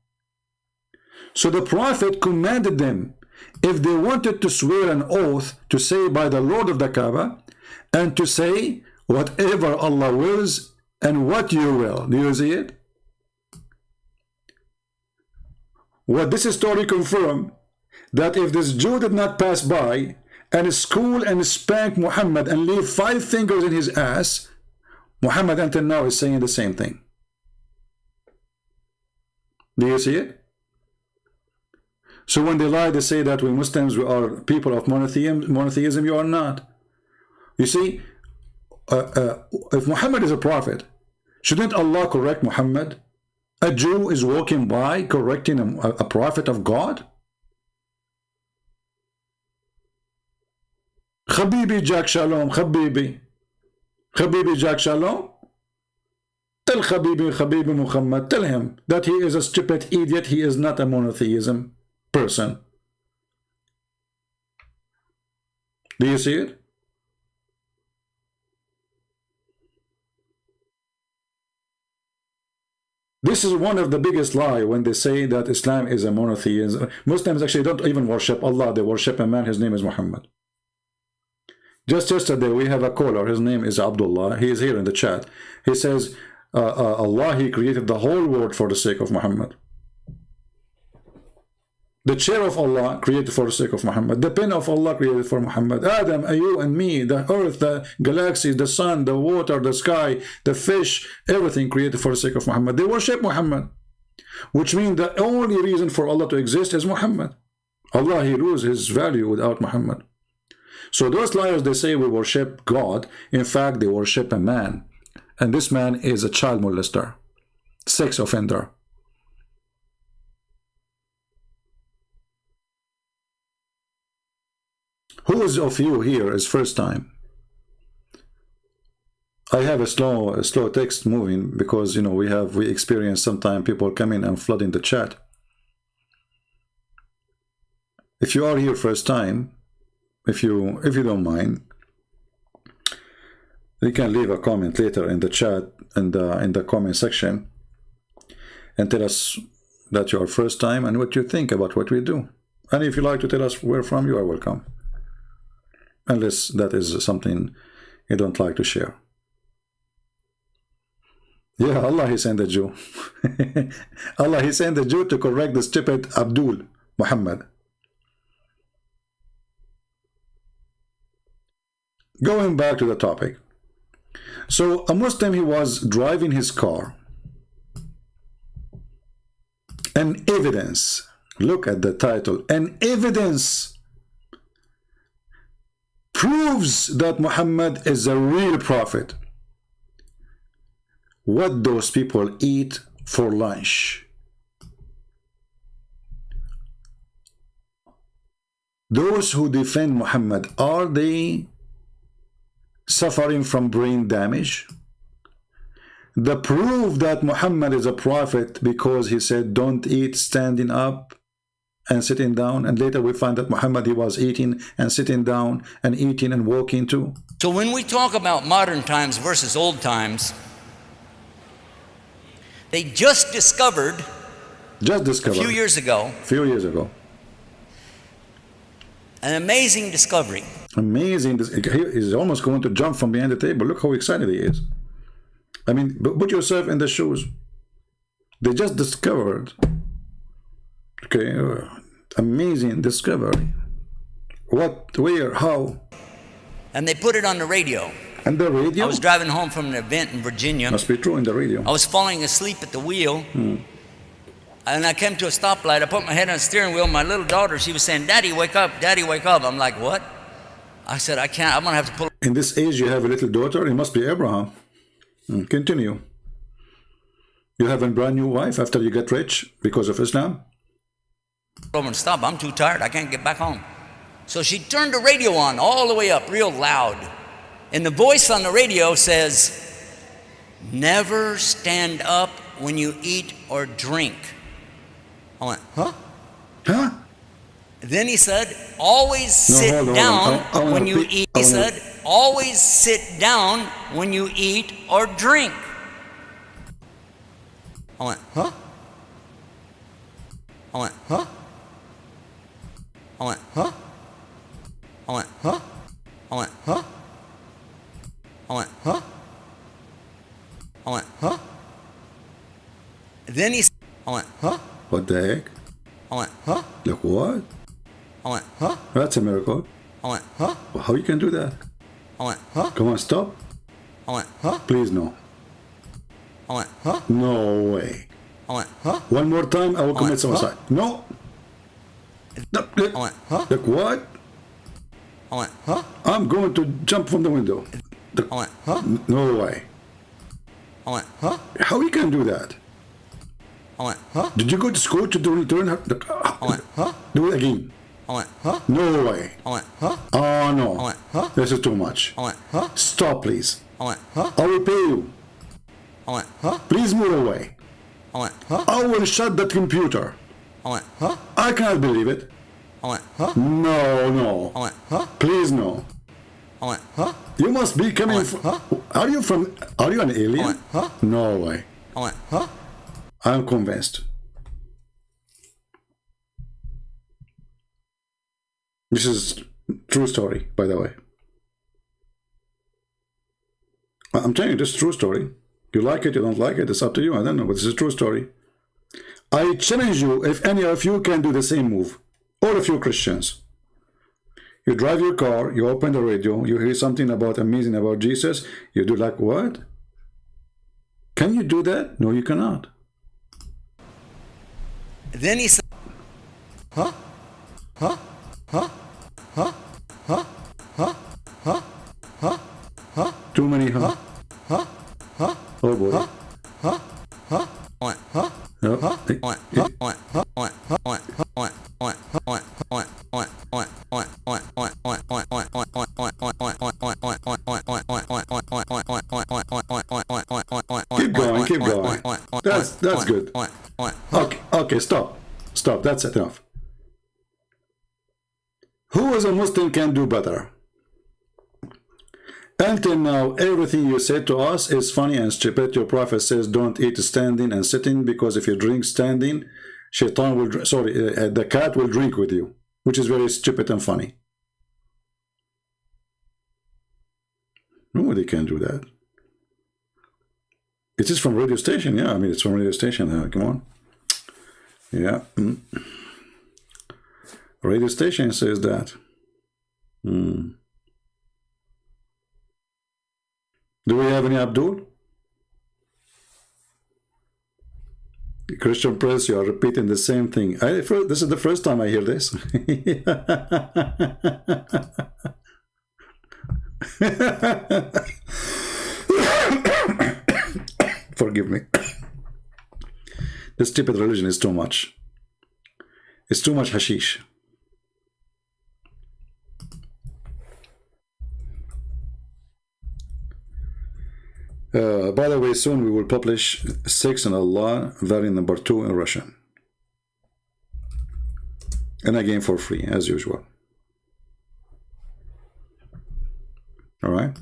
So the Prophet commanded them, if they wanted to swear an oath, to say by the Lord of the Kaaba, and to say whatever Allah wills and what you will. Do you see it? What this story confirmed, that if this Jew did not pass by and school and spank Muhammad and leave 5 fingers in his ass, Muhammad until now is saying the same thing. Do you see it? So when they lie, they say that we Muslims, we are people of monotheism. You are not. You see, if Muhammad is a prophet, shouldn't Allah correct Muhammad? A Jew is walking by correcting a prophet of God? Habibi Jack Shalom, Habibi Jack Shalom. Tell Habibi Muhammad, tell him that he is a stupid idiot. He is not a monotheism person. Do you see it? This is one of the biggest lie when they say that Islam is a monotheism. Muslims actually don't even worship Allah. They worship a man. His name is Muhammad. Just yesterday, we have a caller. His name is Abdullah. He is here in the chat. He says, Allah, he created the whole world for the sake of Muhammad. The chair of Allah created for the sake of Muhammad. The pen of Allah created for Muhammad. Adam, you and me, the earth, the galaxies, the sun, the water, the sky, the fish, everything created for the sake of Muhammad. They worship Muhammad, which means the only reason for Allah to exist is Muhammad. Allah, he loses his value without Muhammad. So those liars, they say we worship God. In fact, they worship a man. And this man is a child molester, sex offender. Who of you here is first time? I have a slow text moving because, you know, we experience sometimes people come in and flood in the chat. If you are here first time, if you don't mind, you can leave a comment later in the chat and in the comment section and tell us that you are first time and what you think about what we do. And if you like to tell us where from, you are welcome. Unless that is something you don't like to share. Yeah, Allah, he sent a Jew. Allah, he sent a Jew to correct the stupid Abdul Muhammad. Going back to the topic. So a Muslim, he was driving his car. An evidence. Look at the title. An evidence proves that Muhammad is a real prophet. What those people eat for lunch. Those who defend Muhammad, are they suffering from brain damage? The proof that Muhammad is a prophet because he said don't eat standing up and sitting down, and later we find that Muhammad, he was eating and sitting down and eating and walking too. So when we talk about modern times versus old times, they just discovered a few years ago an amazing discovery. Amazing. He's almost going to jump from behind the table. Look how excited he is. I mean, put yourself in the shoes. They just discovered, okay, amazing discovery. What, where, how? And they put it on the radio. And the radio? I was driving home from an event in Virginia. Must be true in the radio. I was falling asleep at the wheel. And I came to a stoplight. I put my head on the steering wheel. My little daughter, she was saying, Daddy, wake up. Daddy, wake up. I'm like, what? I said, I can't. I'm going to have to pull. In this age, you have a little daughter. It must be Abraham. Continue. You have a brand new wife after you get rich because of Islam? Over and stop. I'm too tired. I can't get back home. So she turned the radio on all the way up, real loud. And the voice on the radio says, never stand up when you eat or drink. I went, huh? Huh? Then he said, always sit down when you eat. He said, always sit down when you eat or drink. I went, huh? I went, huh? I went, huh? I went, huh? I went, huh? I went, huh? I went, huh? Then he said, I went, huh? What the heck? I went, huh? Look, what? I went, huh? That's a miracle. I went, huh? Well, how you can do that? I went, huh? Come on, stop. I went, huh? Please, no. I went, huh? No way. I went, huh? One more time, I will commit suicide. No. No. I went, huh? Look, what? I went, huh? I'm going to jump from the window. I went, huh? No way. I went, huh? How you can do that? I went, huh? Did you go to school to learn how to... I went, huh? Do it again. I went, huh? No way. I went, huh? Oh, no. I went, huh? This is too much. I went, huh? Stop, please. I went, huh? I will pay you. Please move away. I will shut that computer. I can't believe it. No, no. Please, no. You must be coming from... Are you an alien? No way. I'm convinced. This is true story, by the way. I'm telling you, this is true story. You like it, you don't like it, it's up to you. I don't know, but this is a true story. I challenge you, if any of you can do the same move, all of you Christians. You drive your car, you open the radio, you hear something about amazing about Jesus, you do like, what? Can you do that? No, you cannot. Then he said, Too many, huh? Oh boy. Keep going, keep going. That's good. Okay, stop. Stop, that's enough. Who as a Muslim can do better? Until now, everything you said to us is funny and stupid. Your prophet says don't eat standing and sitting, because if you drink standing, shaitan will, the cat will drink with you, which is very stupid and funny. Nobody can do that. It is from radio station, yeah. I mean, it's from radio station. Come on. Yeah. Radio station says that. Do we have any Abdul? Christian Press, you are repeating the same thing. This is the first time I hear this. Forgive me. This stupid religion is too much. It's too much hashish. By the way, soon we will publish 6 in Allah, variant number 2 in Russian. And again for free, as usual. Alright?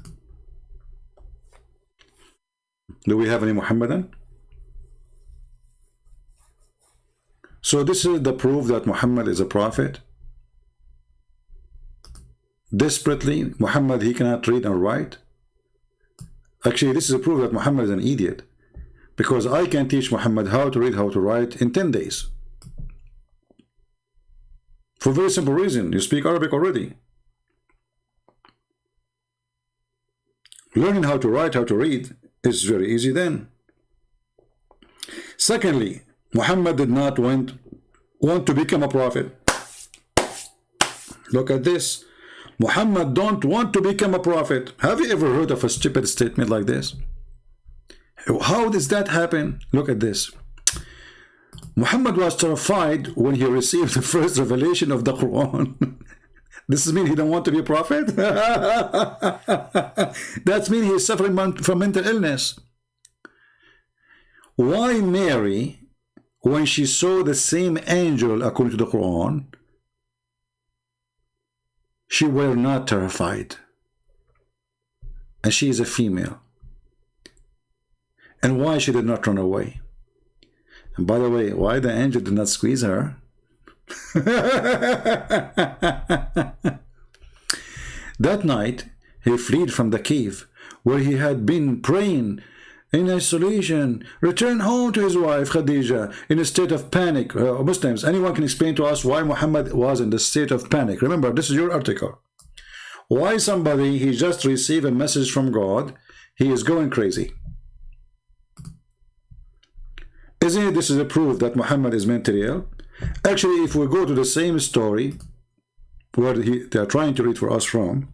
Do we have any Muhammadan? So this is the proof that Muhammad is a prophet. Desperately, Muhammad, he cannot read and write. Actually, this is a proof that Muhammad is an idiot, because I can teach Muhammad how to read, how to write in 10 days. For a very simple reason, you speak Arabic already. Learning how to write, how to read is very easy then. Secondly, Muhammad did not want to become a prophet. Look at this. Muhammad don't want to become a prophet. Have you ever heard of a stupid statement like this? How does that happen? Look at this. Muhammad was terrified when he received the first revelation of the Quran. This means he don't want to be a prophet? That means he's suffering from mental illness. Why Mary, when she saw the same angel according to the Quran, she were not terrified? And she is a female. And why she did not run away? And by the way, why the angel did not squeeze her? That night, he fled from the cave where he had been praying in isolation, returned home to his wife Khadija in a state of panic. Muslims, anyone can explain to us why Muhammad was in the state of panic? Remember, this is your article. Why somebody, he just received a message from God, he is going crazy? Isn't it this is a proof that Muhammad is mentally ill? Actually, if we go to the same story where they are trying to read for us from,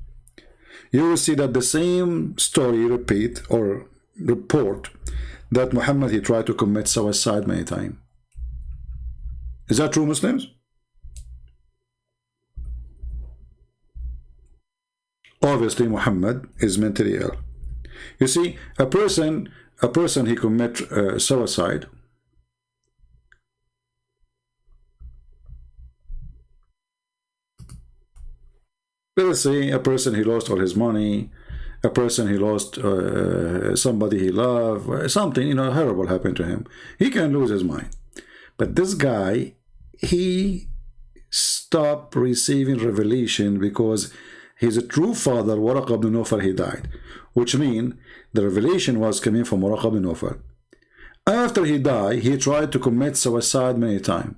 you will see that the same story repeat or report that Muhammad, he tried to commit suicide many times. Is that true, Muslims? Obviously, Muhammad is mentally ill. You see, a person a person he commit suicide. Let us say a person he lost all his money, a person he lost somebody he loved, something, you know, horrible happened to him. He can lose his mind. But this guy, he stopped receiving revelation because his true father, Waraq ibn Nawfal, he died. Which means the revelation was coming from Waraq ibn Nawfal. After he died, he tried to commit suicide many times.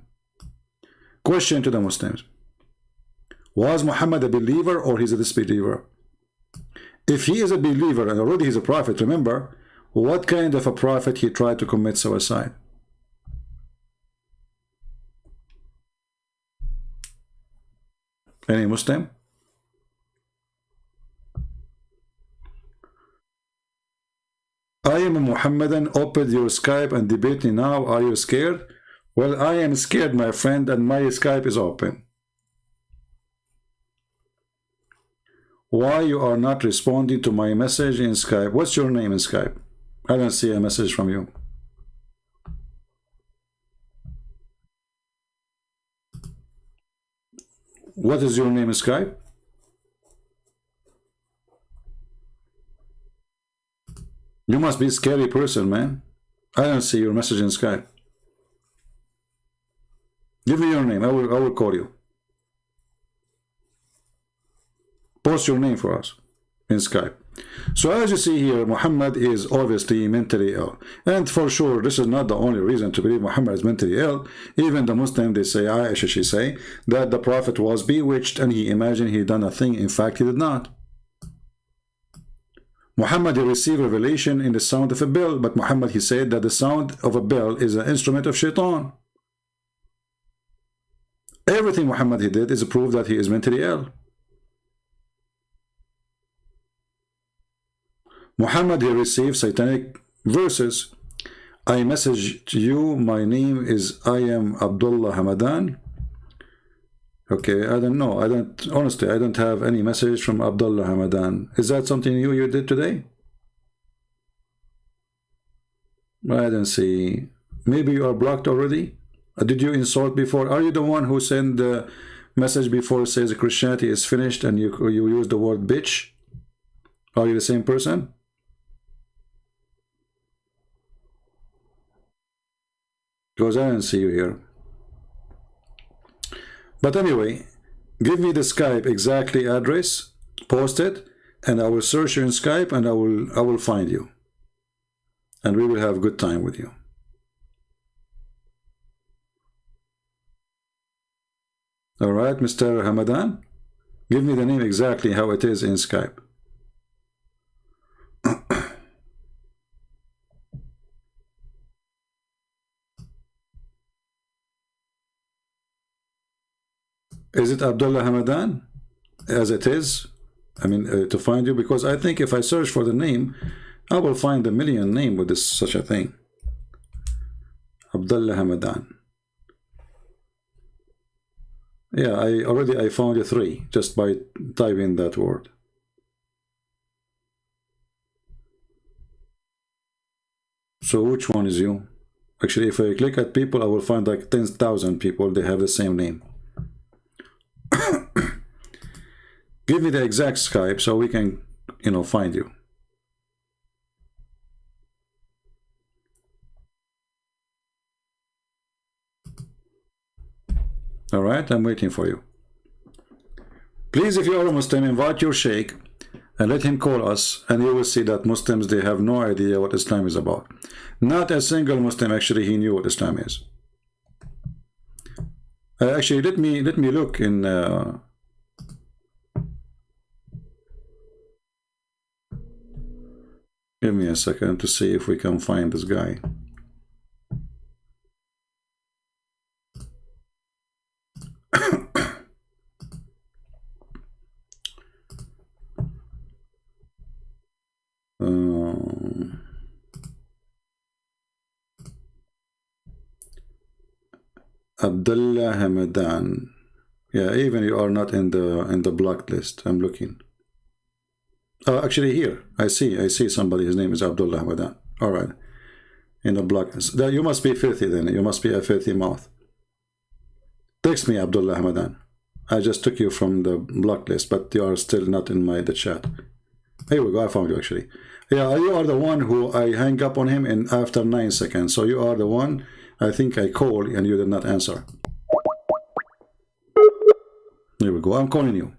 Question to the Muslims. Was Muhammad a believer or he's a disbeliever? If he is a believer and already he's a prophet, remember, what kind of a prophet he tried to commit suicide? Any Muslim? I am a Muhammadan. Open your Skype and debate me now. Are you scared? Well, I am scared, my friend, and my Skype is open. Why you are not responding to my message in Skype? What's your name in Skype? I don't see a message from you. What is your name in Skype? You must be a scary person, man. I don't see your message in Skype. Give me your name. I will call you. Post your name for us in Skype. So as you see here, Muhammad is obviously mentally ill. And for sure, this is not the only reason to believe Muhammad is mentally ill. Even the Muslim, they say, Aisha, she say, that the Prophet was bewitched and he imagined he done a thing. In fact, he did not. Muhammad, he received revelation in the sound of a bell. But Muhammad, he said that the sound of a bell is an instrument of shaitan. Everything Muhammad he did is a proof that he is mentally ill. Muhammad, he received satanic verses. I message to you, my name is I am Abdullah Hamadan. Okay, I don't know. Honestly, I don't have any message from Abdullah Hamadan. Is that something you did today? I don't see. Maybe you are blocked already? Did you insult before? Are you the one who sent the message before says Christianity is finished and you use the word bitch? Are you the same person? Because I don't see you here. But anyway, give me the Skype exactly address, post it, and I will search you in Skype and I will find you. And we will have a good time with you. Alright, Mr. Hamadan? Give me the name exactly how it is in Skype. Is it Abdullah Hamadan? As it is? I mean, to find you, because I think if I search for the name, I will find a million name with this such a thing. Abdullah Hamadan. Yeah, I found you 3 just by typing that word. So which one is you? Actually, if I click at people, I will find like 10,000 people. They have the same name. Give me the exact Skype so we can, find you. All right, I'm waiting for you. Please, if you are a Muslim, invite your sheikh and let him call us, and you will see that Muslims, they have no idea what Islam is about. Not a single Muslim actually he knew what Islam is. Actually, let me look in. Give me a second to see if we can find this guy. Abdullah Hamadan. Yeah, even you are not in the blocked list. I'm looking. Actually, here I see somebody. His name is Abdullah Hamadan. All right. In the block. You must be filthy then. You must be a filthy mouth. Text me, Abdullah Hamadan. I just took you from the block list, but you are still not in the chat. Here we go. I found you actually. Yeah, you are the one who I hang up on him in after 9 seconds. So you are the one I think I called and you did not answer. Here we go. I'm calling you.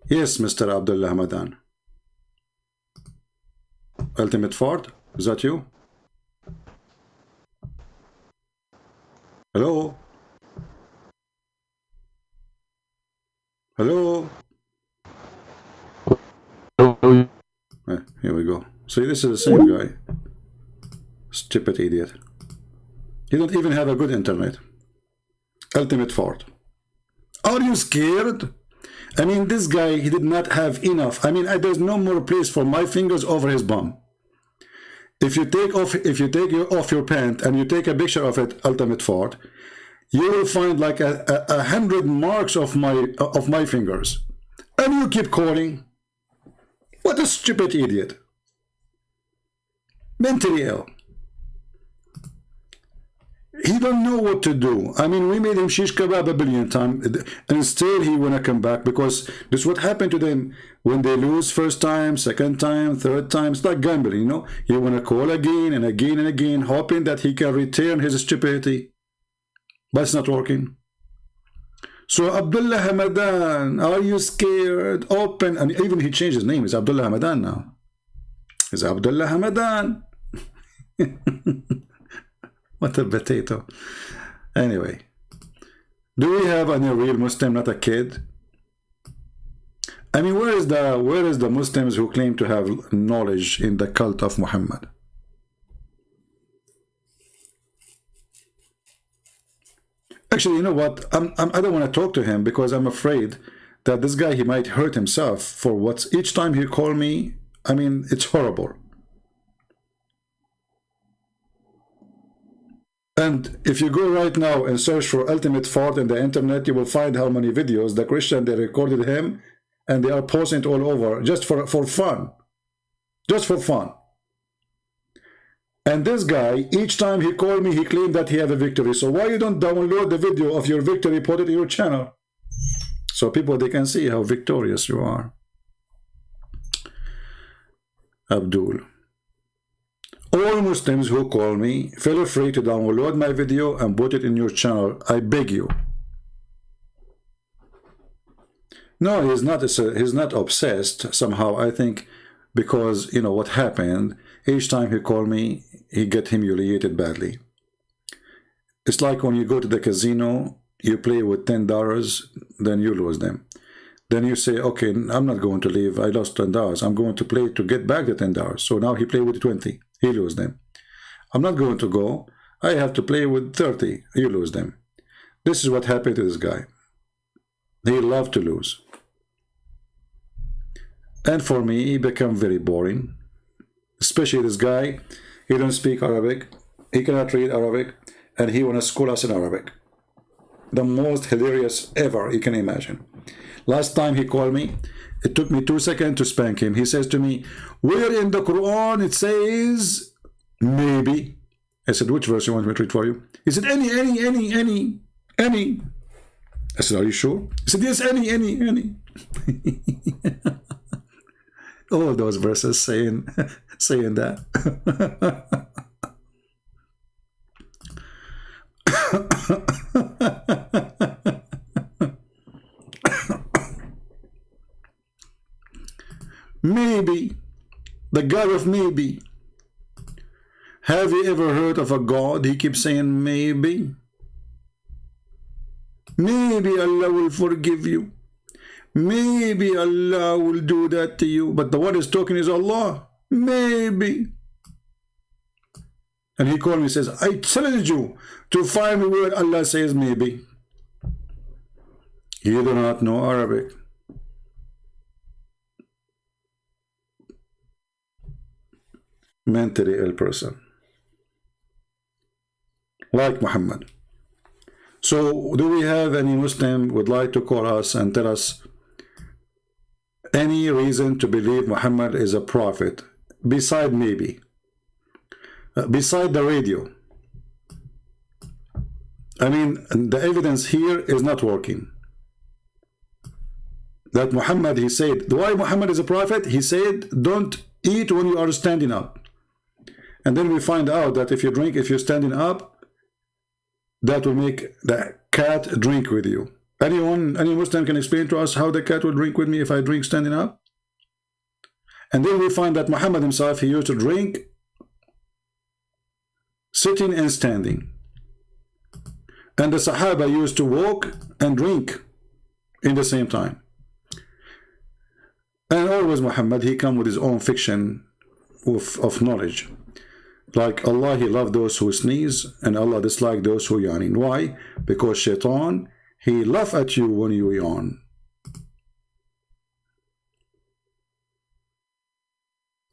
Yes, Mr. Abdullah Hamadan. Ultimate Ford, is that you? Hello? Hello? Here we go. See, this is the same guy. Stupid idiot. He don't even have a good internet. Ultimate Ford. Are you scared? I mean, this guy, he did not have enough. I mean, there's no more place for my fingers over his bum. If you take off your pant and you take a picture of it, Ultimate Ford, you will find like 100 marks of my fingers, and you keep calling. What a stupid idiot! Mentally ill. He don't know what to do. I mean, we made him shish kebab a billion times, and still he wanna come back, because this is what happened to them when they lose first time, second time, third time. It's like gambling, you know. You wanna call again and again and again, hoping that he can return his stupidity, but it's not working. So Abdullah Hamadan, are you scared? Open, and even he changed his name. It's Abdullah Hamadan now. It's Abdullah Hamadan. What a potato. Anyway, do we have any real Muslim, not a kid? I mean, where is the Muslims who claim to have knowledge in the cult of Muhammad? Actually, you know what? I don't want to talk to him, because I'm afraid that this guy, he might hurt himself for what's each time he call me. I mean, it's horrible. And if you go right now and search for Ultimate Ford in the internet, you will find how many videos the Christian, they recorded him and they are posting it all over just for fun. Just for fun. And this guy, each time he called me, he claimed that he had a victory. So why you don't download the video of your victory, put it in your channel, so people, they can see how victorious you are? Abdul. All Muslims who call me, feel free to download my video and put it in your channel. I beg you. No, he's not obsessed somehow. I think because, you know, what happened, each time he called me, he get humiliated badly. It's like when you go to the casino, you play with $10, then you lose them. Then you say, okay, I'm not going to leave. I lost $10. I'm going to play to get back the $10. So now he play with 20. He lose them. I'm not going to go. I have to play with 30. You lose them. This is what happened to this guy. He loved to lose. And for me, he became very boring. Especially this guy. He don't speak Arabic. He cannot read Arabic. And he want to school us in Arabic. The most hilarious ever you can imagine. Last time he called me, it took me 2 seconds to spank him. He says to me, where in the Quran it says maybe? I said, which verse you want me to read for you? He said, any. I said, are you sure? He said, yes, any. All those verses saying that. Maybe, the God of maybe. Have you ever heard of a God? He keeps saying maybe. Maybe Allah will forgive you. Maybe Allah will do that to you. But the one who's talking is Allah. Maybe. And he called me and says, I challenge you to find me where Allah says maybe. You do not know Arabic. Mentally ill person. Like Muhammad. So do we have any Muslim would like to call us and tell us any reason to believe Muhammad is a prophet, beside maybe, beside the radio. I mean, the evidence here is not working. That Muhammad, he said, why Muhammad is a prophet? He said, don't eat when you are standing up. And then we find out that if you drink, if you're standing up, that will make the cat drink with you. Anyone, any Muslim can explain to us how the cat will drink with me if I drink standing up? And then we find that Muhammad himself, he used to drink sitting and standing. And the Sahaba used to walk and drink in the same time. And always Muhammad, he come with his own fiction of knowledge. Like Allah, he loved those who sneeze, and Allah disliked those who yawn. Why? Because Shaitan, he laugh at you when you yawn.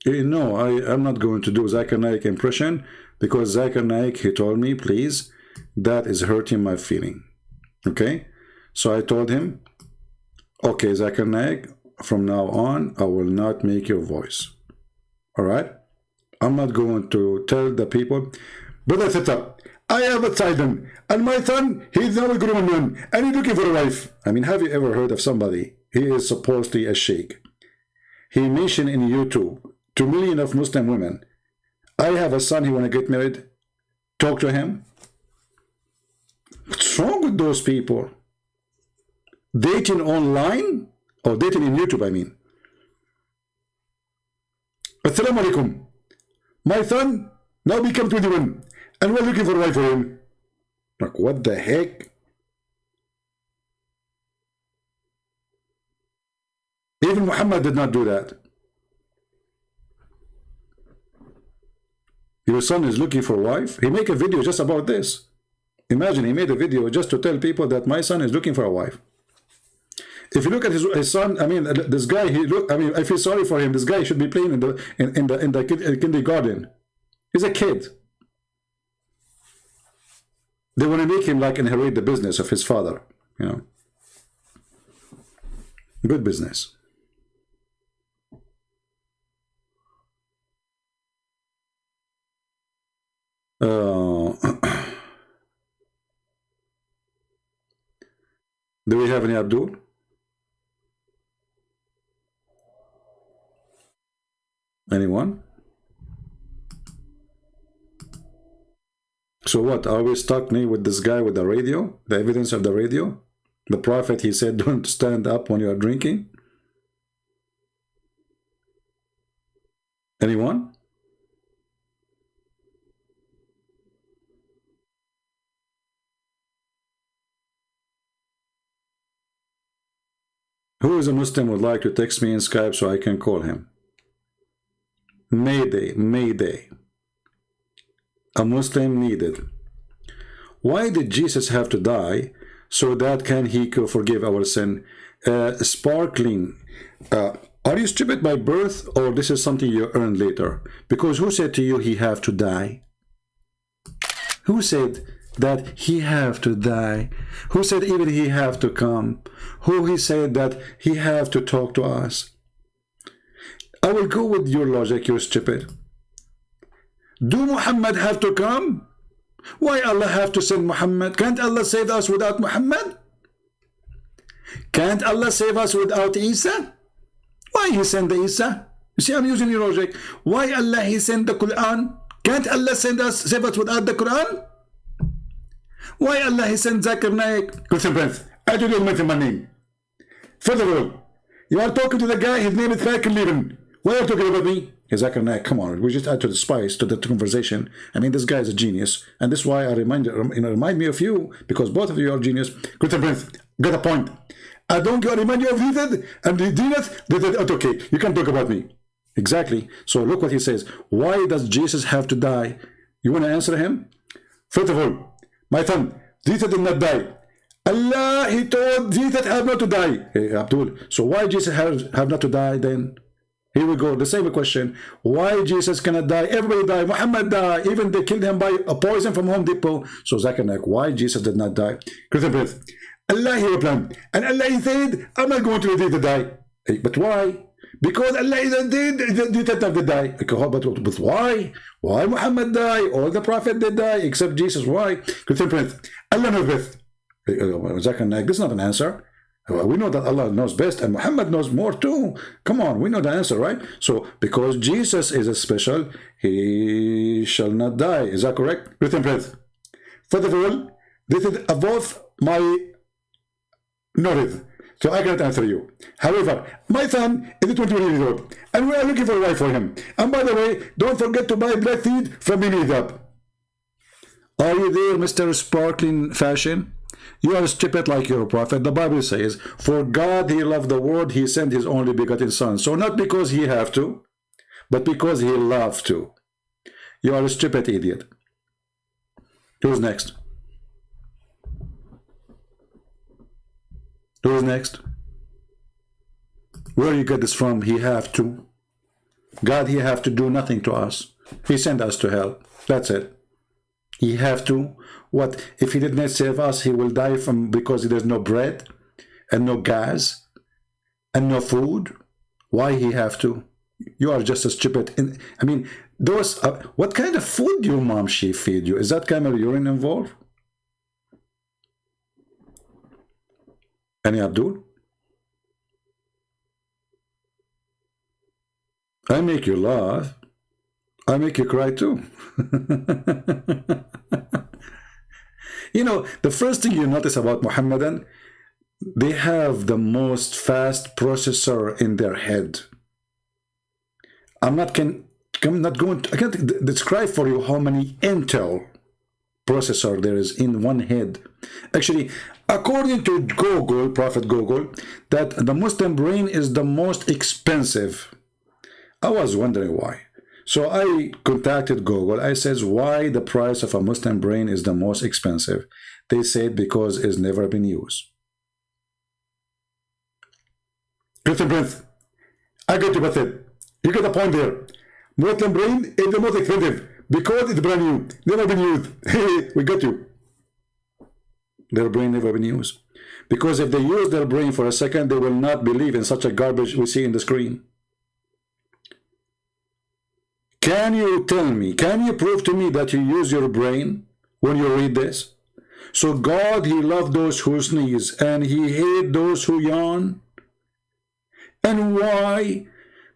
No, I'm not going to do Zakir Naik impression, because Zakir Naik, he told me, please, that is hurting my feeling. Okay? So I told him, okay, Zakir Naik, from now on, I will not make your voice. Alright? I'm not going to tell the people, Brother Theta, I have a child, and my son, he's now a grown man, and he's looking for a wife. I mean, have you ever heard of somebody, he is supposedly a sheikh. He mentioned in YouTube, 2 million of Muslim women, I have a son, he want to get married, talk to him. What's wrong with those people? Dating online? Or dating in YouTube, I mean. Assalamu alaikum. My son now become 21 and we're looking for a wife for him. Like, what the heck? Even Muhammad did not do that. Your son is looking for a wife. He make a video just about this. Imagine he made a video just to tell people that my son is looking for a wife. If you look at his son, I mean, this guy, I mean, I feel sorry for him. This guy should be playing in the kindergarten. He's a kid. They want to make him like inherit the business of his father, you know. Good business. Do we have any Abdul? Anyone? So what, are we stuck with this guy with the radio? The evidence of the radio? The Prophet, he said, don't stand up when you are drinking? Anyone? Who is a Muslim would like to text me in Skype so I can call him? Mayday, Mayday. A Muslim needed. Why did Jesus have to die so that can he forgive our sin? Sparkling. Are you stupid by birth, or this is something you earned later? Because who said to you he have to die? Who said that he have to die? Who said even he have to come? Who he said that he have to talk to us? I will go with your logic, you're stupid. Do Muhammad have to come? Why Allah have to send Muhammad? Can't Allah save us without Muhammad? Can't Allah save us without Isa? Why he send the Isa? You see, I'm using your logic. Why Allah he send the Quran? Can't Allah save us without the Quran? Why Allah he send Zakir Naik? Listen, friends, I do not mention my name. First of all, you are talking to the guy, his name is Zakir Levin. Why are you talking about me? Hey, Zakir Naik, come on, we just add to the spice, to the conversation. I mean, this guy is a genius, and this is why I remind me of you, because both of you are genius. Good friends, got a point. I don't remind you of David, and David, okay, you can talk about me. Exactly. So look what he says. Why does Jesus have to die? You want to answer him? First of all, my son, Jesus did not die. Allah, he told Jesus have not to die. Hey, Abdul, so why Jesus have not to die then? Here we go, the same question. Why Jesus cannot die? Everybody die. Muhammad died. Even they killed him by a poison from Home Depot. So Zakir Naik, why Jesus did not die? Christian breath. Allah he replied, and Allah he said, I'm not going to let you die. But why? Because Allah didn't have to die. But why? Why Muhammad died? All the Prophet did die except Jesus. Why? Christian Prince, Allah knows best. This is not an answer. We know that Allah knows best and Muhammad knows more too. Come on, we know the answer, right? So, because Jesus is a special, he shall not die. Is that correct? Christian Prince. First of all, this is above my knowledge, so I cannot answer you. However, my son is 21 years old, and we are looking for a wife for him. And by the way, don't forget to buy black seed from Minidab. Are you there, Mr. Sparkling Fashion? You are stupid like your prophet. The Bible says, for God he loved the world, he sent his only begotten son. So not because he have to, but because he loved to. You are a stupid idiot. Who's next? Who's next? Where you get this from? He have to. God, he have to do nothing to us. He sent us to hell. That's it. He have to. What if he did not save us? He will die from because there's no bread and no gas and no food. Why he have to? You are just a stupid. I mean, those. What kind of food your mom she feed you? Is that kind of urine involved? Any Abdul? I make you laugh. I make you cry too. You know, the first thing you notice about Muhammadan, they have the most fast processor in their head. I can't describe for you how many Intel processor there is in one head. Actually, according to Google, Prophet Google, that the Muslim brain is the most expensive. I was wondering why. So I contacted Google. I said, why the price of a Muslim brain is the most expensive? They said because it's never been used. Christian Prince, I get you, but you get the point there. Muslim brain is the most expensive because it's brand new, never been used. We got you. Their brain never been used. Because if they use their brain for a second, they will not believe in such a garbage we see in the screen. Can you tell me, can you prove to me that you use your brain when you read this? So God, he loved those who sneeze and he hated those who yawn. And why?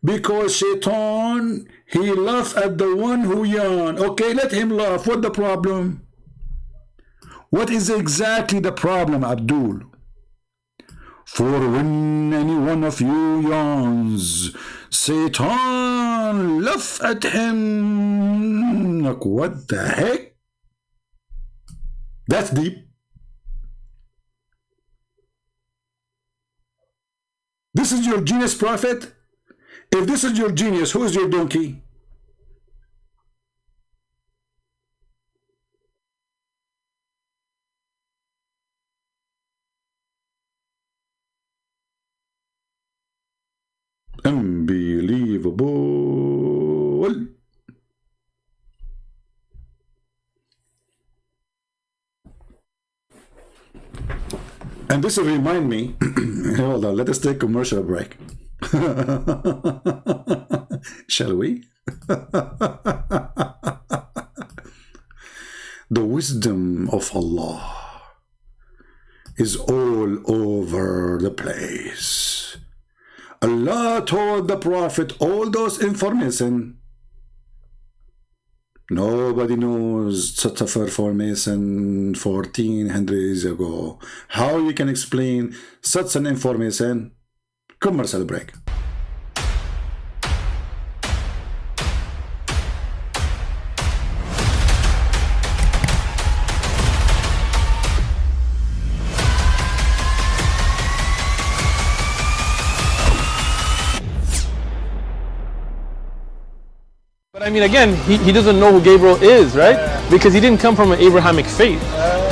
Because Shaitan, he laughs at the one who yawn. Okay, let him laugh. What's the problem? What is exactly the problem, Abdul? For when any one of you yawns, Satan laugh at him. Like, what the heck? That's deep. This is your genius, prophet? If this is your genius, who is your donkey? Unbelievable. And this will remind me, hold on, let us take a commercial break. Shall we? The wisdom of Allah is all over the place. Allah told the Prophet all those information. Nobody knows such a information 1400 years ago. How you can explain such an information? Commercial break. But I mean, again, he doesn't know who Gabriel is, right? Because he didn't come from an Abrahamic faith.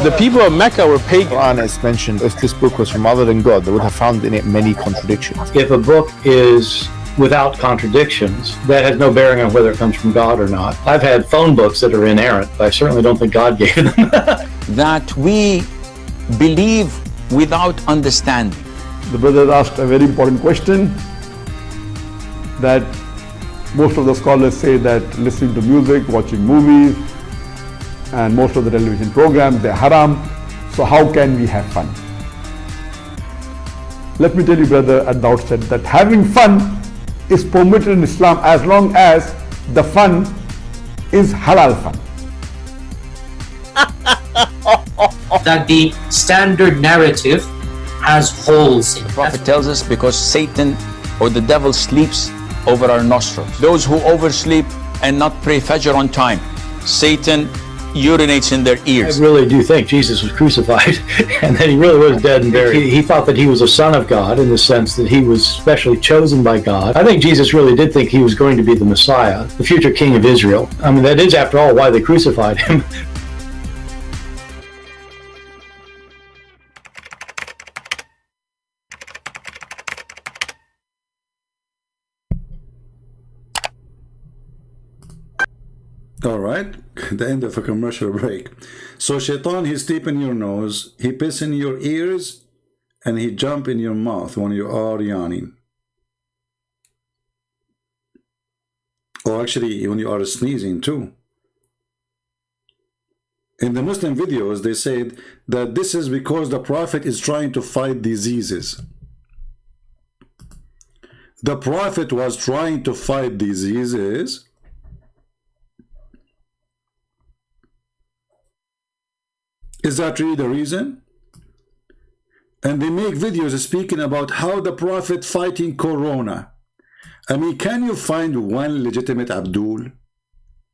The people of Mecca were pagan. Quran is mentioned, if this book was from other than God, they would have found in it many contradictions. If a book is without contradictions, that has no bearing on whether it comes from God or not. I've had phone books that are inerrant, but I certainly don't think God gave them. That we believe without understanding. The brother asked a very important question that most of the scholars say that listening to music, watching movies, and most of the television programs, they're haram. So how can we have fun? Let me tell you, brother, at the outset that having fun is permitted in Islam as long as the fun is halal fun. That the standard narrative has holes in it. The Prophet tells us because Satan or the devil sleeps over our nostrils. Those who oversleep and not pray Fajr on time, Satan urinates in their ears. I really do think Jesus was crucified and that he really was dead and buried. He thought that he was a son of God in the sense that he was specially chosen by God. I think Jesus really did think he was going to be the Messiah, the future king of Israel. I mean, that is, after all, why they crucified him. All right, the end of a commercial break. So Shaitan, he sleep in your nose, he piss in your ears, and he jump in your mouth when you are yawning. Or actually, when you are sneezing too. In the Muslim videos, they said that this is because the Prophet is trying to fight diseases. The Prophet was trying to fight diseases. Is that really the reason? And they make videos speaking about how the Prophet fighting Corona. I mean, can you find one legitimate Abdul?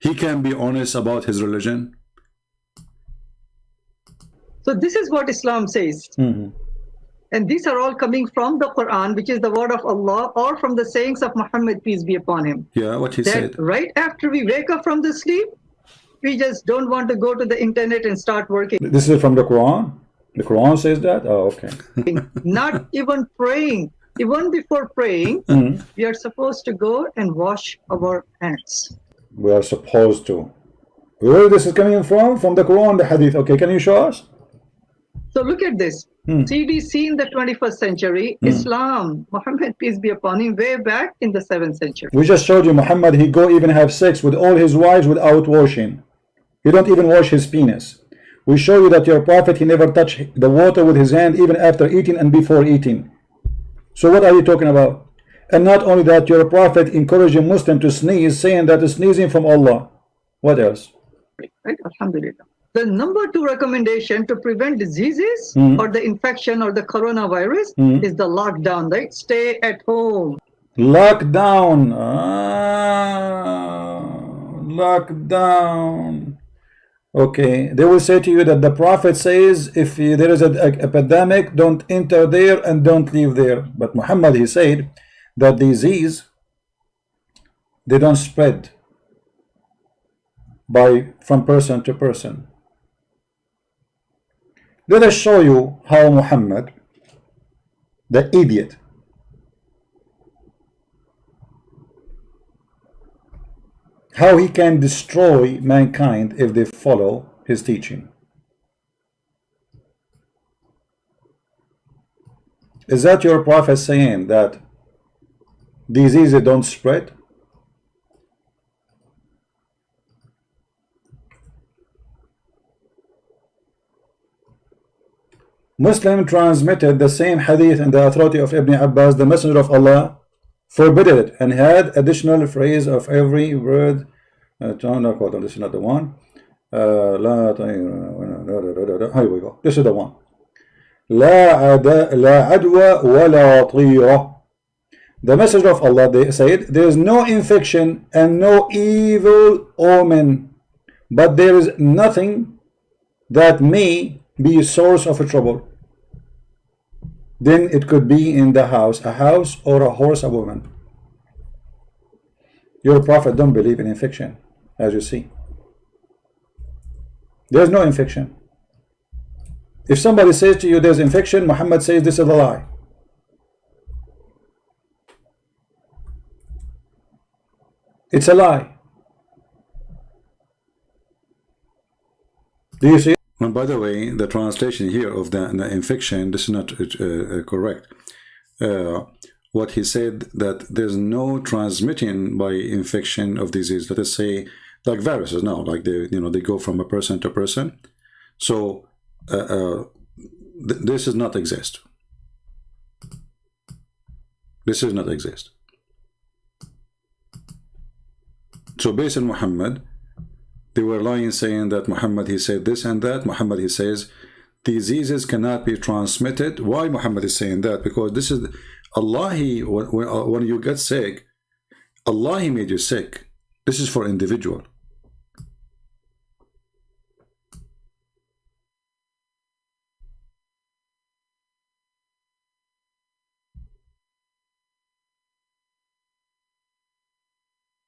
He can be honest about his religion. So this is what Islam says. And these are all coming from the Quran, which is the word of Allah, or from the sayings of Muhammad, peace be upon him. Yeah, what he said. Right after we wake up from the sleep, we just don't want to go to the internet and start working. This is from the Quran? The Quran says that? Oh, okay. Not even praying. Even before praying, we are supposed to go and wash our hands. We are supposed to. Where this is coming from? From the Quran, the Hadith. Okay, can you show us? So look at this. CDC in the 21st century, Islam, Muhammad, peace be upon him, way back in the 7th century. We just showed you Muhammad, he go even have sex with all his wives without washing. He don't even wash his penis. We show you that your Prophet, he never touched the water with his hand even after eating and before eating. So what are you talking about? And not only that, your Prophet encouraging Muslim to sneeze, saying that is sneezing from Allah. What else? Right? Alhamdulillah. The number 2 recommendation to prevent diseases or the infection or the coronavirus is the lockdown, right? Stay at home. Lockdown. Lockdown. Okay, they will say to you that the Prophet says if there is an epidemic, don't enter there and don't leave there. But Muhammad, he said that disease, they don't spread from person to person. Let us show you how Muhammad, the idiot, how he can destroy mankind if they follow his teaching. Is that your Prophet saying that diseases don't spread? Muslim transmitted the same hadith in the authority of Ibn Abbas, the Messenger of Allah forbidden it and had additional phrase of every word. This is not the one. Here we go. This is the one. لا عدوى ولا طيرة. The Messenger of Allah, they said, there is no infection and no evil omen, but there is nothing that may be a source of a trouble. Then it could be in the house, a house, or a horse, a woman. Your Prophet don't believe in infection, as you see. There's no infection. If somebody says to you there's infection, Muhammad says this is a lie. It's a lie. Do you see it? And by the way, the translation here of the infection, this is not correct. what he said, that there's no transmitting by infection of disease. Let us say, like viruses now, like they go from a person to person. So this does not exist. This does not exist. So based on Muhammad, they were lying, saying that Muhammad, he said this and that. Muhammad, he says diseases cannot be transmitted. Why Muhammad is saying that? Because this is Allah. When you get sick, Allah, he made you sick. This is for individual.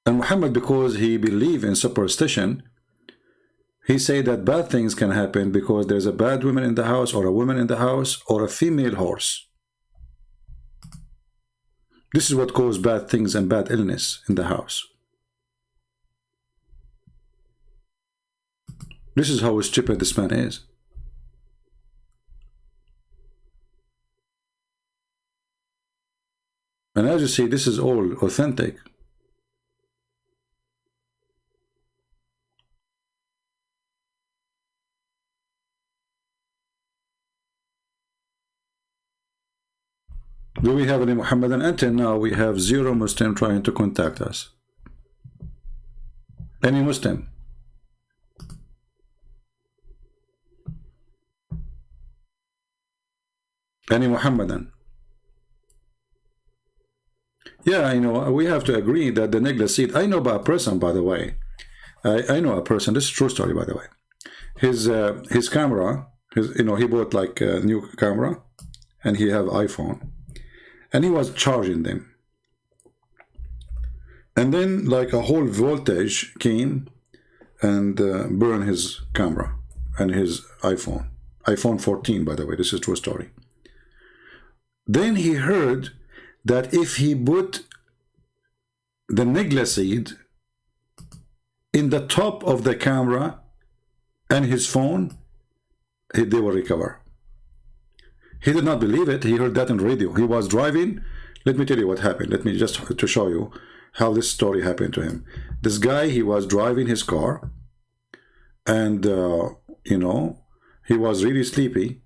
And Muhammad, because he believed in superstition, he said that bad things can happen because there's a bad woman in the house, or a woman in the house, or a female horse. This is what causes bad things and bad illness in the house. This is how stupid this man is. And as you see, this is all authentic. Do we have any Muhammadan? Until now, we have 0 Muslim trying to contact us. Any Muslim? Any Muhammadan? Yeah, I know. We have to agree that the necklace seed. I know about a person, by the way. I know a person. This is a true story, by the way. His camera. He bought like a new camera, and he have iPhone. And he was charging them, and then like a whole voltage came and burned his camera and his iPhone 14, by the way. This is a true story. Then he heard that if he put the necklace seed in the top of the camera and his phone, they will recover. He did not believe it. He heard that on radio. He was driving. Let me tell you what happened. Let me just to show you how this story happened to him. This guy, he was driving his car, and he was really sleepy,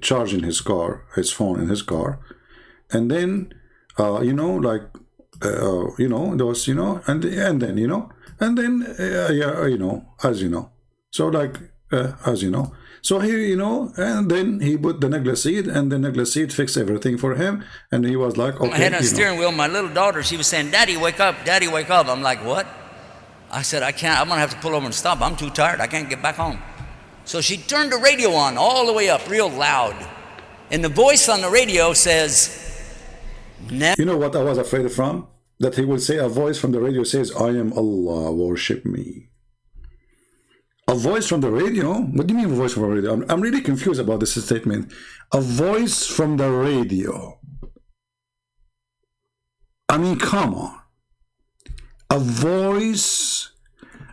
charging his phone in his car, and then those, as you know, so like as you know. So he, and then he put the necklace seed, and the necklace seed fixed everything for him, and he was like, okay. I had a steering wheel. My little daughter, she was saying, "Daddy, wake up! Daddy, wake up!" I'm like, "What?" I said, "I can't. I'm gonna have to pull over and stop. I'm too tired. I can't get back home." So she turned the radio on all the way up, real loud, and the voice on the radio says, "You know what I was afraid from? That he will say, a voice from the radio says, 'I am Allah, worship me.'" A voice from the radio? What do you mean a voice from the radio? I'm really confused about this statement. A voice from the radio. I mean, come on. A voice.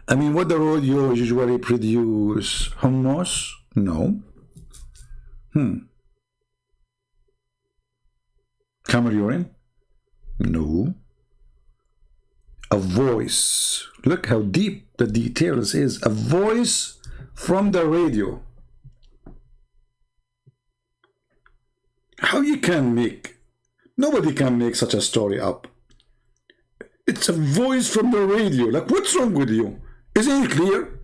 I mean, what the radio usually produce? Hummus? No. Camel urine? No. A voice. Look how deep the details is. A voice from the radio. How you can make? Nobody can make such a story up. It's a voice from the radio. Like, what's wrong with you? Isn't it clear?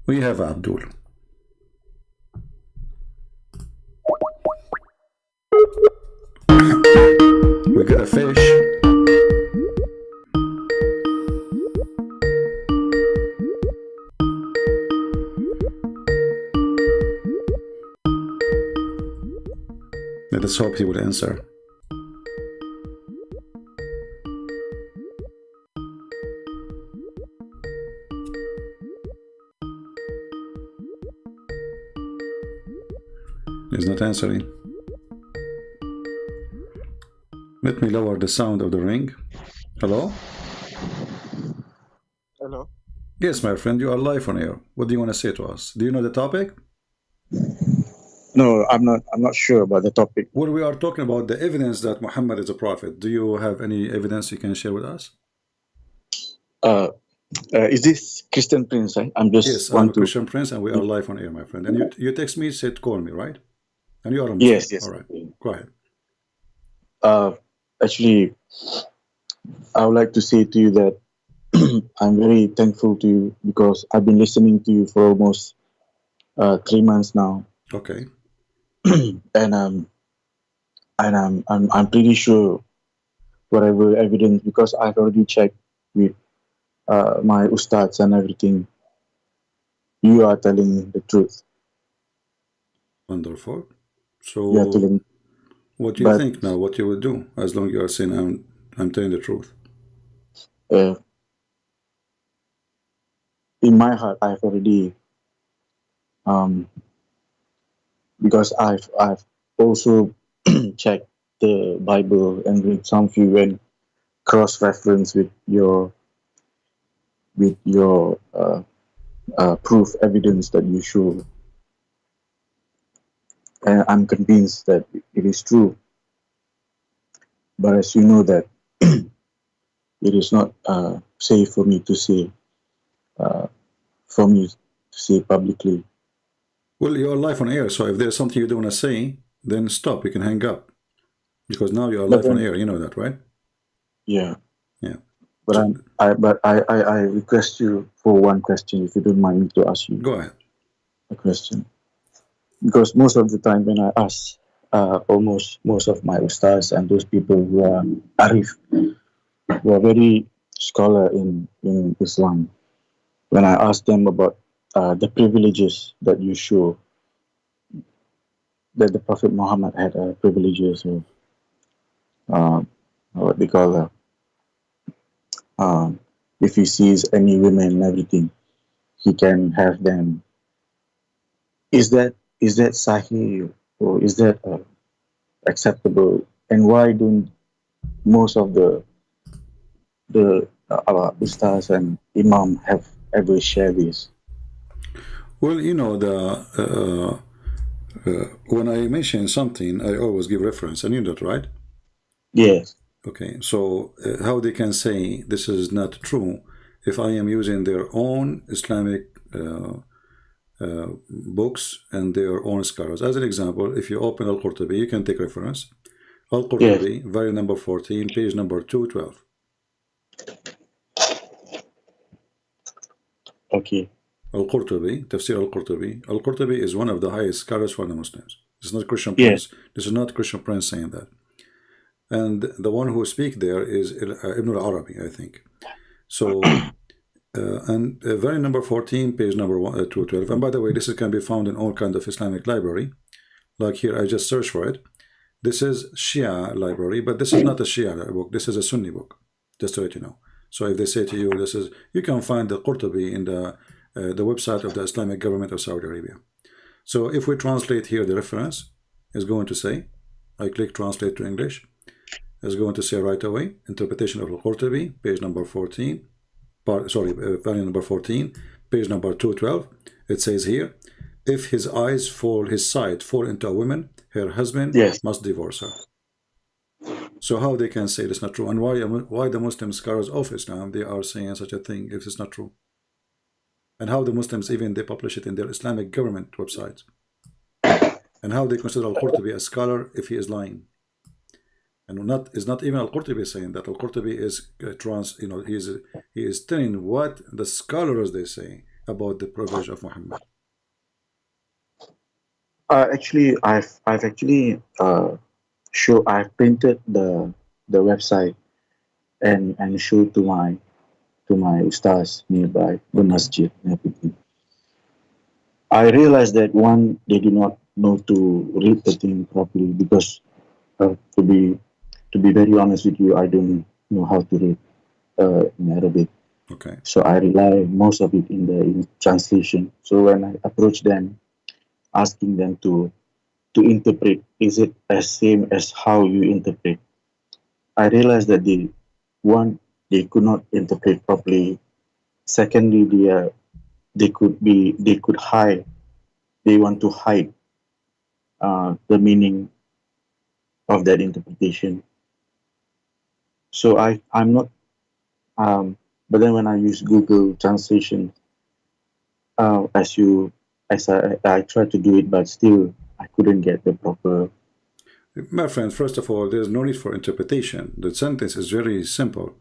We have Abdul. We got a fish. Let us hope he will answer. He's not answering. Let me lower the sound of the ring. Hello? Hello? Yes, my friend, you are live on air. What do you want to say to us? Do you know the topic? No, I'm not sure about the topic. Well, we are talking about the evidence that Muhammad is a prophet. Do you have any evidence you can share with us? Is this Christian Prince? Right? I'm just Yes, I'm a Christian Prince, and we are live on air, my friend. And you text me, said call me, right? And you are a Muslim. Yes. All right, go ahead. Actually, I would like to say to you that I'm very thankful to you because I've been listening to you for almost 3 months now. Okay. and I'm pretty sure whatever evidence, because I've already checked with my ustads and everything, you are telling the truth. Wonderful. So what do you think now? What you will do as long as you are saying I'm telling the truth? In my heart, I've already because I've also checked the Bible and read some few and cross-reference with your proof evidence that you show, and I'm convinced that it is true. But as you know that it is not safe for me to say publicly. Well, you're live on air, so if there's something you don't want to say, then stop. You can hang up because now you are live on air. You know that, right? Yeah. Yeah. But I request you for one question, if you don't mind me to ask you. Go ahead. A question. Because most of the time when I ask almost most of my ustads and those people who are arif, who are very scholar in Islam, when I ask them about the privileges that you show, that the Prophet Muhammad had privileges of what they call if he sees any women and everything, he can have them. Is that sahih, or is that acceptable? And why don't most of the ustaz and imam have ever shared this? Well, you know, when I mention something, I always give reference. And you know that, right? Yes. Okay, so how they can say this is not true if I am using their own Islamic books and their own scholars. As an example, if you open Al-Qurtubi, you can take reference. Al-Qurtubi, volume number 14, page number 212. Okay. Al-Qurtubi, Tafsir Al-Qurtubi. Al-Qurtubi is one of the highest scholars for the Muslims. This is not Christian Prince. This is not Christian Prince saying that. And the one who speak there is Ibn al-Arabi, I think. So, and very number 14, page number 212. And by the way, this can be found in all kinds of Islamic library. Like here, I just searched for it. This is Shia library, but this is not a Shia book. This is a Sunni book, just to let you know. So if they say to you, this is, you can find the Qurtubi in the website of the Islamic government of Saudi Arabia. So if we translate here, the reference is going to say, I click translate to English. Is going to say right away, interpretation of Al-Qurtubi, page number 14, volume number 14, page number 212. It says here, if his sight fall into a woman, her husband must divorce her. So how they can say it's not true? And why the Muslim scholars of Islam, they are saying such a thing if it's not true? And how the Muslims even they publish it in their Islamic government websites? And how they consider Al-Qurtubi a scholar if he is lying? And it's not even Al-Qurtubi saying that. Al-Qurtubi is he is telling what the scholars they say about the privilege of Muhammad. Actually, I've actually I've printed the website and showed to my ustaz nearby the masjid and everything. I realized that one, they do not know to read the thing properly because to be very honest with you, I don't know how to read in Arabic. Okay. So I rely most of it in translation. So when I approach them, asking them to interpret, is it as same as how you interpret? I realized that they could not interpret properly. Secondly, they could hide. They want to hide the meaning of that interpretation. So I'm not, but then when I use Google Translation, I tried to do it, but still I couldn't get the proper. My friend, first of all, there's no need for interpretation. The sentence is very simple.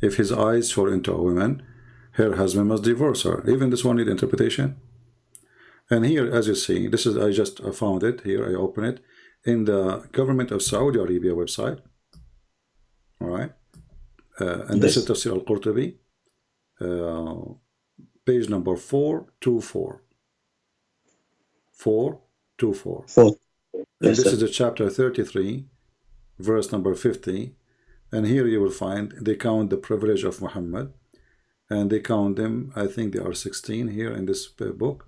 If his eyes fall into a woman, her husband must divorce her. Even this one need interpretation. And here, as you see, this is, I just found it here, I open it in the government of Saudi Arabia website. All right. And this is Tafsir al-Qurtubi, page number 424. 424. And this is the chapter 33, verse number 50. And here you will find they count the privilege of Muhammad, and they count them, I think they are 16 here in this book.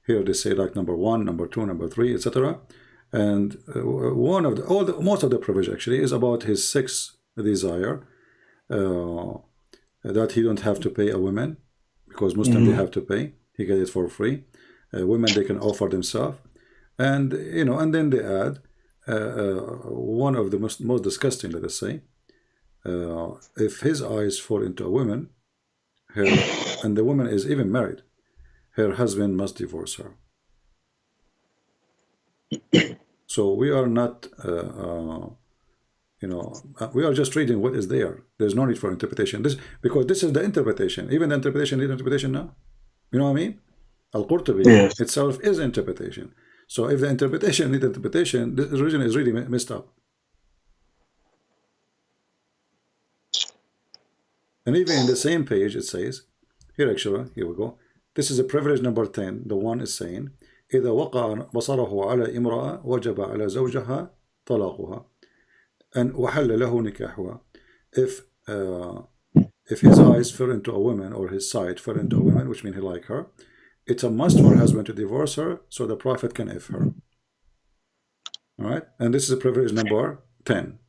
Here they say like number 1, number 2, number 3, etc. And one of the, most of the privilege actually is about his sixth desire, that he don't have to pay a woman, because Muslims they have to pay. He get it for free. Women they can offer themselves, and you know, and then they add one of the most disgusting, let us say, if his eyes fall into a woman, her, and the woman is even married, her husband must divorce her. So we are not, you know, we are just reading what is there. There's no need for interpretation. This because this is the interpretation. Even the interpretation needs interpretation now. You know what I mean? Al-Qurtubi itself is interpretation. So if the interpretation needs interpretation, this religion is really messed up. And even in the same page, it says, here actually, here we go. This is a privilege number 10. The one is saying, إذا وقع بصره على امرأة وجب على زوجها طلاقها and وحل له نكاحها. If his eyes fell into a woman, or his sight fell into a woman, which means he like her, it's a must for her husband to divorce her, so the Prophet can F her. All right, and this is a privilege number 10.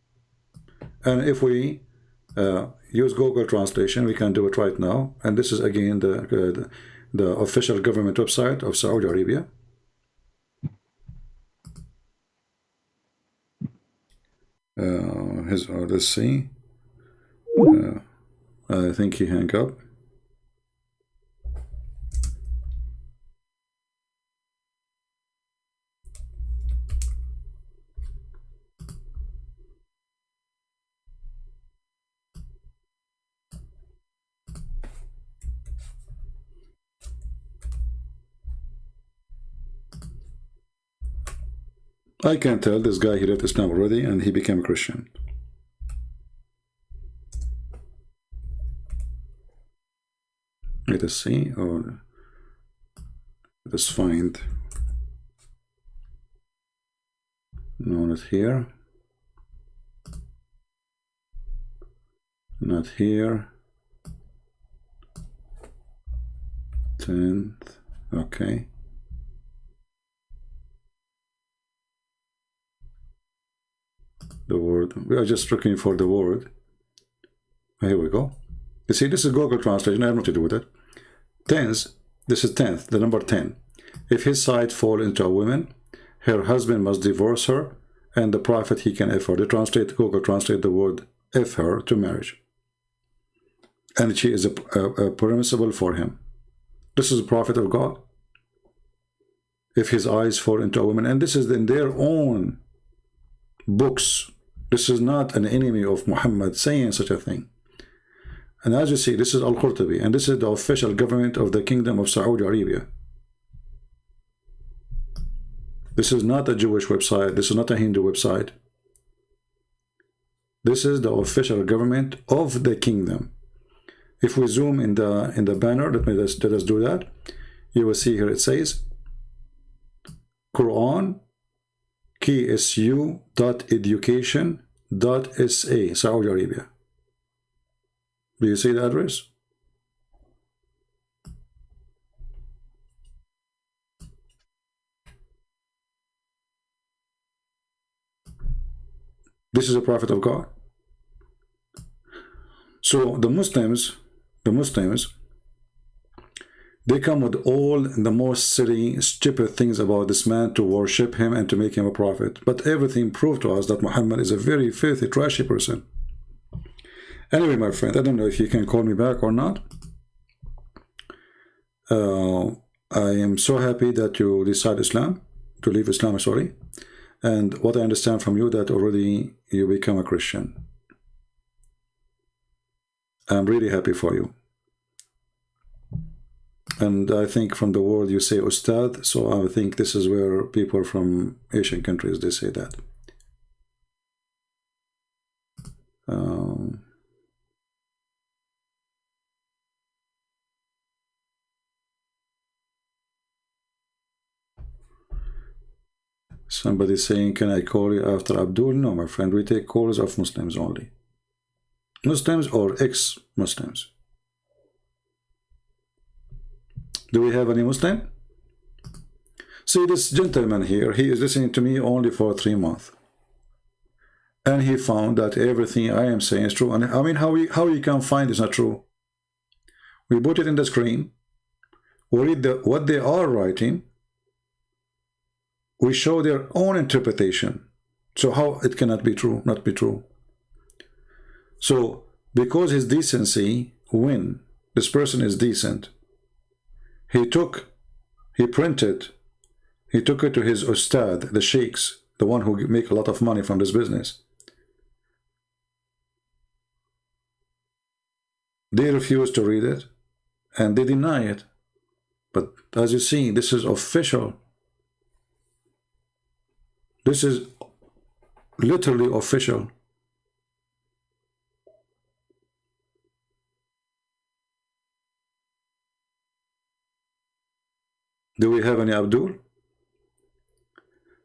And if we use Google Translation, we can do it right now. And this is again the official government website of Saudi Arabia. Let's see. I think he hung up. I can tell this guy, he left Islam already and he became a Christian. Let us see, or let us find. No, not here. Not here. 10th. Okay. The word. We are just looking for the word. Here we go. You see, this is Google Translation. I have nothing to do with it. Tenth. This is 10th, the number 10. If his sight fall into a woman, her husband must divorce her, and the Prophet he can F her. They translate, Google translate the word F her to marriage. And she is a permissible for him. This is the Prophet of God. If his eyes fall into a woman, and this is in their own books. This is not an enemy of Muhammad saying such a thing. And as you see, this is Al-Qurtubi, and this is the official government of the Kingdom of Saudi Arabia. This is not a Jewish website. This is not a Hindu website. This is the official government of the kingdom. If we zoom in the banner, let us do that. You will see here it says Quran ksu.education.sa, Saudi Arabia. Do you see the address? This is a Prophet of God. So the Muslims, They come with all the most silly, stupid things about this man to worship him and to make him a prophet. But everything proved to us that Muhammad is a very filthy, trashy person. Anyway, my friend, I don't know if you can call me back or not. I am so happy that you decide Islam, to leave Islam, sorry. And what I understand from you, that already you become a Christian. I'm really happy for you. And I think from the word you say Ustad, so I think this is where people from Asian countries, they say that. Somebody saying, can I call you after Abdul? No, my friend, we take calls of Muslims only. Muslims or ex-Muslims. Do we have any Muslim? See, this gentleman here, he is listening to me only for 3 months. And he found that everything I am saying is true. And I mean, how you can find it's not true? We put it in the screen. We read what they are writing. We show their own interpretation. So how it cannot be true, not be true? So, because his decency win, this person is decent. He printed, he took it to his ustad, the sheikhs, the one who make a lot of money from this business. They refuse to read it, and they deny it. But as you see, this is official. This is literally official. Do we have any Abdul?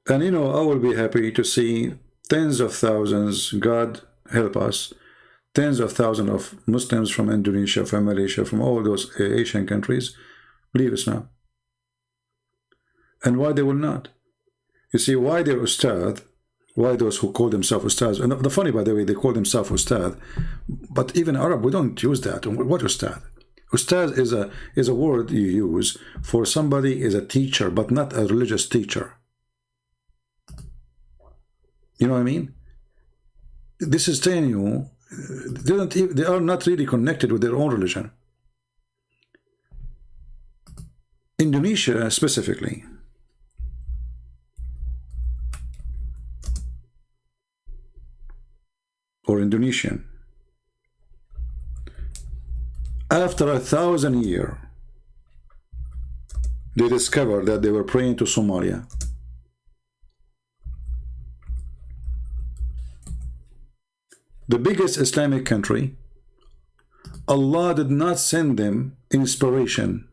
And you know, I will be happy to see tens of thousands, God help us, tens of thousands of Muslims from Indonesia, from Malaysia, from all those Asian countries leave Islam. And why they will not? You see, why their ustad, why those who call themselves ustads, and the funny, by the way, they call themselves ustad, but even Arab, we don't use that. What ustad? Ustad is a word you use for somebody is a teacher, but not a religious teacher. You know what I mean? This is telling you, they are not really connected with their own religion. Indonesia specifically. Or Indonesian. After 1,000 years, they discovered that they were praying to Somalia. The biggest Islamic country, Allah did not send them inspiration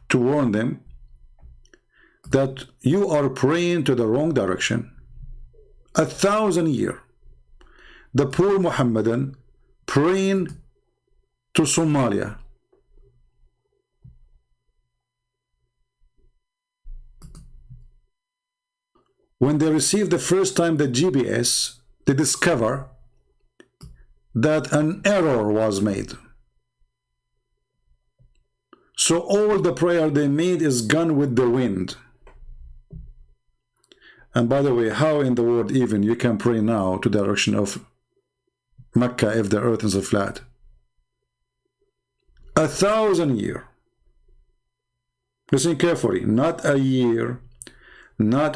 to warn them that you are praying to the wrong direction. 1,000 years. The poor Muhammadan praying to Somalia. When they received the first time the GPS, they discover that an error was made. So all the prayer they made is gone with the wind. And by the way, how in the world even you can pray now to the direction of Mecca if the earth is flat? 1,000 years. Listen carefully. Not a year, not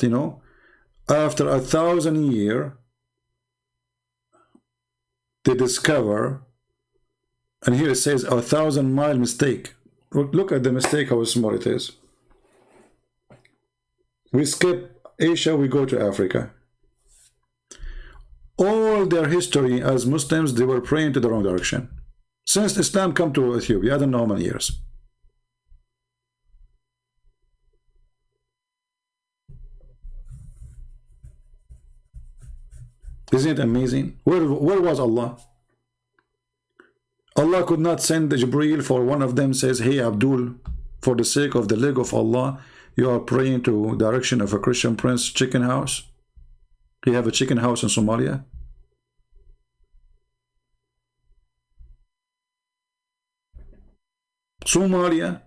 you know. After 1,000 years, they discover, and here it says 1,000-mile mistake. Look at the mistake, how small it is. We skip Asia, we go to Africa. All their history as Muslims, they were praying to the wrong direction. Since Islam come to Ethiopia, I don't know how many years. Isn't it amazing? Where was Allah? Allah could not send the Jibreel for one of them says, hey Abdul, for the sake of the leg of Allah, you are praying to the direction of a Christian prince chicken house. You have a chicken house in Somalia. Somalia.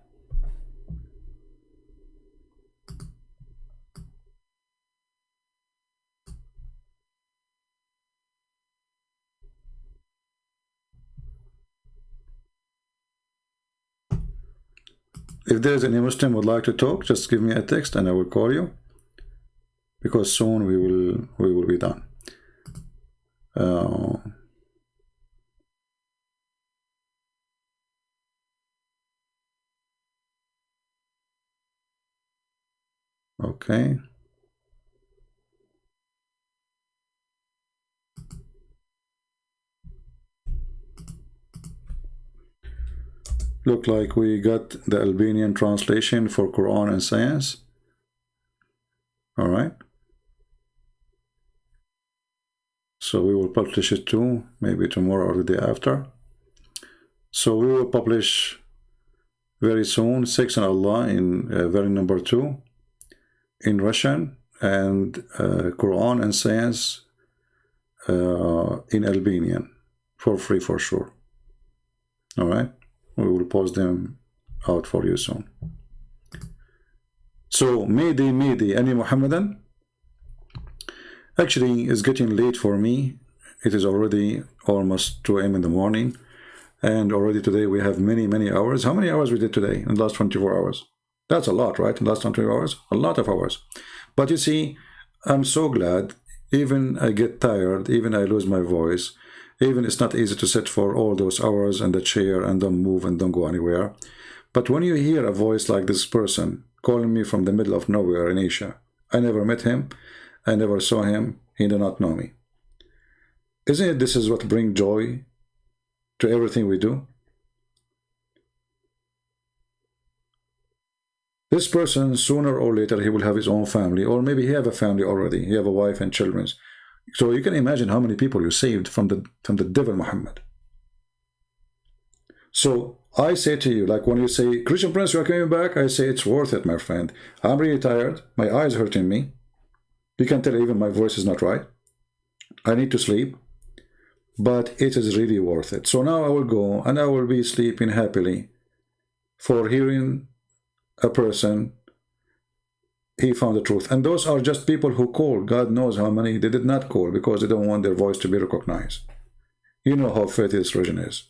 If there's any Muslim would like to talk, just give me a text and I will call you, because soon we will be done. Okay. Look like we got the Albanian translation for Quran and Science. All right. So we will publish it too, maybe tomorrow or the day after. So we will publish very soon, 6 in Allah in very number 2 in Russian, and Quran and Science in Albanian for free for sure. All right. We will post them out for you soon. So, Mayday, any Muhammadan? Actually, it's getting late for me. It is already almost 2 a.m. in the morning. And already today we have many hours. How many hours we did today in the last 24 hours? That's a lot, right? In the last 24 hours? A lot of hours. But you see, I'm so glad. Even I get tired, even I lose my voice. Even it's not easy to sit for all those hours in the chair and don't move and don't go anywhere. But when you hear a voice like this person calling me from the middle of nowhere in Asia, I never met him, I never saw him, he did not know me. Isn't it this is what brings joy to everything we do? This person, sooner or later, he will have his own family, or maybe he have a family already, he have a wife and children. So you can imagine how many people you saved from the devil Muhammad. So I say to you, like when you say, Christian Prince, you are coming back, I say it's worth it, my friend. I'm really tired. My eyes hurting me. You can tell even my voice is not right. I need to sleep. But it is really worth it. So now I will go and I will be sleeping happily for hearing a person. He found the truth. And those are just people who call. God knows how many they did not call because they don't want their voice to be recognized. You know how faithful this religion is.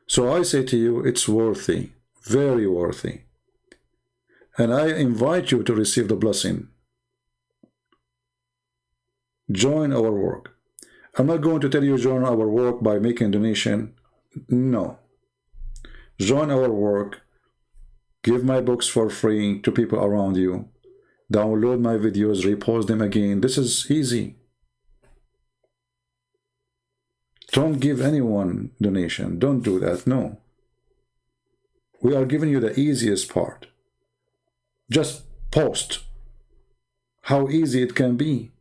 So I say to you, it's worthy, very worthy. And I invite you to receive the blessing. Join our work. I'm not going to tell you join our work by making donation. No. Join our work. Give my books for free to people around you. Download my videos, repost them again. This is easy. Don't give anyone donation. Don't do that. No. We are giving you the easiest part. Just post how easy it can be.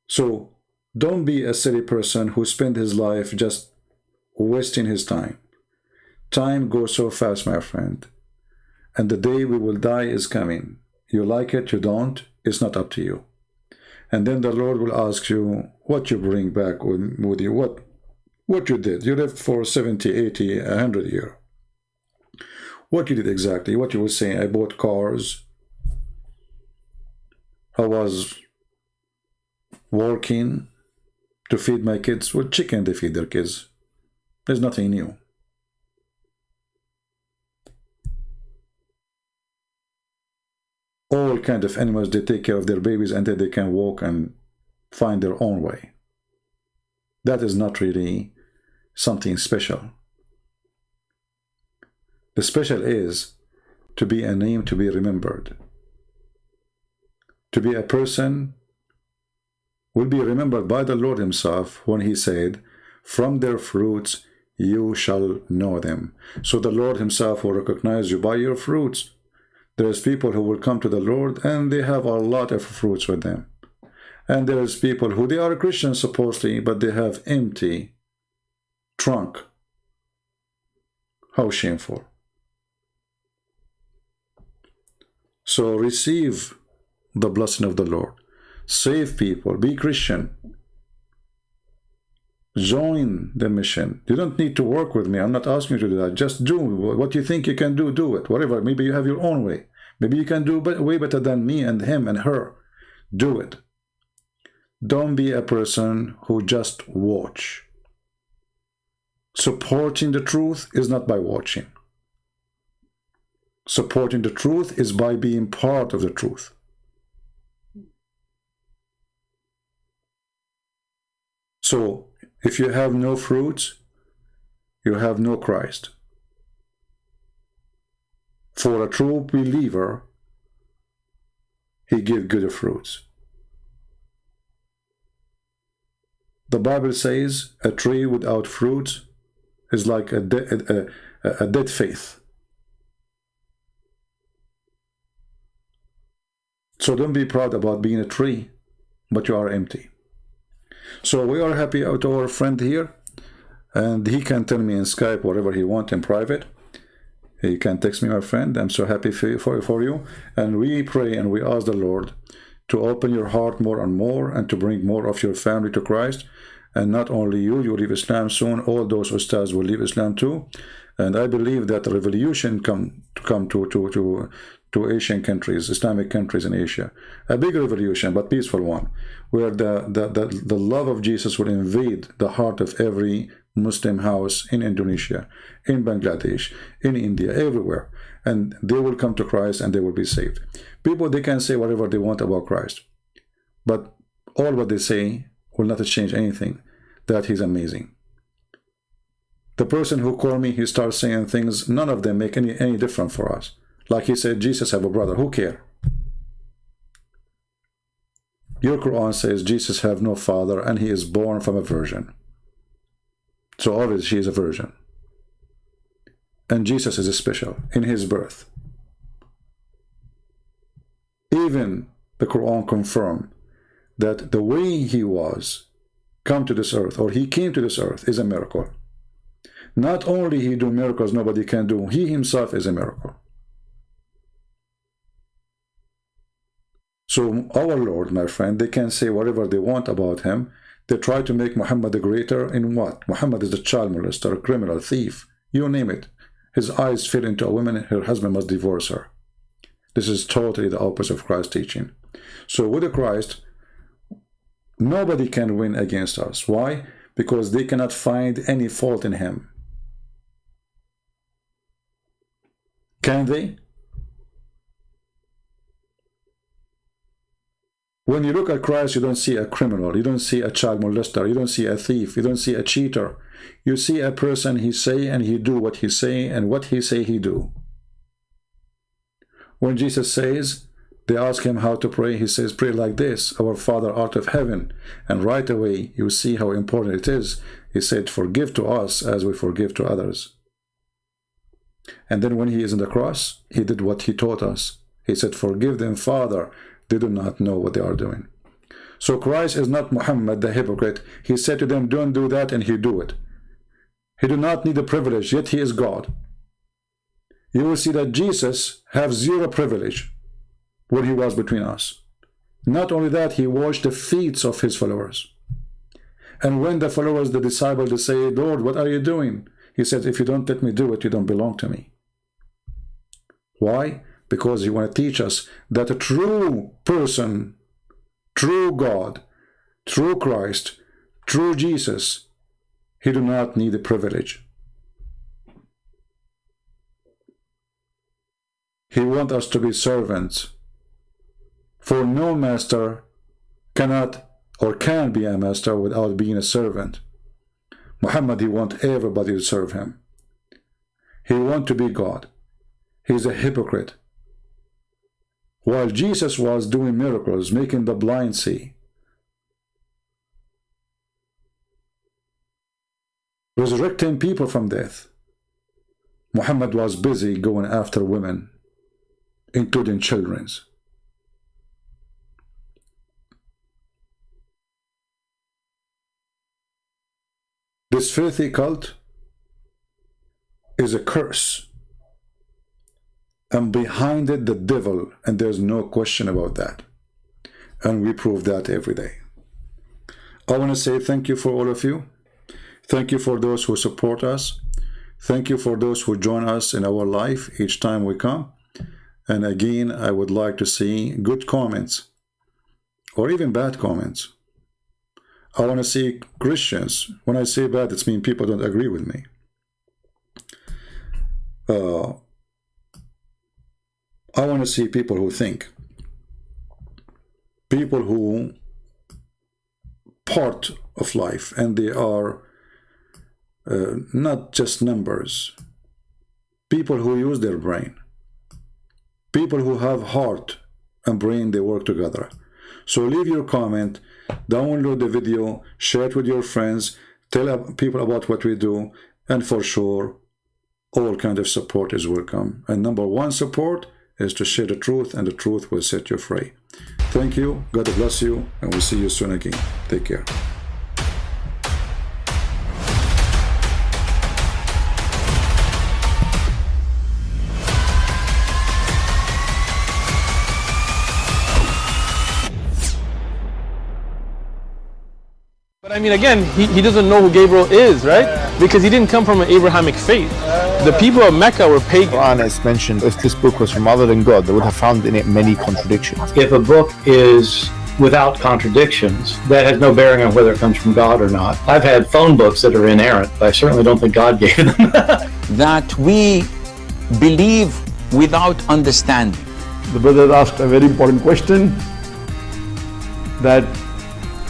So don't be a silly person who spent his life just wasting his time. Time goes so fast, my friend. And the day we will die is coming. You like it, you don't, it's not up to you. And then the Lord will ask you what you bring back with you, what you did. You lived for 70, 80, 100 years. What you did exactly, what you were saying. I bought cars. I was working to feed my kids. Well, chicken, they feed their kids. There's nothing new. All kind of animals, they take care of their babies until they can walk and find their own way. That is not really something special. The special is to be a name to be remembered. To be a person will be remembered by the Lord himself when he said, from their fruits you shall know them. So the Lord himself will recognize you by your fruits. There's people who will come to the Lord and they have a lot of fruits with them. And there's people who they are Christians supposedly, but they have empty trunk. How shameful. So receive the blessing of the Lord. Save people. Be Christian. Join the mission. You don't need to work with me. I'm not asking you to do that. Just do what you think you can do. Do it. Whatever. Maybe you have your own way. Maybe you can do way better than me and him and her. Do it. Don't be a person who just watch. Supporting the truth is not by watching. Supporting the truth is by being part of the truth. So, if you have no fruits, you have no Christ. For a true believer, he gives good fruits. The Bible says a tree without fruit is like a dead faith. So don't be proud about being a tree, but you are empty. So we are happy to our friend here, and he can tell me in Skype whatever he wants in private. He can text me, my friend. I'm so happy for you. And we pray and we ask the Lord to open your heart more and more, and to bring more of your family to Christ. And not only you will leave Islam soon, all those ustads will leave Islam too. And I believe that a revolution come to Asian countries, Islamic countries in Asia. A big revolution, but peaceful one, where the love of Jesus will invade the heart of every Muslim house in Indonesia, in Bangladesh, in India, everywhere. And they will come to Christ and they will be saved. People, they can say whatever they want about Christ, but all what they say will not change anything, that he's amazing. The person who called me, he starts saying things, none of them make any difference for us. Like he said, Jesus have a brother. Who care? Your Quran says Jesus have no father and he is born from a virgin. So obviously she is a virgin. And Jesus is special in his birth. Even the Quran confirmed that the way he was come to this earth, or he came to this earth, is a miracle. Not only he do miracles nobody can do, he himself is a miracle. So our Lord, my friend, they can say whatever they want about him. They try to make Muhammad the greater in what? Muhammad is a child molester, a criminal, a thief, you name it. His eyes fell into a woman, her husband must divorce her. This is totally the opposite of Christ's teaching. So with Christ, nobody can win against us. Why? Because they cannot find any fault in him. Can they? When you look at Christ, you don't see a criminal, you don't see a child molester, you don't see a thief, you don't see a cheater. You see a person, he say and he do what he say, and what he say he do. When Jesus says, they ask him how to pray, he says, pray like this, our Father art of heaven. And right away, you see how important it is. He said, forgive to us as we forgive to others. And then when he is on the cross, he did what he taught us. He said, forgive them, Father, they do not know what they are doing. So Christ is not Muhammad the hypocrite. He said to them, don't do that, and he do it. He do not need a privilege, yet he is God. You will see that Jesus have zero privilege when he was between us. Not only that, he washed the feet of his followers. And when the followers, the disciples, they say, Lord, what are you doing? He said, if you don't let me do it, you don't belong to me. Why? Because he want to teach us that a true person, true God, true Christ, true Jesus, he do not need a privilege. He wants us to be servants. For no master cannot or can be a master without being a servant. Muhammad, he wants everybody to serve him. He wants to be God. He's a hypocrite. While Jesus was doing miracles, making the blind see, resurrecting people from death, Muhammad was busy going after women, including children. This filthy cult is a curse, and behind it the devil, and there's no question about that, and we prove that every day. I want to say thank you for all of you. Thank you for those who support us. Thank you for those who join us in our life each time we come. And again, I would like to see good comments or even bad comments. I want to see Christians. When I say bad, it means people don't agree with me. I want to see people who think. People who part of life, and they are not just numbers. People who use their brain. People who have heart and brain, they work together. So leave your comment, download the video, share it with your friends, tell people about what we do, and for sure, all kind of support is welcome. And number one support is to share the truth, and the truth will set you free. Thank you, God bless you, and we'll see you soon again. Take care. But I mean, again, he doesn't know who Gabriel is, right? Because he didn't come from an Abrahamic faith. The people of Mecca were pagan. Quran is mentioned, if this book was from other than God, they would have found in it many contradictions. If a book is without contradictions, that has no bearing on whether it comes from God or not. I've had phone books that are inerrant, but I certainly don't think God gave them. That we believe without understanding. The brother asked a very important question, that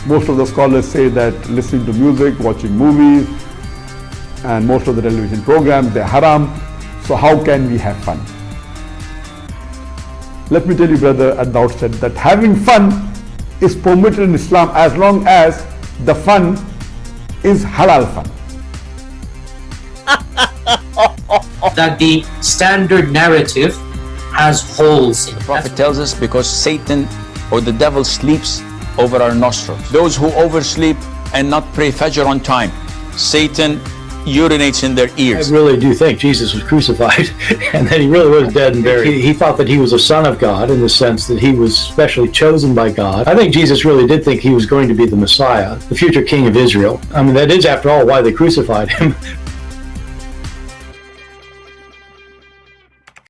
most of the scholars say that listening to music, watching movies, and most of the television programs, they're haram. So how can we have fun? Let me tell you, brother, at the outset, that having fun is permitted in Islam as long as the fun is halal fun. That the standard narrative has holes in it. The Prophet tells us because Satan or the devil sleeps over our nostrils. Those who oversleep and not pray Fajr on time, Satan urinates in their ears. I really do think Jesus was crucified and that he really was dead and buried. He thought that he was a son of God in the sense that he was specially chosen by God. I think Jesus really did think he was going to be the Messiah, the future king of Israel. I mean, that is, after all, why they crucified him.